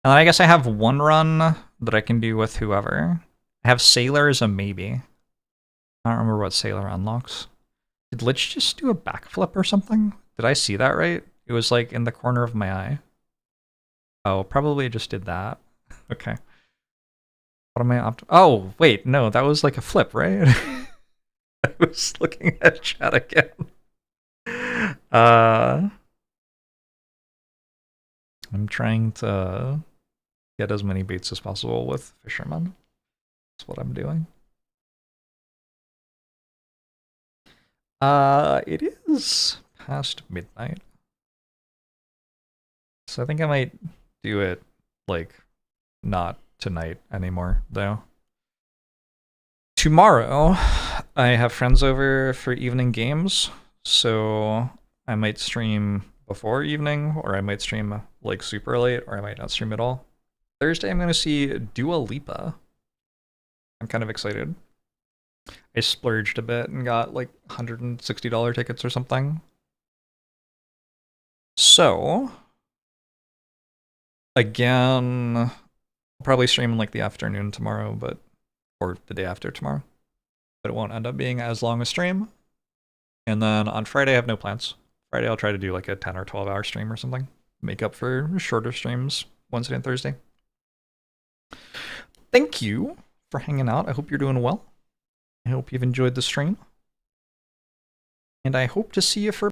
And then I guess I have one run that I can do with whoever. I have Sailor as a maybe. I don't remember what Sailor unlocks. Did Lich just do a backflip or something? Did I see that right? It was like in the corner of my eye. Oh, probably just did that. Okay. What am I Oh, wait, no, that was like a flip, right? I was looking at chat again. I'm trying to get as many baits as possible with Fisherman. That's what I'm doing. It is past midnight. So I think I might do it, like, not tonight anymore, though. Tomorrow, I have friends over for evening games, so I might stream before evening, or I might stream, like, super late, or I might not stream at all. Thursday, I'm going to see Dua Lipa. I'm kind of excited. I splurged a bit and got like $160 tickets or something. So, again, I'll probably stream in like the afternoon tomorrow, or the day after tomorrow. But it won't end up being as long a stream. And then on Friday, I have no plans. Friday, I'll try to do like a 10 or 12 hour stream or something. Make up for shorter streams Wednesday and Thursday. Thank you for hanging out. I hope you're doing well. I hope you've enjoyed the stream. And I hope to see you for